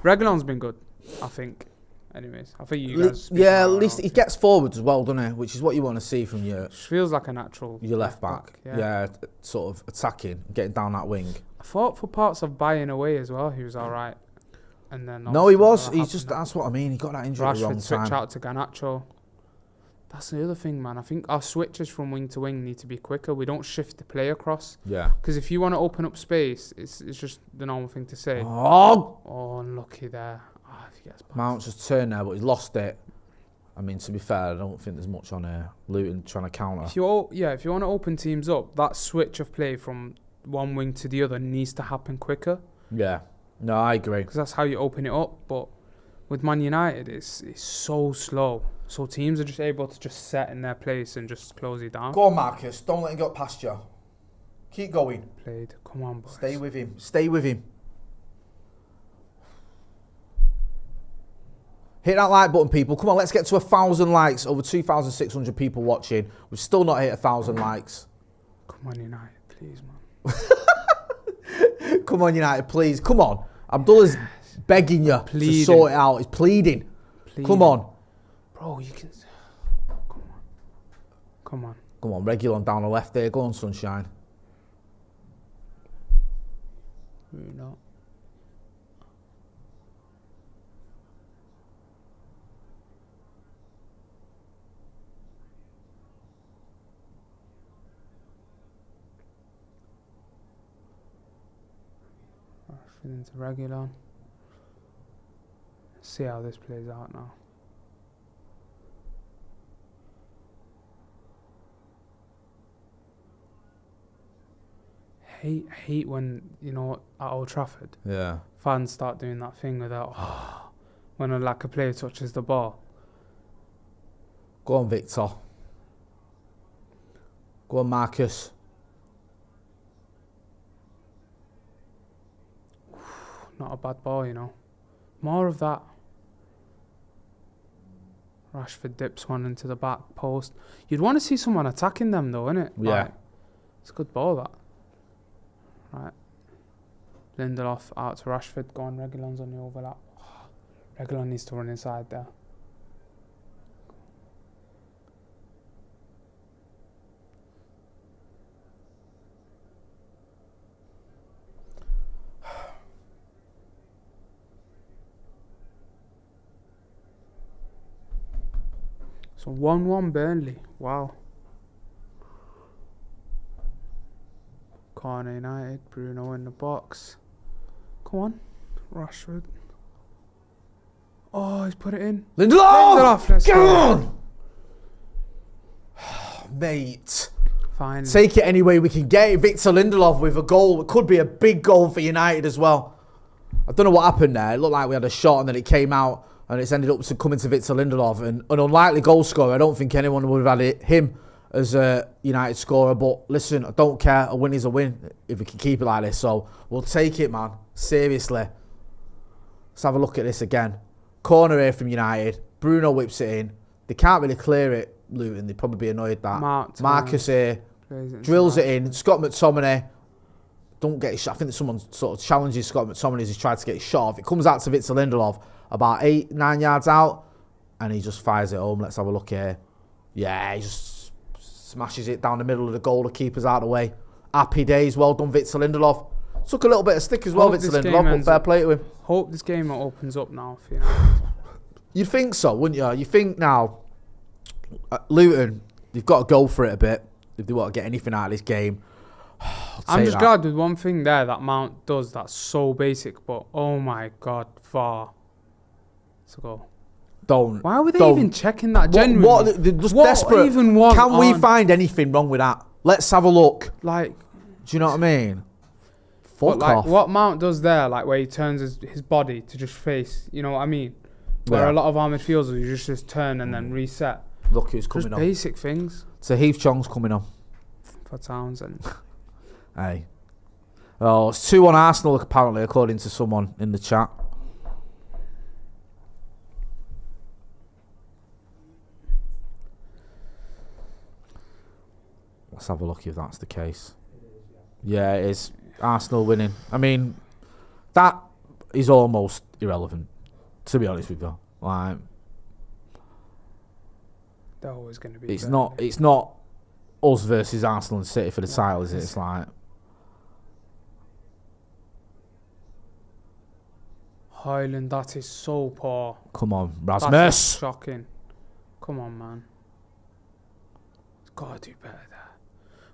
Reguilon's been good, I think. Anyways, I think you guys... Yeah, at least he gets forwards as well, doesn't he? Which is what you want to see from your... Feels like a natural... Your left back. Yeah, sort of attacking, getting down that wing. I thought for parts of buying away as well, he was all right. And then... No, he was. He's just... That's what I mean. He got that injury at the wrong Rashford time. switch out to Garnacho. That's the other thing, man. I think our switches from wing to wing need to be quicker. We don't shift the play across. Yeah. Because if you want to open up space, it's just the normal thing to say. Oh, unlucky there. Mount's just turned there, but he's lost it. I mean, to be fair, I don't think there's much on here. Luton trying to counter. If you want to open teams up, that switch of play from one wing to the other needs to happen quicker. Yeah. No, I agree. Because that's how you open it up. But with Man United, it's so slow. So teams are just able to just set in their place and just close it down. Go on, Marcus. Don't let him get past you. Keep going. Played. Come on, boys. Stay with him. Stay with him. Hit that like button, people. Come on, let's get to 1,000 likes. Over 2,600 people watching. We've still not hit 1,000 likes. Come on, United, please, man. Come on, United, please. Come on. Abdullah's begging you to sort it out. He's pleading. Come on. Bro, you can... Come on. Come on. Come on, Reguilon down the left there. Go on, sunshine. No. Into Reguilon. See how this plays out now. Hate when, you know, at Old Trafford, Yeah. fans start doing that thing without when a player touches the ball. Go on, Victor. Go on, Marcus. Not a bad ball, you know. More of that. Rashford dips one into the back post. You'd want to see someone attacking them, though, innit? Yeah. Like, it's a good ball, that. Right. Lindelof out to Rashford. Go on, Reguilon's on the overlap. Reguilon needs to run inside there. So 1-1 Burnley. Wow. Corner United. Bruno in the box. Come on. Rashford. Oh, he's put it in. Lindelof! Let's Come go. on! Mate. Fine. Take it any way we can get it. Victor Lindelof with a goal. It could be a big goal for United as well. I don't know what happened there. It looked like we had a shot and then it came out and it's ended up coming to Victor Lindelof. And an unlikely goal scorer. I don't think anyone would have had him as a United scorer. But listen, I don't care. A win is a win if we can keep it like this. So we'll take it, man. Seriously. Let's have a look at this again. Corner here from United. Bruno whips it in. They can't really clear it, Luton. They'd probably be annoyed that. Marcus here. Drills it in. Scott McTominay. Don't get his shot. I think that someone sort of challenges Scott McTominay as he tried to get his shot off. It comes out to Victor Lindelof about 8-9 yards out. And he just fires it home. Let's have a look here. Yeah, he just smashes it down the middle of the goal. The keeper's out of the way. Happy days. Well done, Victor Lindelof. Took a little bit of stick as well, Victor Lindelof, but fair play to him. Hope this game opens up now for you. You'd think so, wouldn't you? You think now, Luton, they've got to go for it a bit if they want to get anything out of this game. I'm just glad with one thing there that Mount does that's so basic, but oh my God, VAR. Let's go. Don't. Why were they even checking that? Genuinely? What they're just desperate. Even was Can we on? find anything wrong with that? Let's have a look. Like, do you know what I mean? Fuck like off. what Mount does there, like where he turns his body to just face, you know what I mean? Where a lot of our midfielders, you just turn and then reset. Look who's coming just on. Basic things. So Heath Chong's coming on. For Townsend. Hey. Oh, it's 2-1 Arsenal apparently, according to someone in the chat. Let's have a look if that's the case. Yeah, it is. Arsenal winning. I mean, that is almost irrelevant, to be honest with you. Like, They're always going to be. It's not us versus Arsenal and City for the title, is it? It's like Highland, that is so poor. Come on, That's Rasmus. shocking. Come on, man. He's got to do better there.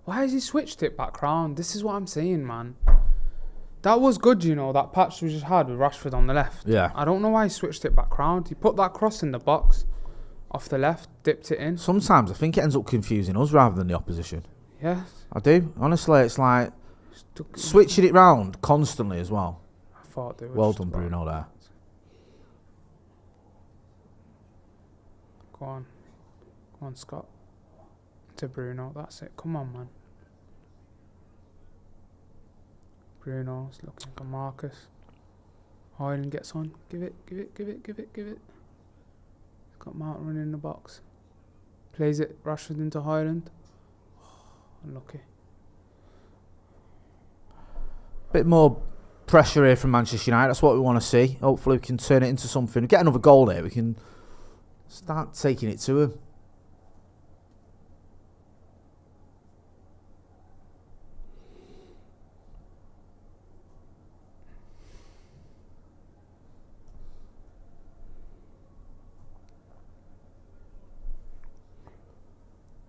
Why has he switched it back round? This is what I'm saying, man. That was good, you know, that patch we just had with Rashford on the left. Yeah. I don't know why he switched it back round. He put that cross in the box off the left, dipped it in. Sometimes I think it ends up confusing us rather than the opposition. Yeah. I do. Honestly, it's like switching it round constantly as well. I thought they were. Well just done, about- Bruno, there. Go on. Come on, Scott. To Bruno. That's it. Come on, man. Bruno's looking for Marcus. Highland gets on. Give it. Got Mount running in the box. Plays it. Rashford into Highland. Unlucky. Bit more pressure here from Manchester United. That's what we want to see. Hopefully we can turn it into something. Get another goal here. We can start taking it to him.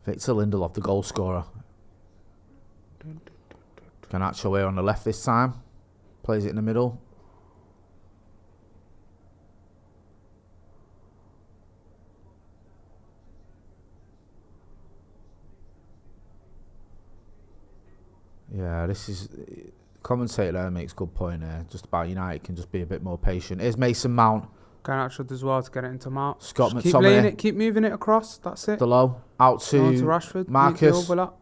Victor Lindelof, the goal scorer. Garnacho here on the left this time. Plays it in the middle. This is commentator there makes a good point here. Just about United can just be a bit more patient. Here's Mason Mount. Garnacho does well to get it into Mount. Scott Just keep laying it, keep moving it across. That's it. Below, out to Rashford. Marcus. Overlap.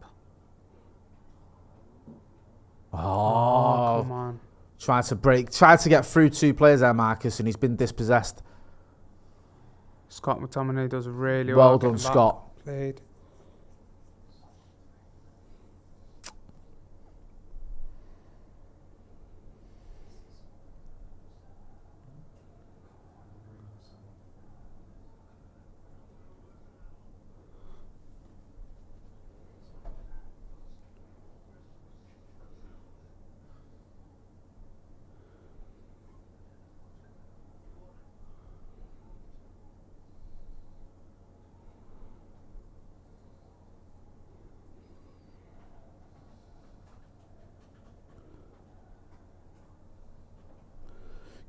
Oh, come on. Tried to get through 2 players there, Marcus, and he's been dispossessed. Scott McTominay does really well. Well done, Scott. Played.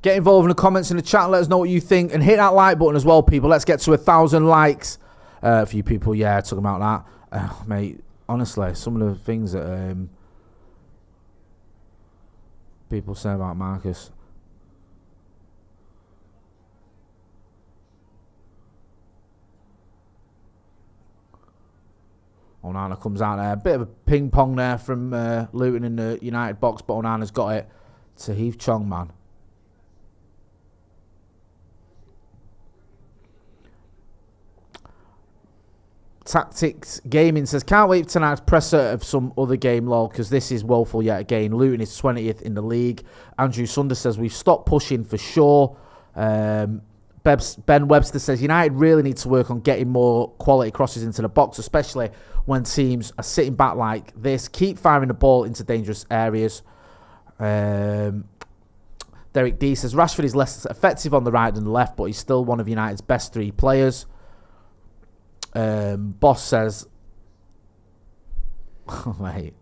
Get involved in the comments in the chat. Let us know what you think. And hit that like button as well, people. Let's get to 1,000 likes. A few people, talking about that. Mate, honestly, some of the things that people say about Marcus. Onana comes out there. A bit of a ping pong there from Luton in the United box, but Onana's got it to Heath Chong, man. Tactics Gaming says, can't wait for tonight's presser of some other game, lol, because this is woeful yet again. Luton is 20th in the league. Andrew Sunder says, we've stopped pushing for sure. Ben Webster says, United really need to work on getting more quality crosses into the box, especially when teams are sitting back like this. Keep firing the ball into dangerous areas. Derek D says, Rashford is less effective on the right than the left, but he's still one of United's best 3 players. Boss says, oh, mate.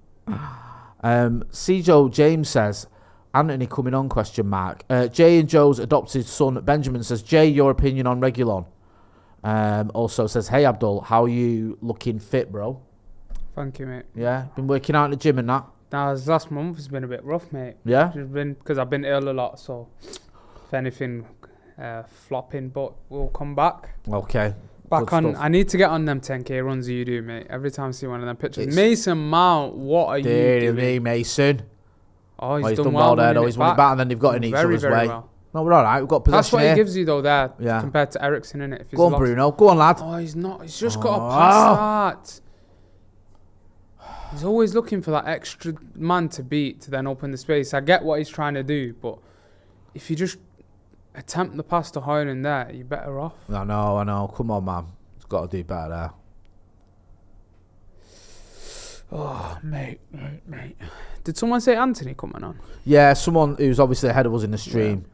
Joe James says, Anthony coming on, question mark. Jay and Joe's adopted son, Benjamin, says, Jay, your opinion on Regulon? Also says, hey, Abdul, how are you looking fit, bro? Thank you, mate. Yeah, been working out in the gym and that? Now, this last month has been a bit rough, mate. Yeah? Because I've been ill a lot, so if anything, flopping, but we'll come back. Okay. Back on, I need to get on them 10k runs you do, mate. Every time I see one of them pictures. Mason Mount, what are you doing? Me, Mason. Oh, he's done well there, though. He's won it back, and then they've got in each other's way. Well. No, we're all right. We've got possession. That's what here. he gives you, though, there, compared to Ericsson, innit? Go on, Bruno. Go on, lad. Oh, he's not. He's just got to pass that. He's always looking for that extra man to beat to then open the space. I get what he's trying to do, but if you just attempt the pass to Hoyland there, you're better off. I know. Come on, man. He's got to do better there. Oh, mate. Did someone say Anthony coming on? Yeah, someone who's obviously ahead of us in the stream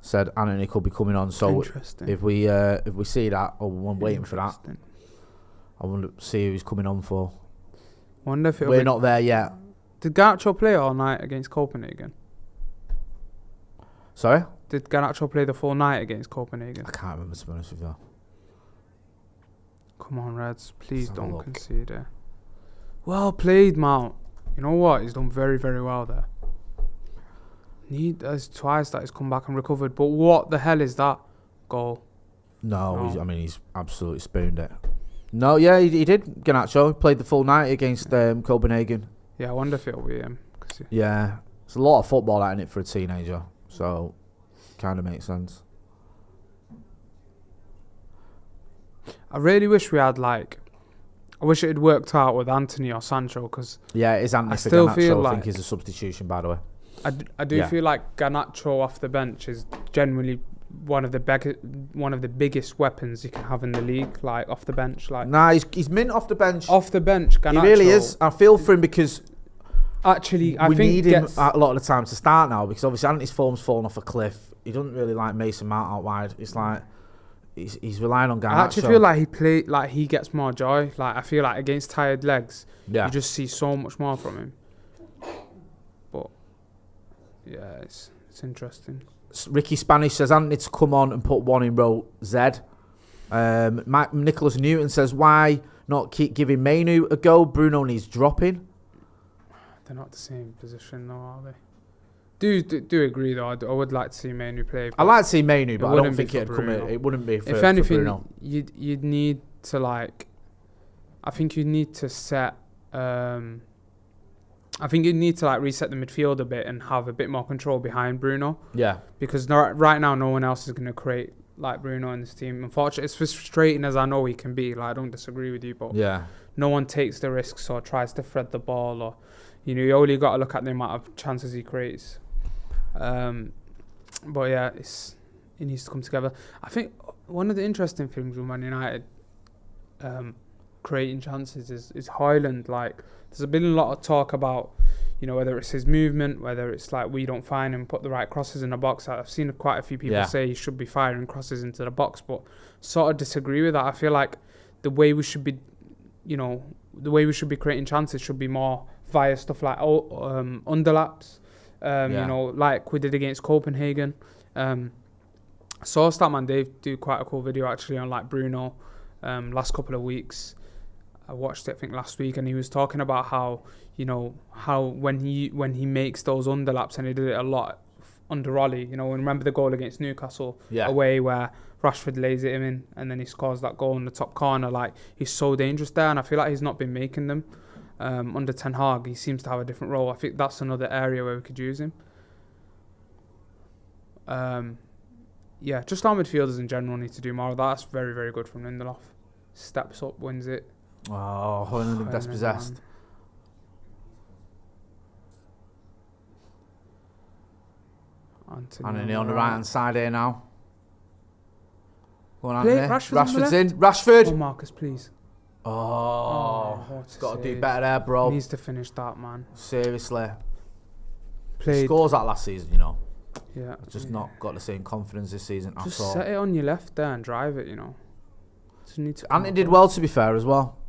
said Anthony could be coming on. So if we see that, or we're waiting for that, I want to see who he's coming on for. Wonder if we're not there yet. Did Garnacho play all night against Copenhagen? Sorry? Did Garnacho play the full night against Copenhagen? I can't remember, to be honest with you. Come on, Reds. Please don't concede there. Well played, Mount. You know what? He's done very, very well there. There's twice that he's come back and recovered. But what the hell is that goal? No. He's absolutely spooned it. No, yeah, he did. Garnacho. He played the full night against Copenhagen. Yeah, I wonder if it'll be him. Yeah. It's a lot of football out in it for a teenager. So, kind of makes sense. I really wish we had, I wish it had worked out with Anthony or Sancho, because yeah, it is Anthony. I still feel I think he's a substitution, by the way. I do feel like Garnacho off the bench is genuinely one of the biggest weapons you can have in the league, off the bench. Nah, he's mint off the bench. Off the bench, Garnacho. He really is. I feel for him because actually we need him a lot of the time to start now, because obviously Anthony's form's fallen off a cliff. He doesn't really like Mason Mount out wide. It's like he's relying on Garnacho. I actually feel like he gets more joy. I feel like against tired legs, you just see so much more from him. But yeah, it's interesting. Ricky Spanish says Anthony to come on and put one in row Z. Nicholas Newton says, why not keep giving Mainu a go? Bruno needs dropping. They're not the same position, though, are they? Do agree though. I would like to see Manu play. I like to see Manu, but I don't think be for it'd come. It wouldn't be for, If for anything, Bruno. you'd need to like. I think you need to set. I think you need to like reset the midfield a bit and have a bit more control behind Bruno. Yeah. Because right now, no one else is going to create like Bruno in this team. Unfortunately, it's frustrating as I know he can be. Like, I don't disagree with you, but no one takes the risks or tries to thread the ball, or you only got to look at the amount of chances he creates. But yeah, it needs to come together. I think one of the interesting things with Man United creating chances is Højlund. Like, there's been a lot of talk about, whether it's his movement, whether it's like we don't find him put the right crosses in the box. I've seen quite a few people say he should be firing crosses into the box, but sort of disagree with that. I feel like the way we should be, creating chances should be more via stuff like underlaps, like we did against Copenhagen. I saw Statman Dave do quite a cool video actually on like Bruno last couple of weeks. I watched it, I think, last week, and he was talking about how when he makes those underlaps, and he did it a lot under Ollie. And remember the goal against Newcastle away where Rashford lays it in, and then he scores that goal in the top corner. Like, he's so dangerous there, and I feel like he's not been making them under Ten Hag. He seems to have a different role. I think that's another area where we could use him. Just our midfielders in general need to do more of that. That's very, very good from Lindelof. Steps up, wins it. Oh, Højlund dispossessed. Anthony on the right hand side here now. Go on, Anthony. Rashford's in. Rashford. Oh, Marcus, please. Got to do better there, bro. He needs to finish that, man. Seriously. He scores that last season, Yeah. Just not got the same confidence this season at all. Just set it on your left there and drive it, Anthony did well, to be fair, as well.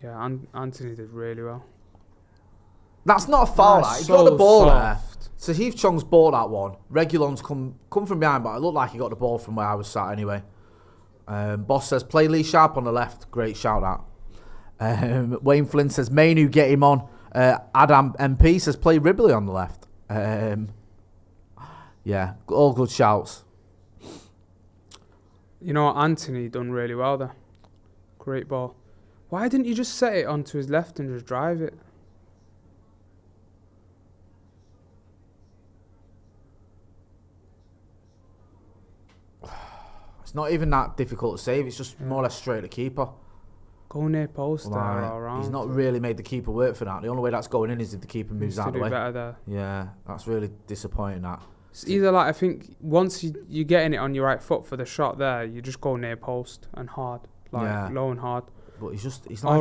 Yeah, Anthony did really well. That's not a foul, He got the ball there. So Heath Chong's bought that one. Regulon's come from behind, but it looked like he got the ball from where I was sat anyway. Boss says, play Lee Sharp on the left. Great shout out. Wayne Flynn says, Manu, get him on. Adam MP says, play Ribley on the left. All good shouts. Anthony done really well there. Great ball. Why didn't you just set it onto his left and just drive it? It's not even that difficult to save. It's just more or less straight at the keeper. Go near post there or around. He's not really made the keeper work for that. The only way that's going in is if the keeper moves out of the way. Better there. Yeah, that's really disappointing. That. It's either like, I think once you're getting it on your right foot for the shot there, you just go near post and hard, low and hard. But he's I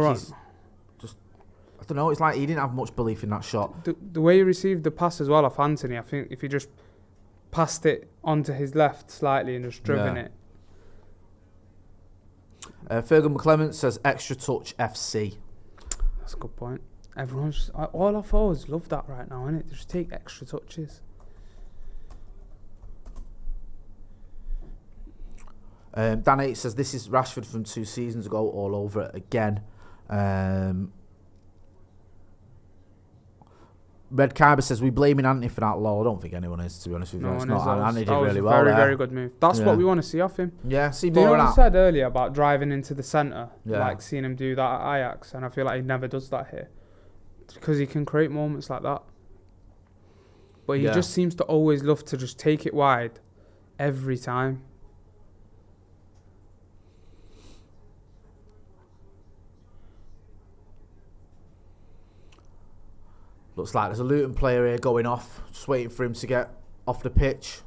don't know. It's like he didn't have much belief in that shot. The way he received the pass as well off Anthony, I think if he just passed it onto his left slightly and just driven it. Fergal McClement says extra touch FC. That's a good point. All our forwards love that right now, innit? They just take extra touches. Dan 8 says this is Rashford from 2 seasons ago all over it again. Red Kyber says we blaming Anthony for that law. I don't think anyone is, to be honest with you. Anthony did really well there. Very good move. That's what we want to see off him. Yeah, see more of that. You know what I said earlier about driving into the centre, like seeing him do that at Ajax, and I feel like he never does that here. It's because he can create moments like that. But he just seems to always love to just take it wide every time. Looks like there's a Luton player here going off, just waiting for him to get off the pitch.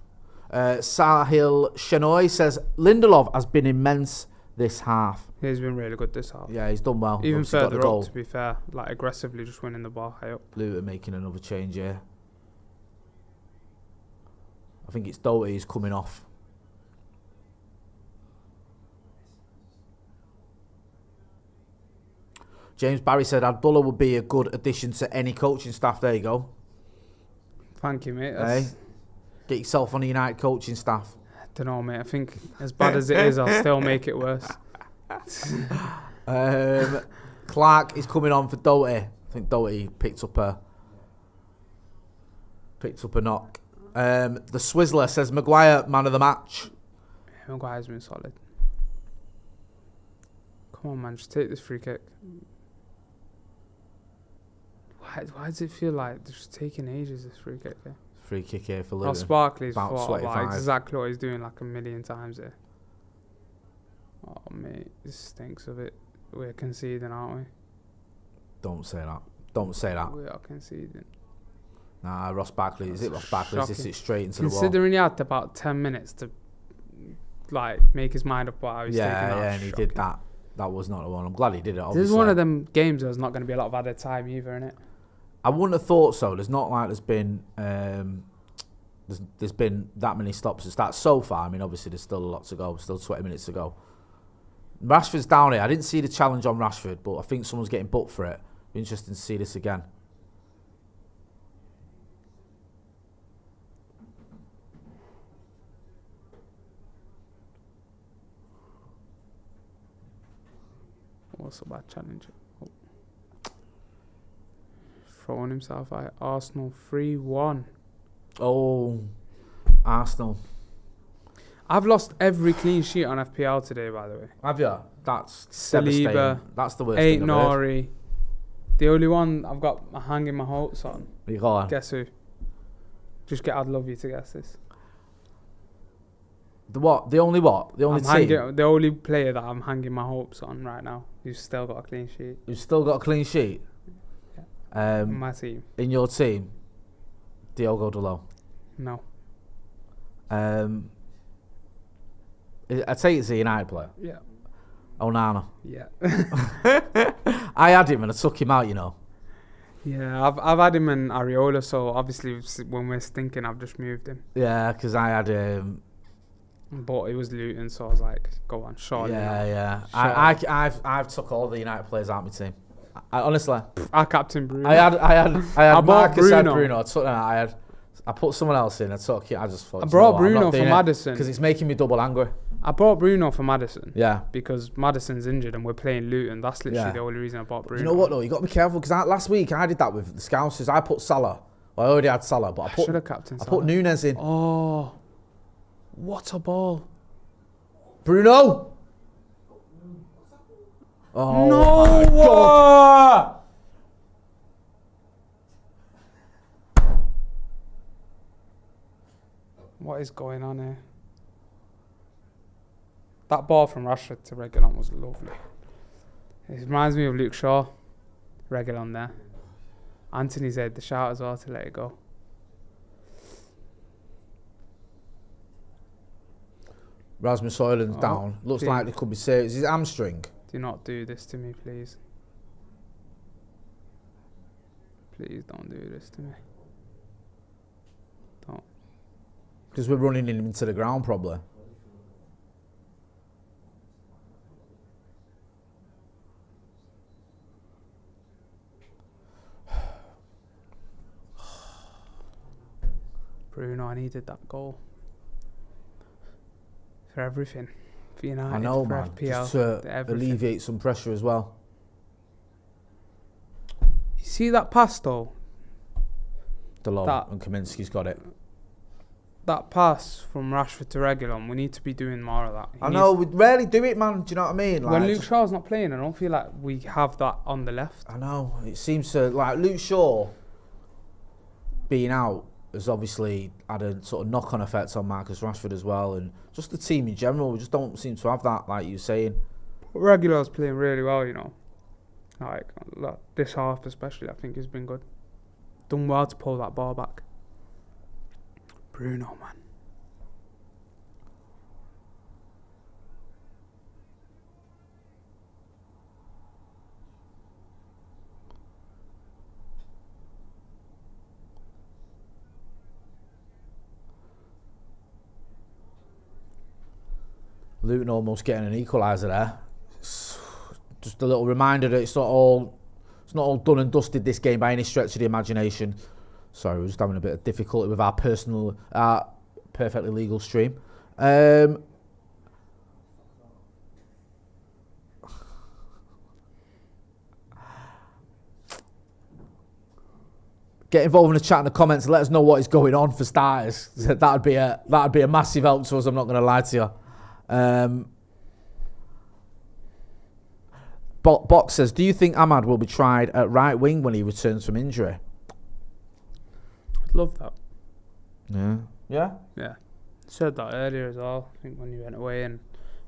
Sahil Shenoy says Lindelof has been immense this half. He's been really good this half. Yeah, he's done well. Even further up, to be fair, like aggressively just winning the ball high up. Luton making another change here. I think it's Doherty who's coming off. James Barry said Abdullah would be a good addition to any coaching staff. There you go. Thank you, mate. Hey, get yourself on the United coaching staff. don't know, mate. I think as bad as it is, I'll still make it worse. Clark is coming on for Doherty. I think Doherty picked up a knock. The Swizzler says Maguire man of the match. Maguire's been solid. Come on, man, just take this free kick. Why does it feel like they're just taking ages, this free kick here? Free kick here for Luton. Oh, Sparkley's about thought 25. like exactly what he's doing like a million times here. Oh, mate, this stinks of it. We're conceding, aren't we? Don't say that. Don't say that. We are conceding. Nah, Ross Barkley. Is it Ross Barkley? Is it straight into the wall? Considering he had about 10 minutes to like make his mind up what I was taking out. Yeah, and he did that. That was not the one. I'm glad he did it, obviously. This is one of them games where there's not going to be a lot of added time either, innit? I wouldn't have thought so. There's not like there's been that many stops at start so far. I mean, obviously there's still a lot to go. Still 20 minutes to go. Rashford's down here. I didn't see the challenge on Rashford, but I think someone's getting booked for it. Be interesting to see this again. What's a bad challenge? Oh. Throwing himself at Arsenal 3-1. Oh, Arsenal. I've lost every clean sheet on FPL today, by the way. Have you? That's Saliba, devastating. That's the worst thing I've heard. Nori. The only one I've got hanging my hopes on. You go on. Guess who? Just get. I'd love you to guess this. The what? The only what? The only team? The only player that I'm hanging my hopes on right now who's still got a clean sheet. Who's still got a clean sheet? Yeah. My team. In your team? Diogo Dalot? No. I take it's a United player. Yeah. Onana. Yeah. I had him and I took him out, you know. Yeah, I've had him in Areola, so obviously when we're stinking, I've just moved him. Yeah, because I had but it was Luton, so I was like, go on, surely. Yeah. I've took all the United players out of my team. Honestly, I captain Bruno. I had Marcus and Bruno. I took that. I put someone else in. I took it. I just thought. I brought Bruno for Maddison because it's making me double angry. I brought Bruno for Maddison. Yeah. Because Maddison's injured and we're playing Luton. That's literally the only reason I bought Bruno. You know what though? You got to be careful because last week I did that with the Scousers. I put Salah. Well, I already had Salah, but I put captain. I put Nunes in. Oh, what a ball! Bruno. Oh no! My God. What is going on here? That ball from Rashford to Reguilon was lovely. It reminds me of Luke Shaw. Reguilon there. Anthony's had the shout as well to let it go. Rasmus Højlund's down. Looks like it could be serious. Is it hamstring? Do not do this to me, please. Please don't do this to me. Don't. Because we're running him into the ground, probably. Bruno, I needed that goal. For everything. For United, I know, for man. FPL, Just to alleviate some pressure as well. You see that pass, though? Dalot and Kaminsky's got it. That pass from Rashford to Reguilon, we need to be doing more of that. I know, we rarely do it, man. Do you know what I mean? When Luke Shaw's not playing, I don't feel like we have that on the left. I know. It seems to, like, Luke Shaw being out has obviously had a sort of knock-on effect on Marcus Rashford as well, and just the team in general. We just don't seem to have that, like you were saying. Reguilon's playing really well, you know. Like this half especially, I think he's been good. Done well to pull that ball back. Bruno, man. Luton almost getting an equaliser there. Just a little reminder that it's not all done and dusted this game by any stretch of the imagination. Sorry, we're just having a bit of difficulty with our perfectly legal stream. Get involved in the chat in the comments and let us know what is going on for starters. That'd be a massive help to us, I'm not going to lie to you. Box says, do you think Ahmad will be tried at right wing when he returns from injury? I'd love that. Yeah. Yeah? Yeah. Said that earlier as well. I think when you went away and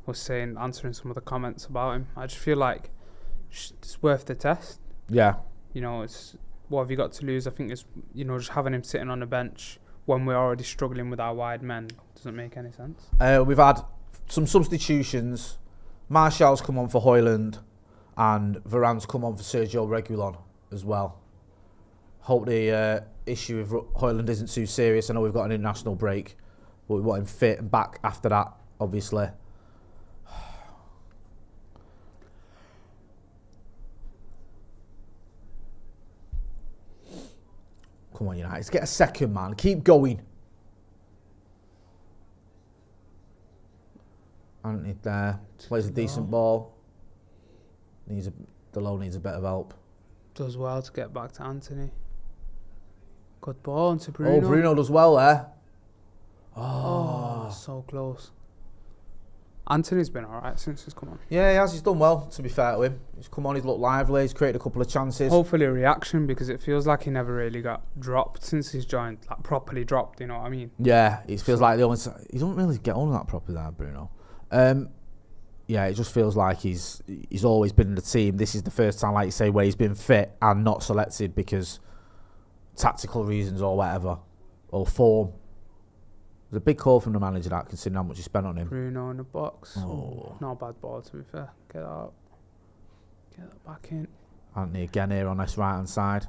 was saying, answering some of the comments about him. I just feel like it's worth the test. Yeah. You know, it's what have you got to lose? I think it's, you know, just having him sitting on the bench when we're already struggling with our wide men doesn't make any sense. We've had some substitutions. Martial's come on for Højlund and Varane's come on for Sergio Reguilon as well. Hope the issue with Højlund isn't too serious. I know we've got an international break, but we want him fit and back after that, obviously. Come on, United. Let's get a second, man. Keep going. Anthony there. Plays a decent ball. Delo needs a bit of help. Does well to get back to Anthony. Good ball into Bruno. Oh, Bruno does well there. Oh, so close. Anthony's been alright since he's come on. Yeah, he has. He's done well, to be fair to him. He's come on, he's looked lively, he's created a couple of chances. Hopefully a reaction, because it feels like he never really got dropped since he's joined, like properly dropped, you know what I mean? Yeah, it feels like the only... He don't really get on that properly there, Bruno. Yeah, it just feels like he's always been in the team. This is the first time, like you say, where he's been fit and not selected because tactical reasons or whatever, or form. There's a big call from the manager, that, considering how much he spent on him. Bruno in the box. Oh. Not a bad ball, to be fair. Get that up. Get that back in. Anthony again here on this right-hand side.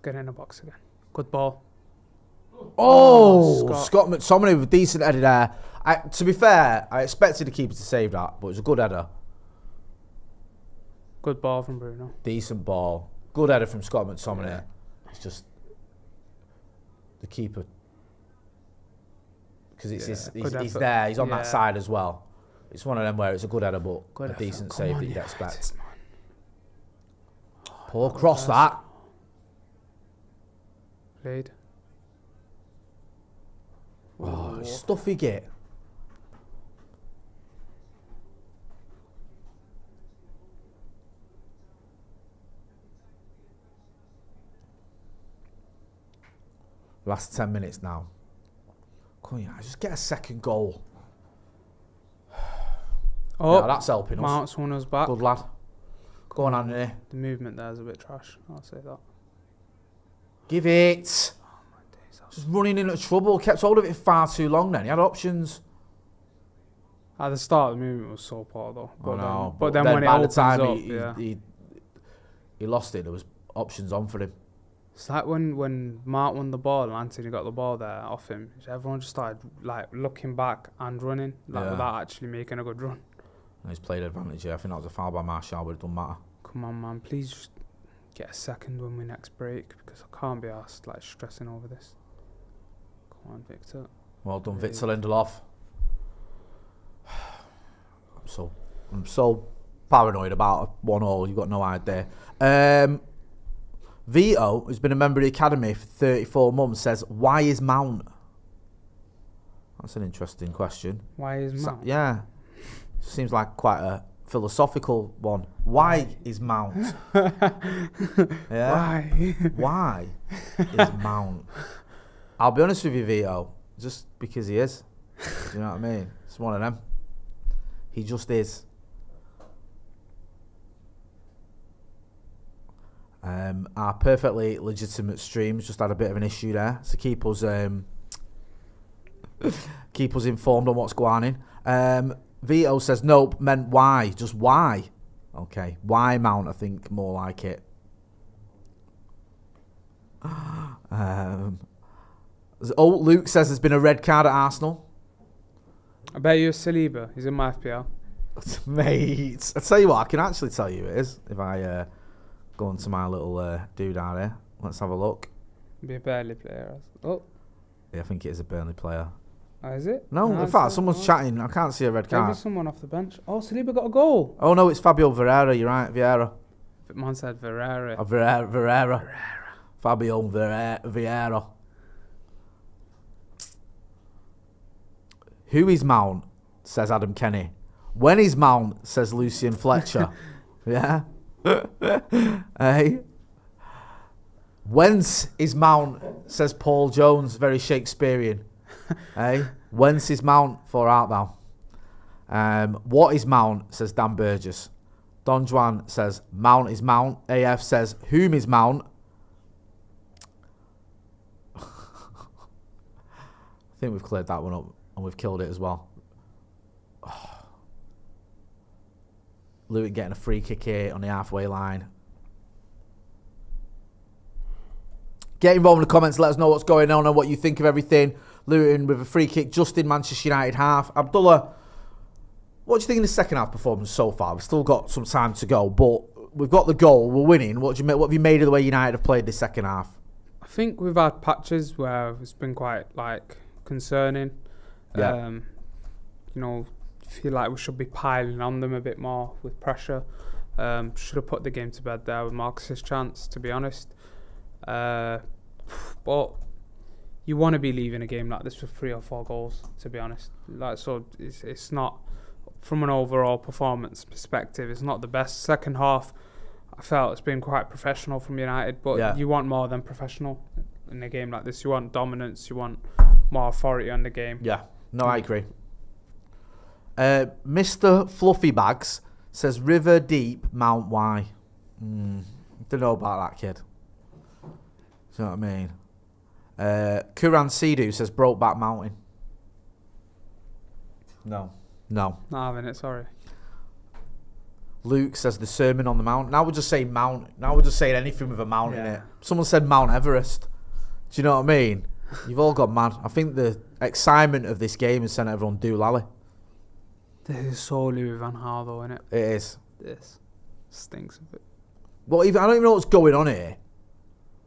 Get in the box again. Good ball. Oh, Scott McTominay with a decent header there. To be fair, I expected the keeper to save that, but it was a good header. Good ball from Bruno. Decent ball. Good header from Scott McTominay. Yeah. It's just the keeper, because he's there, he's on that side as well. It's one of them where it's a good header, but a decent save that you'd expect. Poor cross that. Played. Oh, stuffy git. Last 10 minutes now. Come on, just get a second goal. Oh, yeah, that's helping us. Mount's won us back. Good lad. Go on, Anthony. The movement there is a bit trash, I'll say that. Give it. Oh, my days. Just running into trouble. Kept hold of it far too long then. He had options. At the start, the movement was so poor though. But then when it by the opens time up, he lost it, there was options on for him. It's like when Mark won the ball and Anthony got the ball there off him. Everyone just started like looking back and running, without actually making a good run. And he's played advantage here. I think that was a foul by Martial, but it doesn't matter. Come on, man. Please just get a second when we next break, because I can't be asked like stressing over this. Come on, Victor. Well done, Victor Lindelof. I'm so paranoid about a 1-1. You've got no idea. Vito, who's been a member of the academy for 34 months, says, why is Mount? That's an interesting question. Why is Mount? Yeah. Seems like quite a philosophical one. Why is Mount? Yeah. Why is Mount? I'll be honest with you, Vito, just because he is. Do you know what I mean? It's one of them. He just is. Our perfectly legitimate streams just had a bit of an issue there, so keep us informed on what's going on. Vito says nope, meant why, just why. Okay, why Mount? I think more like it. Luke says there's been a red card at Arsenal. I bet you Saliba. He's in my FPL. Mate, I tell you what, I can actually tell you it is if I go onto my little doodad here. Let's have a look. Be a Burnley player. Oh. Yeah, I think it is a Burnley player. Oh, is it? No, in fact, someone's chatting. I can't see a red Maybe card. someone off the bench. Oh, Saliba got a goal. Oh, no, it's Fabio Vieira. You're right, Vieira. Man said Varane. Vieira. Fabio Vieira. Who is Mount? Says Adam Kenny. When is Mount? Says Lucian Fletcher. Yeah. Hey. Whence is Mount? Says Paul Jones. Very Shakespearean. Hey. Whence is Mount? For art thou. What is Mount? Says Dan Burgess. Don Juan says Mount is Mount. AF says whom is Mount? I think we've cleared that one up and we've killed it as well. Luton getting a free kick here on the halfway line. Get involved in the comments. Let us know what's going on and what you think of everything. Luton with a free kick just in Manchester United half. Abdullah, what do you think of the second half performance so far? We've still got some time to go, but we've got the goal. We're winning. What have you made of the way United have played this second half? I think we've had patches where it's been quite concerning. Yeah. Feel like we should be piling on them a bit more with pressure. Should have put the game to bed there with Marcus's chance, to be honest. But you want to be leaving a game like this with 3 or 4 goals, to be honest. It's not, from an overall performance perspective, it's not the best. Second half, I felt it's been quite professional from United, but you want more than professional in a game like this. You want dominance, you want more authority on the game. Yeah, no, I agree. Mr. Fluffy Bags says River Deep, Mount Y. Don't know about that kid. Do you know what I mean? Kuran Sidhu says Brokeback Mountain. No. Not having it, sorry. Luke says the Sermon on the Mount. Now we're just saying Mount. Now we're just saying anything with a mount in it. Someone said Mount Everest. Do you know what I mean? You've all got mad. I think the excitement of this game has sent everyone doolally. This is so Louis van Gaal, though, isn't it? It is. This stinks of it. Well, I don't even know what's going on here.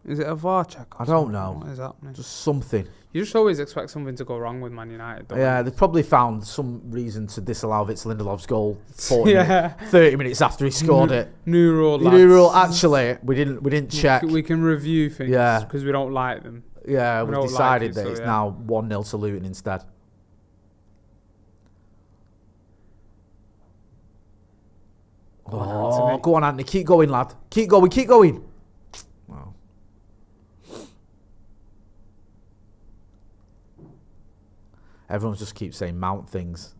Is it a VAR check? I don't know. What is happening? Just something. You just always expect something to go wrong with Man United, though. Yeah, they've probably found some reason to disallow Vitz Lindelof's goal 30 minutes after he scored it. New rule, lads. New rule. Actually, we didn't check. We can review things because we don't like them. Yeah, we decided that it's now 1-0 to Luton instead. Oh, go on, Anthony. Keep going, lad. Keep going. Wow. Everyone just keeps saying Mount things.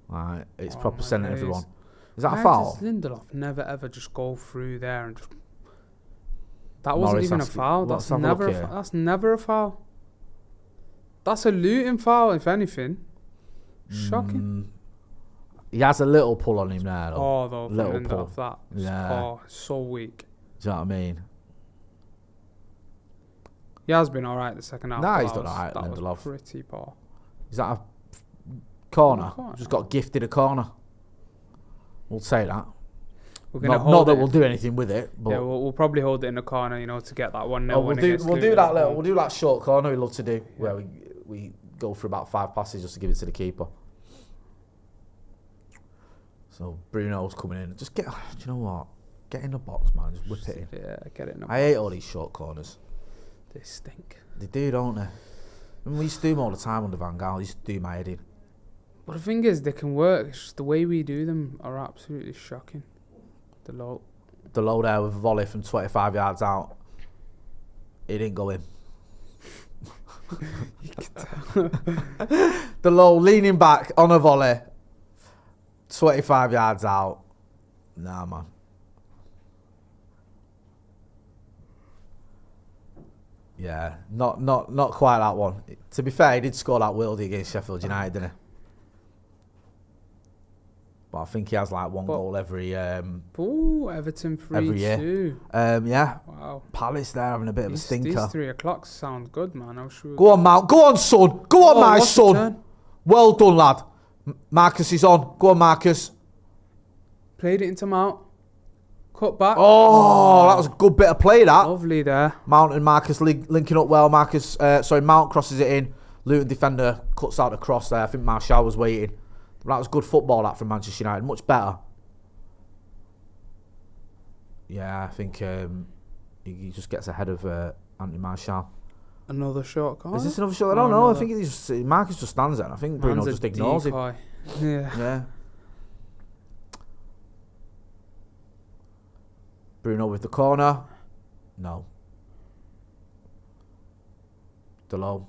Like, it's proper sending everyone. Is that a foul? Does Lindelof never ever just go through there and just... That wasn't even a foul. That's never a foul. That's a Luton foul, if anything. Shocking. He has a little pull on him there, though. Oh, though, little pull. That. Yeah. Oh, so weak. Do you know what I mean? He has been alright the second half. Nah, he's done alright, Lindelof. Lindelof. That was pretty poor. Is that a corner? Just got gifted a corner. We'll say that. Not that we'll do anything with it. But yeah, we'll probably hold it in the corner, to get that 1-0 we'll do that short corner we love to do, where we go for about 5 passes just to give it to the keeper. So Bruno's coming in. Just do you know what? Get in the box, man. Just whip it in. Yeah, get it in the box. I hate all these short corners. They stink. They do, don't they? I mean, we used to do them all the time under Van Gaal. I used to do my head in. But the thing is, they can work. It's just the way we do them are absolutely shocking. The low there with a volley from 25 yards out. It didn't go in. You can tell. The low leaning back on a volley. 25 yards out. Nah, man. Yeah, not quite that one. To be fair, he did score that worldie against Sheffield United, didn't he? But I think he has like one goal every... Everton 3-2. Every year. Yeah. Wow. Palace there having a bit of a stinker. These 3 o'clock sound good, man. I'm sure. Go on, Mount. Go on, son. Go on, my son. Well done, lad. Marcus is on. Go on, Marcus. Played it into Mount. Cut back. Oh, that was a good bit of play, that. Lovely there. Mount and Marcus linking up well. Mount crosses it in. Luton defender cuts out the cross there. I think Martial was waiting. That was good football, that, from Manchester United. Much better. Yeah, I think he just gets ahead of Anthony Martial. Another short corner? Is this another short? I don't know. I think Marcus just stands there. And I think Bruno just ignores him. Yeah. Bruno with the corner. No. Delo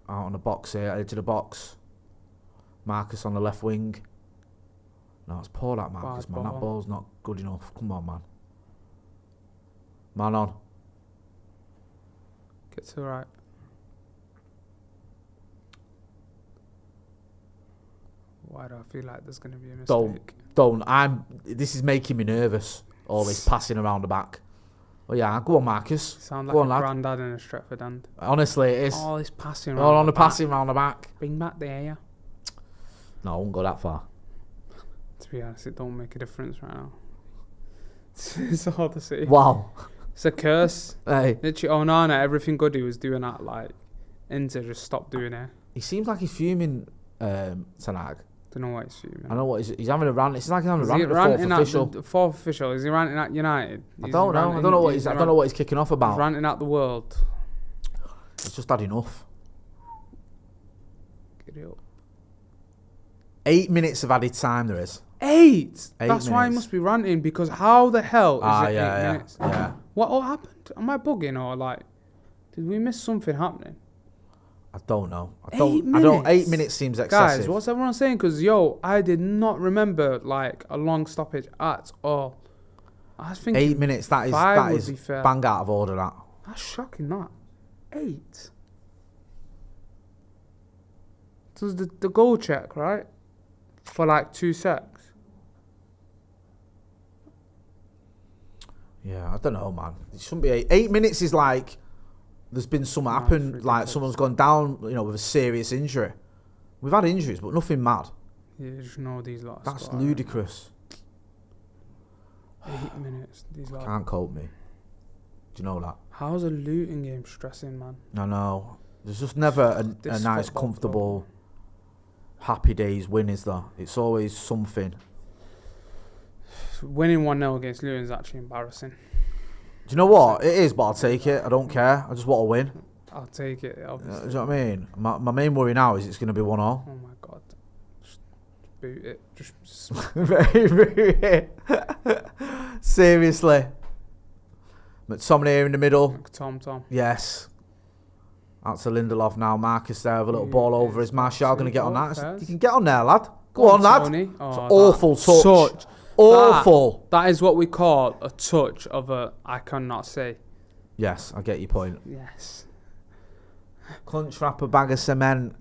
out on the box here, edge of the box. Marcus on the left wing. No, it's poor, that Marcus, man. That ball's not good enough. Come on, man. Man on. Get to the right. Why do I feel like there's going to be a mistake? Don't. This is making me nervous. All this passing around the back. Oh yeah, go on, Marcus. Sound go like on, a lad. granddad in a Stretford hand. Honestly, it is. All this passing around. All on the passing around the back. Bring back the air. No, I won't go that far. To be honest, it don't make a difference right now. It's hard to see. Wow. It's a curse. Hey. Literally, Onana, everything good he was doing that, like, Inter just stopped doing it. He seems like he's fuming, Tanag. Don't know what he's fuming. I know what he's having a rant. It's like he's having a rant at the fourth official. The fourth official. Is he ranting at United? I don't know. I don't know what he's kicking off about. He's ranting at the world. It's just had enough. Get it up. 8 minutes of added time there is. 8? That's minutes. why he must be ranting, because how the hell is it 8 minutes? Yeah. What happened? Am I bugging, or like, did we miss something happening? I don't know. 8 minutes? 8 minutes seems excessive. Guys, what's everyone saying? Because, I did not remember, like, a long stoppage at all. I was thinking 8 minutes, that is bang out of order, that. That's shocking, that. 8? So the goal check, right? For, like, 2 secs. Yeah, I don't know, man. It shouldn't be 8 minutes. Is like there's been something happened, like someone's gone down, with a serious injury. We've had injuries, but nothing mad. Yeah, you just know these lots. That's ludicrous. 8 minutes. These lots. Can't cope me. Do you know that? How's a Luton game stressing, man? I know. There's just never a nice, comfortable, happy days win, is there? It's always something. Winning 1-0 against Luton is actually embarrassing. Do you know what? It is, but I'll take it. I don't care. I just want to win. I'll take it, obviously. Do you know what I mean? My main worry now is it's going to be 1-0. Oh my God. Just boot it. Just Boot it. Seriously. McTominay here in the middle. Tom. Yes. Out to Lindelof now. Marcus there with a little ball over. Is Martial going to get on that? You can get on there, lad. Go on, lad. Tony. It's awful touch. Awful. That is what we call a touch of a I cannot say. Yes, I get your point. Yes. Crunch wrap a bag of cement.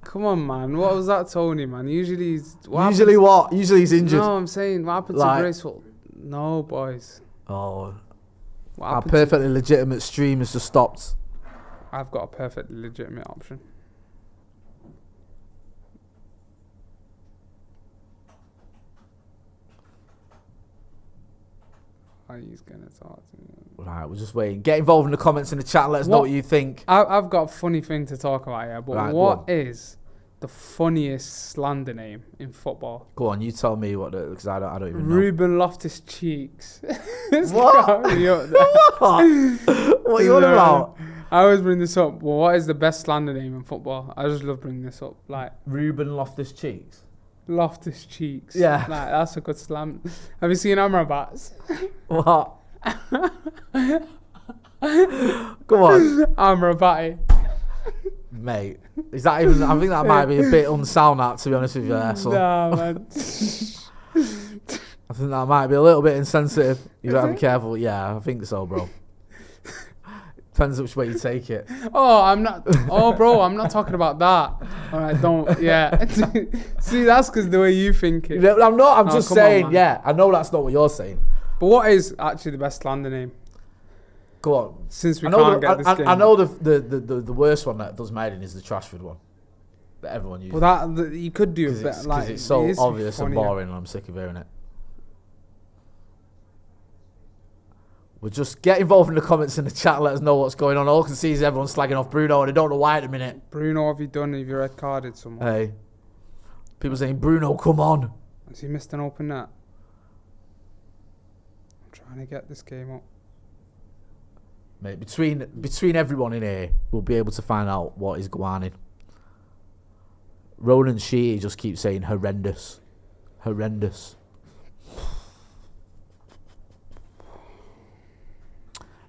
Come on, man. What was that, Tony, man? Usually he's... Usually he's injured. No, I'm saying, what happened to Graceful? No, boys. Oh. Our perfectly legitimate stream has just stopped. I've got a perfectly legitimate option. He's gonna talk to me. Right, we're just waiting. Get involved in the comments in the chat. Let us know what you think. I've got a funny thing to talk about here, but what is the funniest slander name in football? Go on, you tell me what, because I don't even know. Ruben Loftus Cheeks. What? What are you on about? I always bring this up. Well, what is the best slander name in football? I just love bringing this up. Like Ruben Loftus Cheeks. Loftus Cheeks. Yeah. Like, that's a good slam. Have you seen Amrabat's? What? Go on. Amrabat. Mate, is that even? I think that might be a bit unsound, that, to be honest with you, there, son. Nah, man. I think that might be a little bit insensitive. You gotta be careful. Yeah, I think so, bro. Depends which way you take it. Oh, I'm not. Oh, bro, I'm not talking about that. All right, don't. Yeah. See, that's because the way you think it. I'm not. I'm just saying. On, yeah, I know that's not what you're saying. But what is actually the best slander name? Go on. Since we can't get this game. I know the worst one that does my head in is the Trashford one that everyone uses. Well, that you could do a bit like because it's so obvious and boring, and I'm sick of hearing it. We'll just get involved in the comments in the chat. Let us know what's going on. All I can see is everyone slagging off Bruno, and I don't know why at the minute. Bruno, have you done? Have you red carded someone? Hey, people saying Bruno, come on. Has he missed an open net? I'm trying to get this game up. Mate, between everyone in here, we'll be able to find out what is going on. Ronan Sheedy just keeps saying horrendous. Horrendous.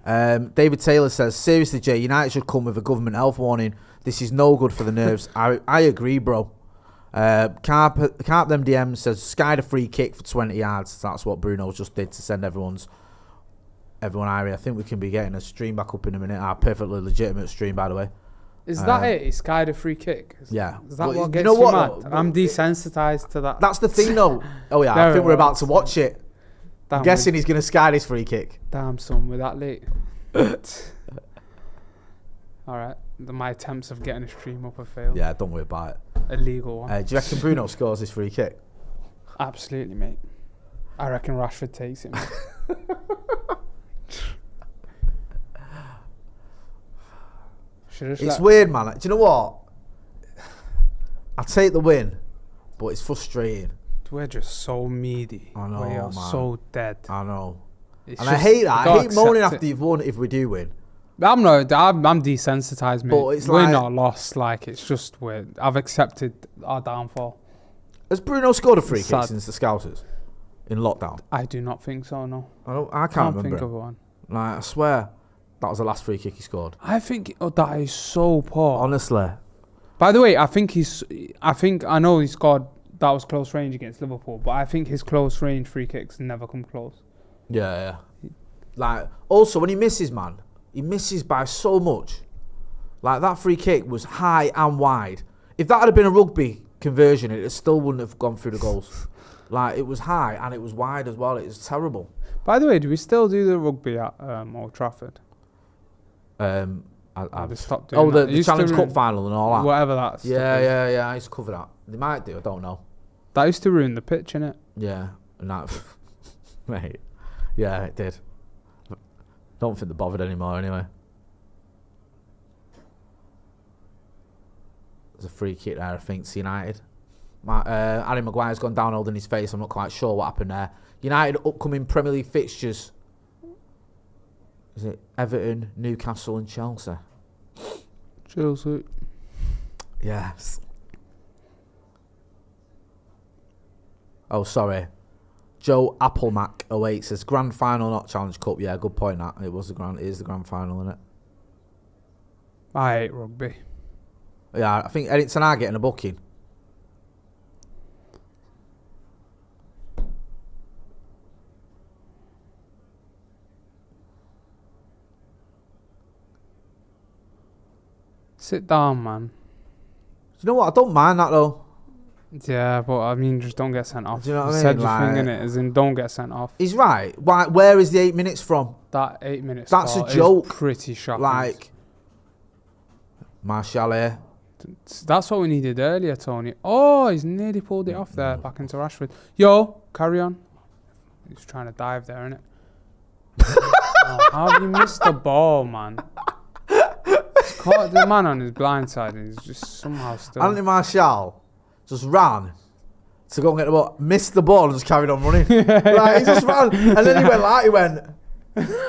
David Taylor says, seriously, Jay, United should come with a government health warning. This is no good for the nerves. I agree, bro. Carp them DMs says, skied a free kick for 20 yards. That's what Bruno just did to send everyone irie. I think we can be getting a stream back up in a minute. Our perfectly legitimate stream, by the way. Is that it? He skied a free kick? Yeah. Is that what gets you mad? I'm desensitized to that. That's the thing, though. Oh, yeah, I think we're about to watch it. I'm guessing he's going to sky this free kick. Damn, son, we're that late. Alright, my attempts of getting a stream up have failed. Yeah, don't worry about it. Illegal one. Do you reckon Bruno scores this free kick? Absolutely, mate. I reckon Rashford takes it, mate. It's weird, man. Do you know what? I take the win, but it's frustrating. We're just so meaty. I know, we are man. so dead. I know. And I hate that. I hate moaning after you've won if we do win. I'm desensitized, mate. But it's we're not lost. Like, it's just weird. I've accepted our downfall. Has Bruno scored a free kick since the Scousers in lockdown? I do not think so, no. I can't remember. Think of one. Like, I swear that was the last free kick he scored. I think that is so poor. Honestly. By the way, I know he scored. That was close range against Liverpool, but I think his close range free kicks never come close. Yeah. Like, also, when he misses, man, he misses by so much. Like, that free kick was high and wide. If that had been a rugby conversion, it still wouldn't have gone through the goals. Like, it was high and it was wide as well. It was terrible. By the way, do we still do the rugby at Old Trafford? I've stopped doing the Challenge Cup final and all that. Whatever that. Yeah. I used to cover that. They might do. I don't know. That used to ruin the pitch, innit? Yeah, and that, mate. Yeah, it did. Don't think they're bothered anymore, anyway. There's a free kick there, I think, to United. Harry Maguire's gone down holding his face. I'm not quite sure what happened there. United upcoming Premier League fixtures. Is it Everton, Newcastle, and Chelsea? Chelsea. Yes. Oh, sorry. Joe Applemack 08 says grand final, not Challenge Cup. Yeah, good point. That it is the grand final, isn't it? I hate rugby. Yeah, I think Edinson are getting a booking. Sit down, man. Do you know what? I don't mind that though. Yeah, but I mean, just don't get sent off. Do you know what I mean? Said your thing, innit? As in, don't get sent off. He's right. Why? Where is the 8 minutes from? That 8 minutes. That's a joke. Pretty shocking. Like, Martial here. That's what we needed earlier, Tony. Oh, he's nearly pulled it off there, back into Rashford. Yo, carry on. He's trying to dive there, innit? Oh, how have you missed the ball, man? He's caught the man on his blind side and he's just somehow still... Anthony Martial just ran to go and get the ball, missed the ball and just carried on running. Like, he just ran and then he went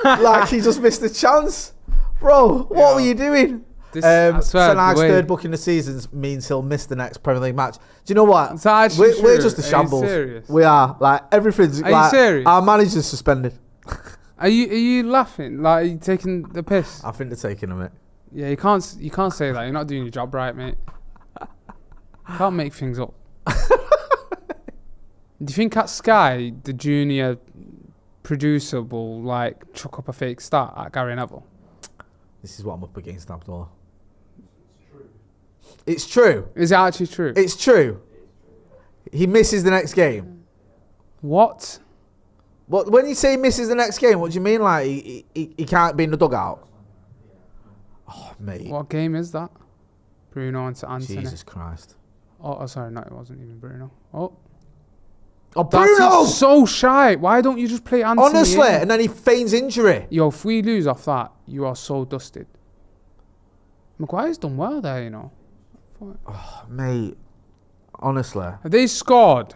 like he just missed the chance. Bro, what were you doing? Senag's third book in the season means he'll miss the next Premier League match. Do you know what? We're just a shambles. We are. Like, everything's... Are you serious? Our manager's suspended. Are you laughing? Like, are you taking the piss? I think they're taking a minute. Yeah, you can't say that. You're not doing your job right, mate. You can't make things up. Do you think at Sky, the junior producer will, like, chuck up a fake start at Gary Neville? This is what I'm up against, Abdullah. It's true. Is it actually true? It's true. He misses the next game. What? What? When you say he misses the next game, what do you mean? Like, he can't be in the dugout? Oh, mate. What game is that? Bruno and Anthony. Jesus Christ. Oh, sorry, no, it wasn't even Bruno. Oh. Oh, Bruno! That's so shy. Why don't you just play Anthony? Honestly, and then he feigns injury. Yo, if we lose off that, you are so dusted. Maguire's done well there, you know. Oh, mate, honestly. Have they scored?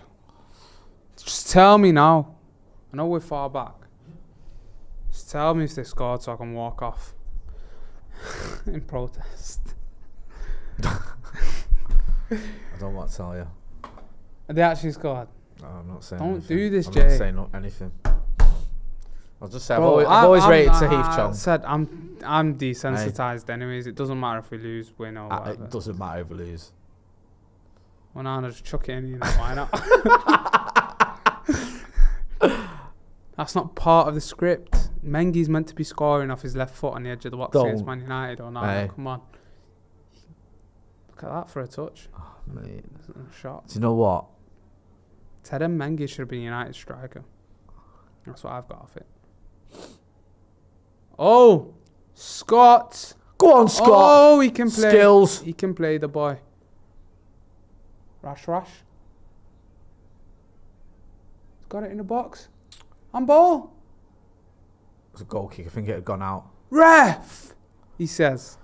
Just tell me now. I know we're far back. Just tell me if they scored so I can walk off in protest. I don't want to tell you. Have they actually scored? No, I'm not saying Don't anything. do this, I'm Jay. not saying anything. I'll just say I've always rated Tahith Chong. I said I'm desensitized anyways. It doesn't matter if we lose, win or whatever. It doesn't matter if we lose. Well, no, just chuck it in, you know, why not? That's not part of the script. Mengi's meant to be scoring off his left foot on the edge of the box against Man United or not. Hey. Come on. Look at that for a touch. Oh, mate. A shot. Do you know what? Tedem Mengi should have been United striker. That's what I've got off it. Oh, Scott. Go on, Scott. Oh, he can play. Skills. He can play, the boy. Rash. He's got it in the box. On ball. It was a goal kick. I think it had gone out. Ref, he says.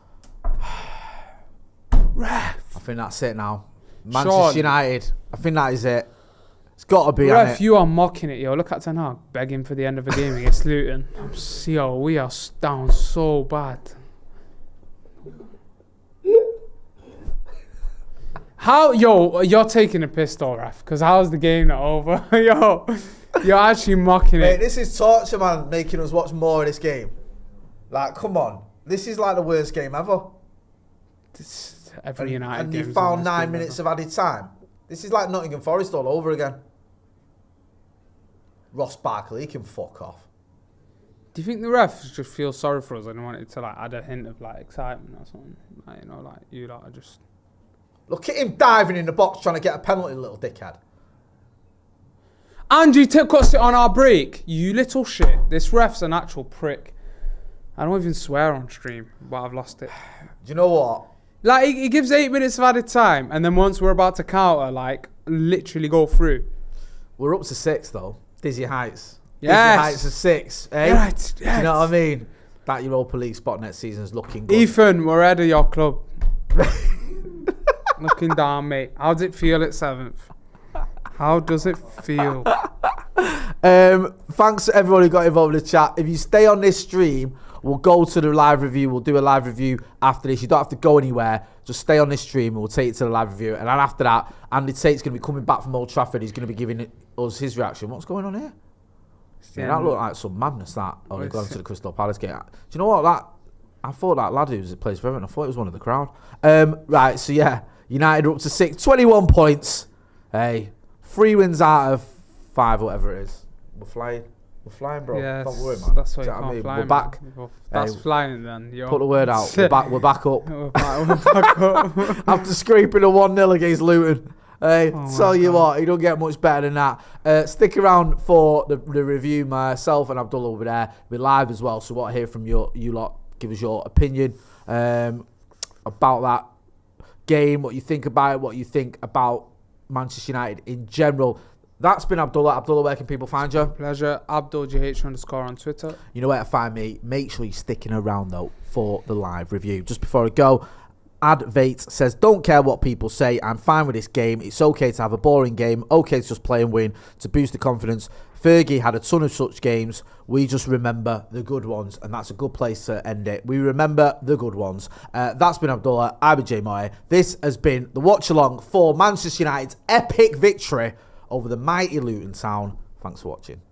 Ref. I think that's it now. Manchester United. I think that is it. It's got to be. Ref, you are mocking it, yo. Look at Ten Hag begging for the end of the game against Luton. Yo, we are down so bad. How, yo, you're taking a piss though, Ref, because how's the game not over? Yo, you're actually mocking Mate, it. this is torture, man, making us watch more of this game. Like, come on. This is like the worst game ever. Every United and game you is found the worst 9 game minutes ever. of added time. This is like Nottingham Forest all over again. Ross Barkley, he can fuck off. Do you think the refs just feel sorry for us and wanted to like add a hint of like excitement or something? Like, you know, like you lot are just. Look at him diving in the box trying to get a penalty, little dickhead. Andrew cuts it on our break. You little shit. This ref's an actual prick. I don't even swear on stream, but I've lost it. Do you know what? Like, he gives 8 minutes of added time, and then once we're about to counter, like, literally go through. We're up to 6, though. Dizzy Heights. Yes. Dizzy Heights of 6, eh? Yes, Do you know what I mean? That Europa League spot next season is looking good. Ethan, we're ahead of your club. Looking down, mate. How does it feel at 7th? How does it feel? Thanks to everyone who got involved in the chat. If you stay on this stream, we'll go to the live review. We'll do a live review after this. You don't have to go anywhere. Just stay on this stream and we'll take it to the live review. And then after that, Andy Tate's going to be coming back from Old Trafford. He's going to be giving us his reaction. What's going on here? Yeah, that looked like some madness, that. Oh, they've gone to the Crystal Palace game. Do you know what? I thought that lad who plays for Everton, I thought it was one of the crowd. Right, so yeah. United are up to 6. 21 points. Hey, 3 wins out of 5, whatever it is. We're flying. We're flying, bro. Yes, don't worry, man. That's why Do you you know what I can't mean? fly, We're back. That's Hey, flying then. Yo. Put the word out. We're back up. we're back up. After scraping a 1-0 against Luton. Hey, Oh tell my you God. what, you don't get much better than that. Stick around for the review. Myself and Abdullah will be there. We're live as well, so I want to hear from you lot. Give us your opinion about that game, what you think about it, what you think about Manchester United in general. That's been Abdullah. Abdullah, where can people find you? Pleasure. AbdulGH_ on Twitter. You know where to find me. Make sure you're sticking around, though, for the live review. Just before I go, Advate says, don't care what people say. I'm fine with this game. It's okay to have a boring game. Okay to just play and win to boost the confidence. Fergie had a ton of such games. We just remember the good ones, and that's a good place to end it. We remember the good ones. That's been Abdullah. I've been Jay Moyer. This has been the Watchalong for Manchester United's epic victory over the mighty Luton Town. Thanks for watching.